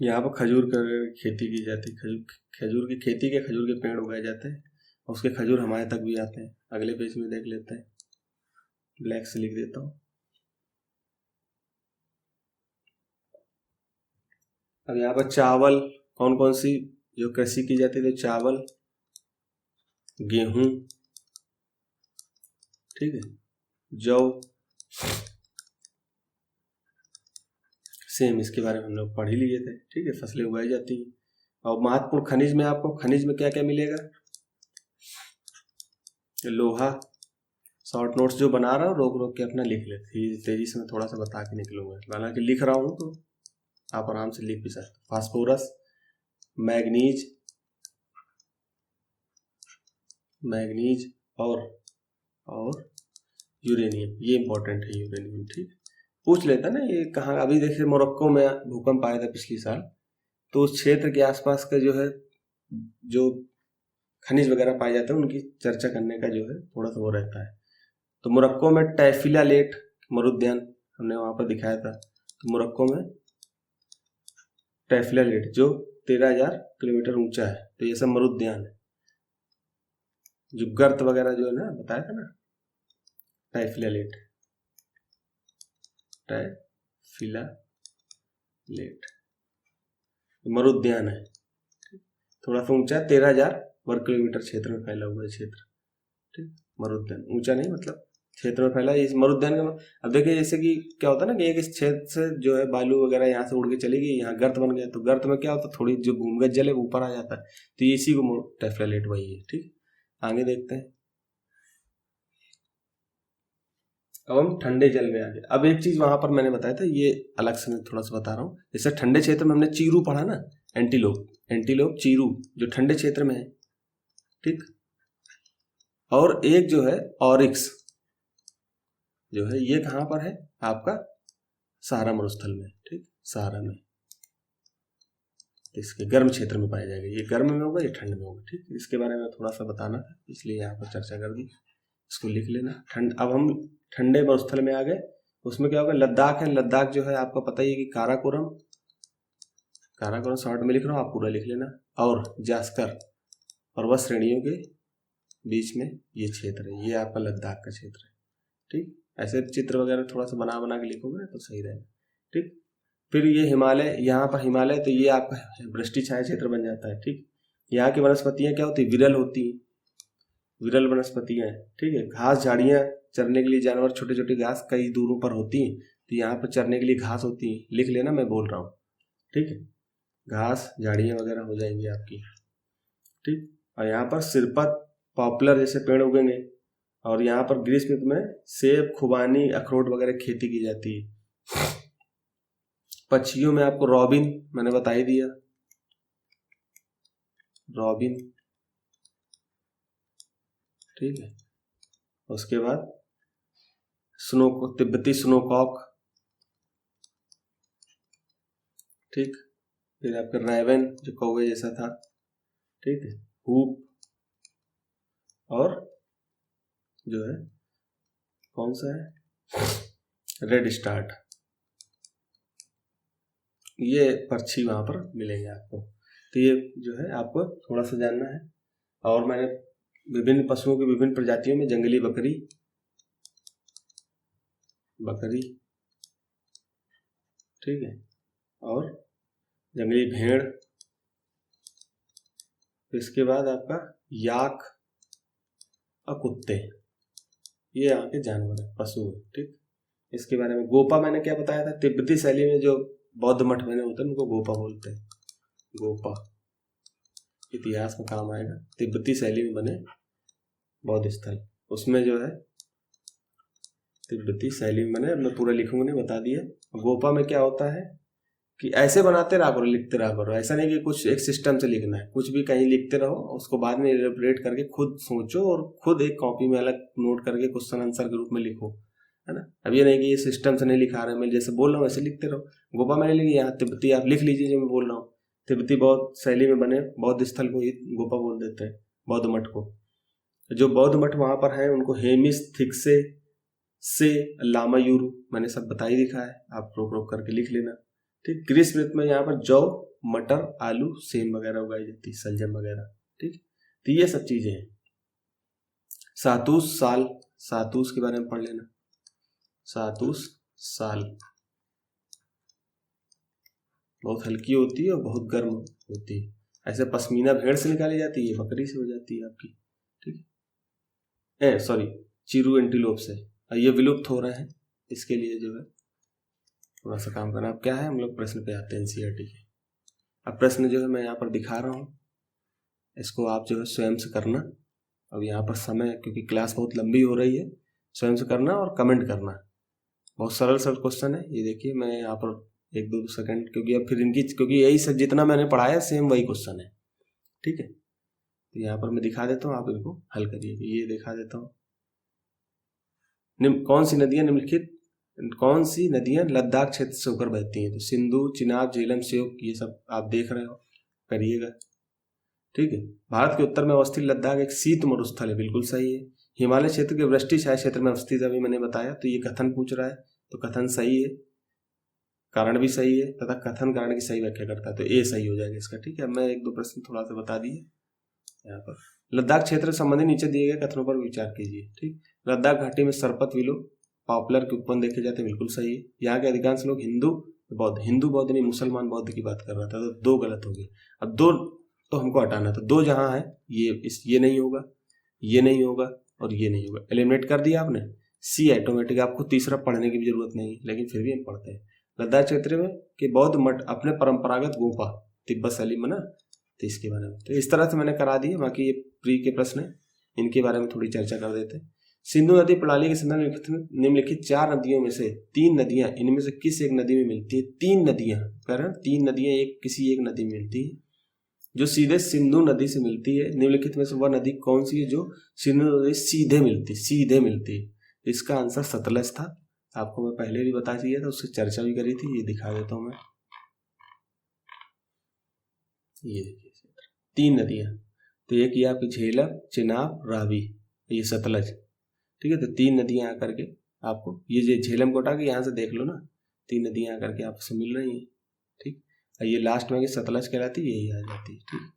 यहाँ पर खजूर की खेती की जाती है, खजूर की खेती के, खजूर के पेड़ उगाए जाते हैं, और उसके खजूर हमारे तक भी आते हैं। अगले पेज में देख लेते हैं, ब्लैक से लिख देता हूँ। अब यहाँ पर चावल, कौन कौन सी जो कृषि की जाती है, तो चावल, गेहूं, ठीक है, जौ, सेम, इसके बारे में हम लोग पढ़ ही लिए थे, ठीक है। फसलें उगाई जाती हैं। और महत्वपूर्ण खनिज में आपको, खनिज में क्या क्या मिलेगा, लोहा। शॉर्ट नोट्स जो बना रहा हूँ रोक रोक के अपना लिख लेते, तेजी से मैं थोड़ा सा बता के निकलूंगा, हालांकि लिख रहा हूँ तो आप आराम से लिख भी सकते। फास्फोरस, मैग्नीज, मैग्नीज और यूरेनियम, ये इंपॉर्टेंट है यूरेनियम, ठीक। पूछ लेता ना ये कहाँ, अभी देखिए मोरक्को में भूकंप आया था पिछली साल, तो उस क्षेत्र के आसपास का जो है, जो खनिज वगैरह पाए जाते हैं, उनकी चर्चा करने का जो है थोड़ा सा वो रहता है। तो मोरक्को में टैफिला लेट मरुद्यान हमने वहां पर दिखाया था। तो मोरक्को में टैफिला लेट जो 13,000 किलोमीटर ऊंचा है, तो ये सब मरुद्यान है। जो गर्त वगैरह जो है ना, बताया था ना, टैफिला लेट, टैफिला लेट मरुद्यान है। थोड़ा सा ऊंचा, 13,000 वर्ग किलोमीटर क्षेत्र में फैला हुआ है क्षेत्र, ठीक। मरुद्यान ऊंचा नहीं, मतलब क्षेत्र में फैला इस मरुद्यान का। अब देखिए जैसे कि क्या होता है ना कि एक इस क्षेत्र से जो है बालू वगैरह यहाँ से उड़ के चली गई, यहाँ गर्त बन गया, तो गर्त में क्या होता है, थोड़ी जो भूमिगत जल है ऊपर आ जाता है, तो इसी को टेफ्लेट वही है, ठीक। आगे देखते हैं। अब हम ठंडे जल में आ गए। अब एक चीज वहां पर मैंने बताया था, ये अलग से मैं थोड़ा सा बता रहा हूँ। जैसे ठंडे क्षेत्र में हमने चीरू पढ़ा ना, एंटीलोप, एंटीलोप चीरू जो ठंडे क्षेत्र में है, ठीक। और एक जो है ऑरिक्स जो है, ये कहां पर है आपका, सहारा मरुस्थल में, ठीक, सहारा में, इसके गर्म क्षेत्र में पाया जाएगा। ये गर्म में होगा, ये ठंड में होगा, ठीक। इसके बारे में थोड़ा सा बताना था, इसलिए यहाँ पर चर्चा कर दी, इसको लिख लेना। ठंड, अब हम ठंडे मरुस्थल में आ गए। उसमें क्या होगा, लद्दाख है, लद्दाख जो है आपको पता ही है कि काराकोरम, काराकोरम शॉर्ट में लिख रहा हूँ, आप पूरा लिख लेना। और जास्कर पर्वत श्रेणियों के बीच में ये क्षेत्र है, ये आपका लद्दाख का क्षेत्र है, ठीक। ऐसे चित्र वगैरह थोड़ा सा बना बना के लिखोगे ना तो सही रहेगा, ठीक। फिर ये हिमालय, यहाँ पर हिमालय, तो ये आपका वृष्टि छाया क्षेत्र बन जाता है, ठीक। यहाँ की वनस्पतियाँ क्या होती है, विरल होती हैं, विरल वनस्पतियाँ, ठीक है। घास झाड़ियाँ, चरने के लिए जानवर, छोटे छोटे घास कई दूरों पर होती हैं, तो यहाँ पर चरने के लिए घास होती है, लिख लेना, मैं बोल रहा हूँ, ठीक है। घास झाड़ियाँ वगैरह हो जाएंगी आपकी, ठीक। और यहाँ पर सिरपत, पॉपुलर जैसे पेड़ उगेंगे। और यहाँ पर ग्रीष्म ऋतु में सेब, खुबानी, अखरोट वगैरह खेती की जाती है। पक्षियों में आपको रॉबिन मैंने बता ही दिया, रॉबिन, ठीक है। उसके बाद स्नो, तिब्बती स्नोकॉक, ठीक। फिर आपका रैवन जो कौवे जैसा था, ठीक है। हूप, और जो है कौन सा है, रेड स्टार्ट, ये पक्षी वहां पर मिलेंगे आपको। तो ये जो है आपको थोड़ा सा जानना है। और मैंने विभिन्न पशुओं की विभिन्न प्रजातियों में जंगली बकरी, बकरी, ठीक है, और जंगली भेड़, इसके बाद आपका याक और कुत्ते, ये यहाँ के जानवर है, पशु है, ठीक। इसके बारे में गोपा मैंने क्या बताया था, तिब्बती शैली में जो बौद्ध मठ बने होते हैं उनको गोपा बोलते हैं, गोपा, इतिहास में काम आएगा। तिब्बती शैली में बने बौद्ध स्थल, उसमें जो है तिब्बती शैली में बने, मैं पूरा लिखूंगा नहीं, बता दिया। गोपा में क्या होता है कि ऐसे बनाते रहा करो, लिखते रहा करो, ऐसा नहीं कि कुछ एक सिस्टम से लिखना है, कुछ भी कहीं लिखते रहो, उसको बाद में इलेबोरेट करके खुद सोचो और खुद एक कॉपी में अलग नोट करके क्वेश्चन आंसर के रूप में लिखो, है ना। अब ये नहीं कि ये सिस्टम से नहीं लिखा रहे, मैं जैसे बोल रहा हूँ वैसे लिखते रहो। गोपा मैंने लिखी, यहाँ तिब्बती आप लिख लीजिए जो मैं बोल रहा हूँ। तिब्बती बौद्ध शैली में बने बौद्ध स्थल को ही गोपा बोल देते हैं, बौद्ध मठ को। जो बौद्ध मठ वहां पर है उनको हेमिस, थिक्से, से, लामायूरू मैंने सब बता ही दिखा है, आप रोक रोक करके लिख लेना, ठीक। ग्रीष्म ऋतु में यहाँ पर जौ, मटर, आलू, सेम वगैरह उगाई जाती है, सलजम वगैरह, ठीक। तो ये सब चीजें हैं। सातूस साल, सातूस के बारे में पढ़ लेना, सातूस साल बहुत हल्की होती है और बहुत गर्म होती है। ऐसे पश्मीना भेड़ से निकाली जाती है, बकरी से हो जाती है आपकी, ठीक है। सॉरी, चिरू एंटीलोप से, ये विलुप्त हो रहे हैं, इसके लिए जो है थोड़ा सा काम करना। अब क्या है, हम लोग प्रश्न पे आते हैं एनसीईआरटी के। अब प्रश्न जो है मैं यहाँ पर दिखा रहा हूँ, इसको आप जो है स्वयं से करना। अब यहाँ पर समय, क्योंकि क्लास बहुत लंबी हो रही है, स्वयं से करना और कमेंट करना। बहुत सरल सरल क्वेश्चन है, ये देखिए मैं यहाँ पर 1-2 सेकंड, क्योंकि अब फिर इनकी, क्योंकि यही सब जितना मैंने पढ़ाया सेम वही क्वेश्चन है, ठीक है। तो यहाँ पर मैं दिखा देता हूँ, आप इनको हल करिए। ये दिखा देता हूँ, कौन सी नदियाँ निम्नलिखित, कौन सी नदियाँ लद्दाख क्षेत्र से होकर बहती हैं, तो सिंधु, चिनाब, झेलम, श्योक, ये सब आप देख रहे हो, करिएगा, ठीक है। भारत के उत्तर में अवस्थित लद्दाख एक शीत मरुस्थल है, बिल्कुल सही है। हिमालय क्षेत्र के वृष्टि छाया क्षेत्र में अवस्थित, अभी मैंने बताया, तो ये कथन पूछ रहा है, तो कथन सही है, कारण भी सही है, तथा कथन कारण की सही व्याख्या करता है, तो ए सही हो जाएगा इसका, ठीक है। मैं 1-2 प्रश्न थोड़ा सा बता दिए यहाँ पर। लद्दाख क्षेत्र संबंधी नीचे दिए गए कथनों पर विचार कीजिए, ठीक। लद्दाख घाटी में सरपत विलो पॉपुलर के उत्पन्न देखे जाते हैं, बिल्कुल सही है। यहाँ के अधिकांश लोग हिंदू बौद्ध, हिंदू बौद्ध नहीं, मुसलमान बौद्ध की बात कर रहा था, तो 2 गलत हो गए। अब 2 तो हमको हटाना, तो 2 जहाँ है ये नहीं होगा, ये नहीं होगा और ये नहीं होगा, एलिमिनेट कर दिया आपने। सी ऑटोमेटिक, आपको तीसरा पढ़ने की भी जरूरत नहीं, लेकिन फिर भी हम पढ़ते हैं। लद्दाख क्षेत्र में के बौद्ध मठ अपने परंपरागत गुफा तिब्बत शैली में ना, तो इसके बारे में तो इस तरह से मैंने करा दिया। बाकी ये प्री के प्रश्न है, इनके बारे में थोड़ी चर्चा कर देते हैं। सिंधु नदी प्रणाली के संदर्भ में निम्नलिखित 4 नदियों में से 3 नदियां इनमें से किस एक नदी में मिलती है? 3 नदियां, कारण 3 नदियां किसी एक नदी में मिलती है जो सीधे सिंधु नदी से मिलती है। निम्नलिखित में से वह नदी कौन सी है जो सिंधु नदी सीधे मिलती है? इसका आंसर सतलज था। आपको मैं पहले भी बता दिया था, उससे चर्चा भी करी थी। ये दिखा देता हूं मैं, ये देखिए 3 नदियां, तो एक ये आपकी झेलम, चिनाब, रावी, ये सतलज, ठीक है। तो 3 नदियां आकर के आपको ये झेलम को उठा के यहाँ से देख लो ना, 3 नदियां आकर के आपसे मिल रही हैं, ठीक। ये लास्ट में सतलज कहलाती है, यही आ जाती है, ठीक।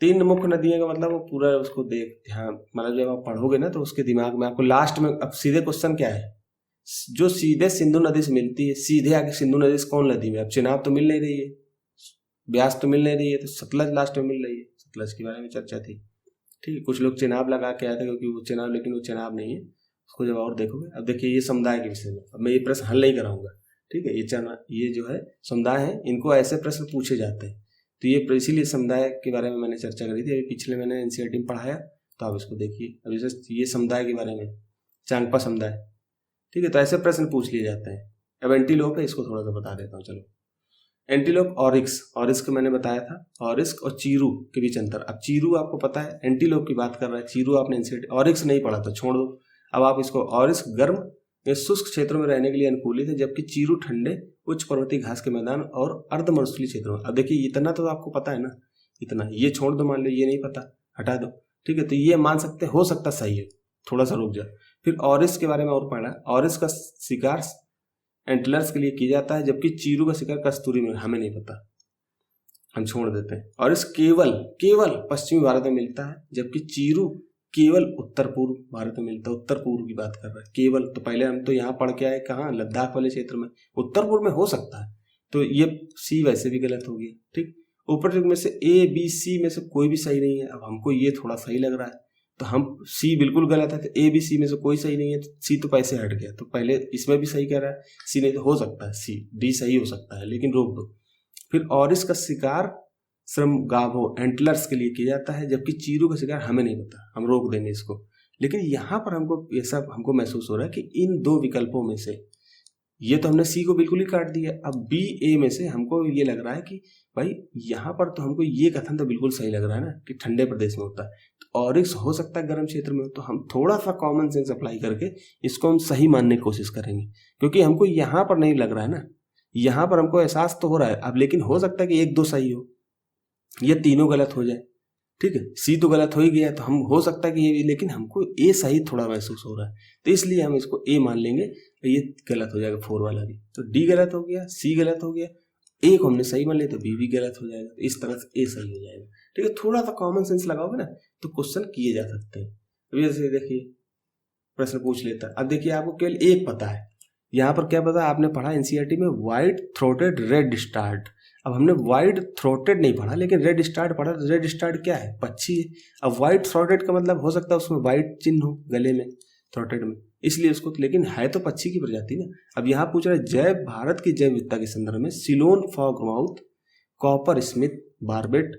3 मुख्य नदियां का मतलब वो पूरा उसको ध्यान, मतलब जब आप पढ़ोगे ना तो उसके दिमाग में आपको लास्ट में, अब सीधे क्वेश्चन क्या है, जो सीधे सिंधु नदी से मिलती है, सीधे आके सिंधु नदी से कौन नदी में? अब चिनाब तो मिल नहीं रही है, ब्यास तो मिल नहीं रही है, तो सतलज लास्ट में मिल रही है। सतलज के बारे में चर्चा थी, ठीक है। कुछ लोग चिनाब लगा के आए थे क्योंकि वो चिनाब, लेकिन वो चिनाब नहीं है, उसको जब और देखोगे। अब देखिए ये समुदाय के विषय में, अब मैं ये प्रश्न हल नहीं कराऊंगा, ठीक है। ये जो है समुदाय है, इनको ऐसे प्रश्न पूछे जाते हैं, तो ये इसीलिए समुदाय के बारे में मैंने चर्चा करी थी। अभी पिछले मैंने एनसीईआरटी में पढ़ाया, तो आप इसको देखिए। अभी ये समुदाय के बारे में, चांगपा समुदाय, ठीक है। तो ऐसे प्रश्न पूछ लिए जाते हैं। अब एंटीलोप है, इसको थोड़ा सा बता देता हूँ, चलो। एंटीलोप ऑरिस्क मैंने बताया था, ऑरिस्क और चीरू के बीच अंतर। अब चीरू आपको पता है, एंटीलोप की बात कर रहा है, चीरू आपने एनसीईआरटी, ऑरिस्क नहीं पढ़ा तो छोड़ दो। अब आप इसको, ऑरिस्क गर्म या शुष्क क्षेत्रों में रहने के लिए अनुकूलित है, जबकि चीरू ठंडे उच्च पर्वतीय घास के मैदान और अर्धमरुस्थलीय क्षेत्रों में। अब देखिए इतना तो आपको पता है ना, इतना ये छोड़ दो, मान लो ये नहीं पता, हटा दो, ठीक है। तो ये मान सकते हो सकता सही है, थोड़ा सा रुक जा। फिर ऑरिस्क के बारे में और पढ़ा, ऑरिस्क का शिकार एंटलर्स के लिए किया जाता है, जबकि चीरू का शिकार कस्तूरी में, हमें नहीं पता, हम छोड़ देते हैं। और इस केवल पश्चिमी भारत में मिलता है, जबकि चीरू केवल उत्तर पूर्व भारत में मिलता है। उत्तर पूर्व की बात कर रहा है केवल, तो पहले हम तो यहाँ पढ़ के आए कहाँ, लद्दाख वाले क्षेत्र में, उत्तर पूर्व में हो सकता है, तो ये सी वैसे भी गलत हो गया, ठीक। ऊपर में से ए बी सी में से कोई भी सही नहीं है। अब हमको ये थोड़ा सही लग रहा है, तो हम सी बिल्कुल गलत है, तो ए बी सी में से कोई सही नहीं है, तो सी तो पैसे हट गया। तो पहले इसमें भी सही कह रहा है, सी नहीं तो हो सकता है सी, डी सही हो सकता है, लेकिन रोक दो। फिर ऑरिस का शिकार श्रम गाभो एंटलर्स के लिए किया जाता है, जबकि चीरू का शिकार हमें नहीं पता, हम रोक देंगे इसको। लेकिन यहाँ पर हमको ऐसा हमको महसूस हो रहा है कि इन 2 विकल्पों में से, ये तो हमने सी को बिल्कुल ही काट दिया। अब बी ए में से हमको ये लग रहा है कि भाई यहाँ पर तो हमको ये कथन तो बिल्कुल सही लग रहा है ना कि ठंडे प्रदेश में होता है, तो ऑरिक्स हो सकता है गर्म क्षेत्र में। तो हम थोड़ा सा कॉमन सेंस अप्लाई करके इसको हम सही मानने की कोशिश करेंगे, क्योंकि हमको यहाँ पर नहीं लग रहा है ना, यहाँ पर हमको एहसास तो हो रहा है अब, लेकिन हो सकता है कि 1-2 सही हो, ये तीनों गलत हो जाए, ठीक है। सी तो गलत हो ही गया, तो हम हो सकता है कि ये, लेकिन हमको ए सही थोड़ा महसूस हो रहा है, तो इसलिए हम इसको ए मान लेंगे। ये गलत हो जाएगा 4 वाला भी, तो डी गलत हो गया, सी गलत हो गया, ए को हमने सही मान लिया तो बी भी गलत हो जाएगा, तो इस तरह से ए सही हो जाएगा, ठीक है। थोड़ा सा कॉमन सेंस लगाओगे ना तो क्वेश्चन किए जा सकते हैं। अभी जैसे देखिए प्रश्न पूछ लेता है, अब देखिए आपको केवल एक पता है, यहाँ पर क्या पता, आपने पढ़ा एनसीईआरटी में व्हाइट थ्रोटेड रेड स्टार्ट। अब हमने व्हाइट थ्रोटेड नहीं पढ़ा, लेकिन रेड स्टार्ट पढ़ा। रेड स्टार्ट क्या है, पक्षी है। अब व्हाइट थ्रोटेड का मतलब हो सकता है उसमें व्हाइट चिन्ह हो गले में, थ्रोटेड में, इसलिए उसको, लेकिन है तो पक्षी की प्रजाति ना। अब यहाँ पूछ रहा है जैव भारत की जैव विविधता के संदर्भ में सिलोन फॉगमाउथ, कॉपर स्मिथ बारबेट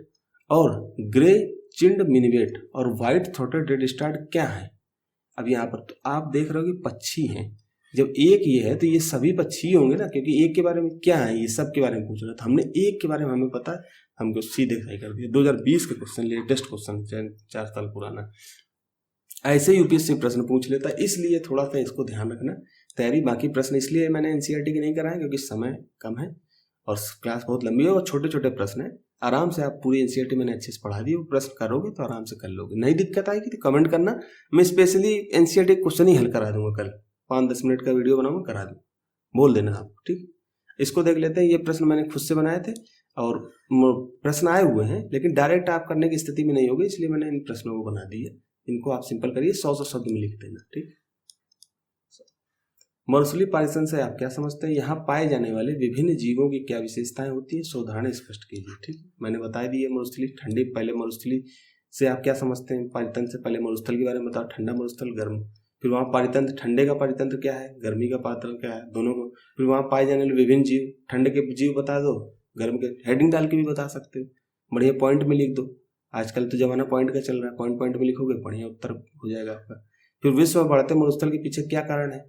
और ग्रे चिंड मिनिवेट और व्हाइट थ्रोटेड रेड स्टार्ट क्या है। अब यहाँ पर तो आप देख रहे हो कि पक्षी हैं, जब एक ये है तो ये सभी पक्षी होंगे ना, क्योंकि एक के बारे में क्या है, ये सब के बारे में पूछ रहा था। हमने एक के बारे में हमें पता है, हमको सीधे सही कर दिया। 2020 के क्वेश्चन, लेटेस्ट क्वेश्चन, 4 साल पुराना, ऐसे यूपीएससी प्रश्न पूछ लेता है, इसलिए थोड़ा सा इसको ध्यान रखना तैयारी। बाकी प्रश्न इसलिए मैंने एनसीईआरटी के नहीं कराए क्योंकि समय कम है और क्लास बहुत लंबी है और छोटे छोटे प्रश्न है। आराम से आप पूरी एनसीईआरटी मैंने अच्छे से पढ़ा दी, वो प्रश्न करोगे तो आराम से कर लोगे। नहीं दिक्कत आएगी तो कमेंट करना, मैं स्पेशली एनसीईआरटी क्वेश्चन ही हल करा दूंगा। कल 5-10 मिनट का वीडियो बनाऊंगा, करा दूँ, बोल देना आप, ठीक। इसको देख लेते हैं। ये प्रश्न मैंने खुद से बनाए थे और प्रश्न आए हुए हैं, लेकिन डायरेक्ट आप करने की स्थिति में नहीं होगी, इसलिए मैंने इन प्रश्नों को बना दी है। इनको आप सिंपल करिए, 100 शब्द में लिख देना, ठीक। मरुस्थलीय पारिसंघ से आप क्या समझते हैं? यहाँ पाए जाने वाले विभिन्न जीवों की क्या विशेषताएं होती है, सोधारण स्पष्ट कीजिए। ठीक, मैंने बता दी है मरुस्थलीय ठंडी। पहले मरुस्थलीय से आप क्या समझते हैं? पारितंत्र से पहले मरुस्थल के बारे में बताओ, ठंडा मरुस्थल, गर्म। फिर वहाँ पारितंत्र, ठंडे का पारितंत्र क्या है, गर्मी का पारितंत्र क्या है, दोनों को। फिर वहाँ पाए जाने वाले विभिन्न जीव, ठंड के जीव बता दो, गर्म के। हेडिंग डाल के भी बता सकते हो, बढ़िया पॉइंट में लिख दो। आजकल तो जमाना पॉइंट का चल रहा है, पॉइंट पॉइंट में लिखोगे बढ़िया उत्तर हो जाएगा आपका। फिर विश्व में बढ़ते मरुस्थल के पीछे क्या कारण है?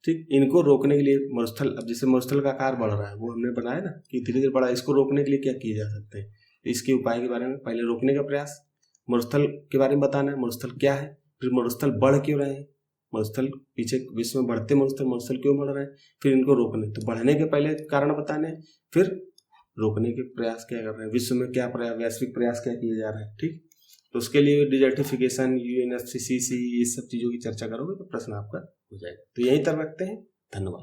ठीक, इनको रोकने के लिए मरुस्थल, अब जैसे मरुस्थल का आकार बढ़ रहा है, वो हमने बनाया ना कि धीरे धीरे बढ़ा, इसको रोकने के लिए क्या किए जा सकते हैं, इसके उपाय के बारे में पहले रोकने का प्रयास, मरुस्थल के बारे में बताना है, मरुस्थल क्या है, फिर मरुस्थल बढ़ क्यों रहे हैं, मरुस्थल पीछे विश्व में बढ़ते मरुस्थल क्यों बढ़ रहे हैं, फिर इनको रोकने, तो बढ़ने के पहले कारण बताने, फिर रोकने के प्रयास क्या कर रहे हैं, विश्व में क्या वैश्विक प्रयास क्या किए जा रहे हैं। ठीक, तो उसके लिए डिजर्टिफिकेशन, यूएनएफसीसीसी, ये सब चीज़ों की चर्चा करोगे तो प्रश्न आपका हो जाएगा। तो यहीं तक रखते हैं, धन्यवाद।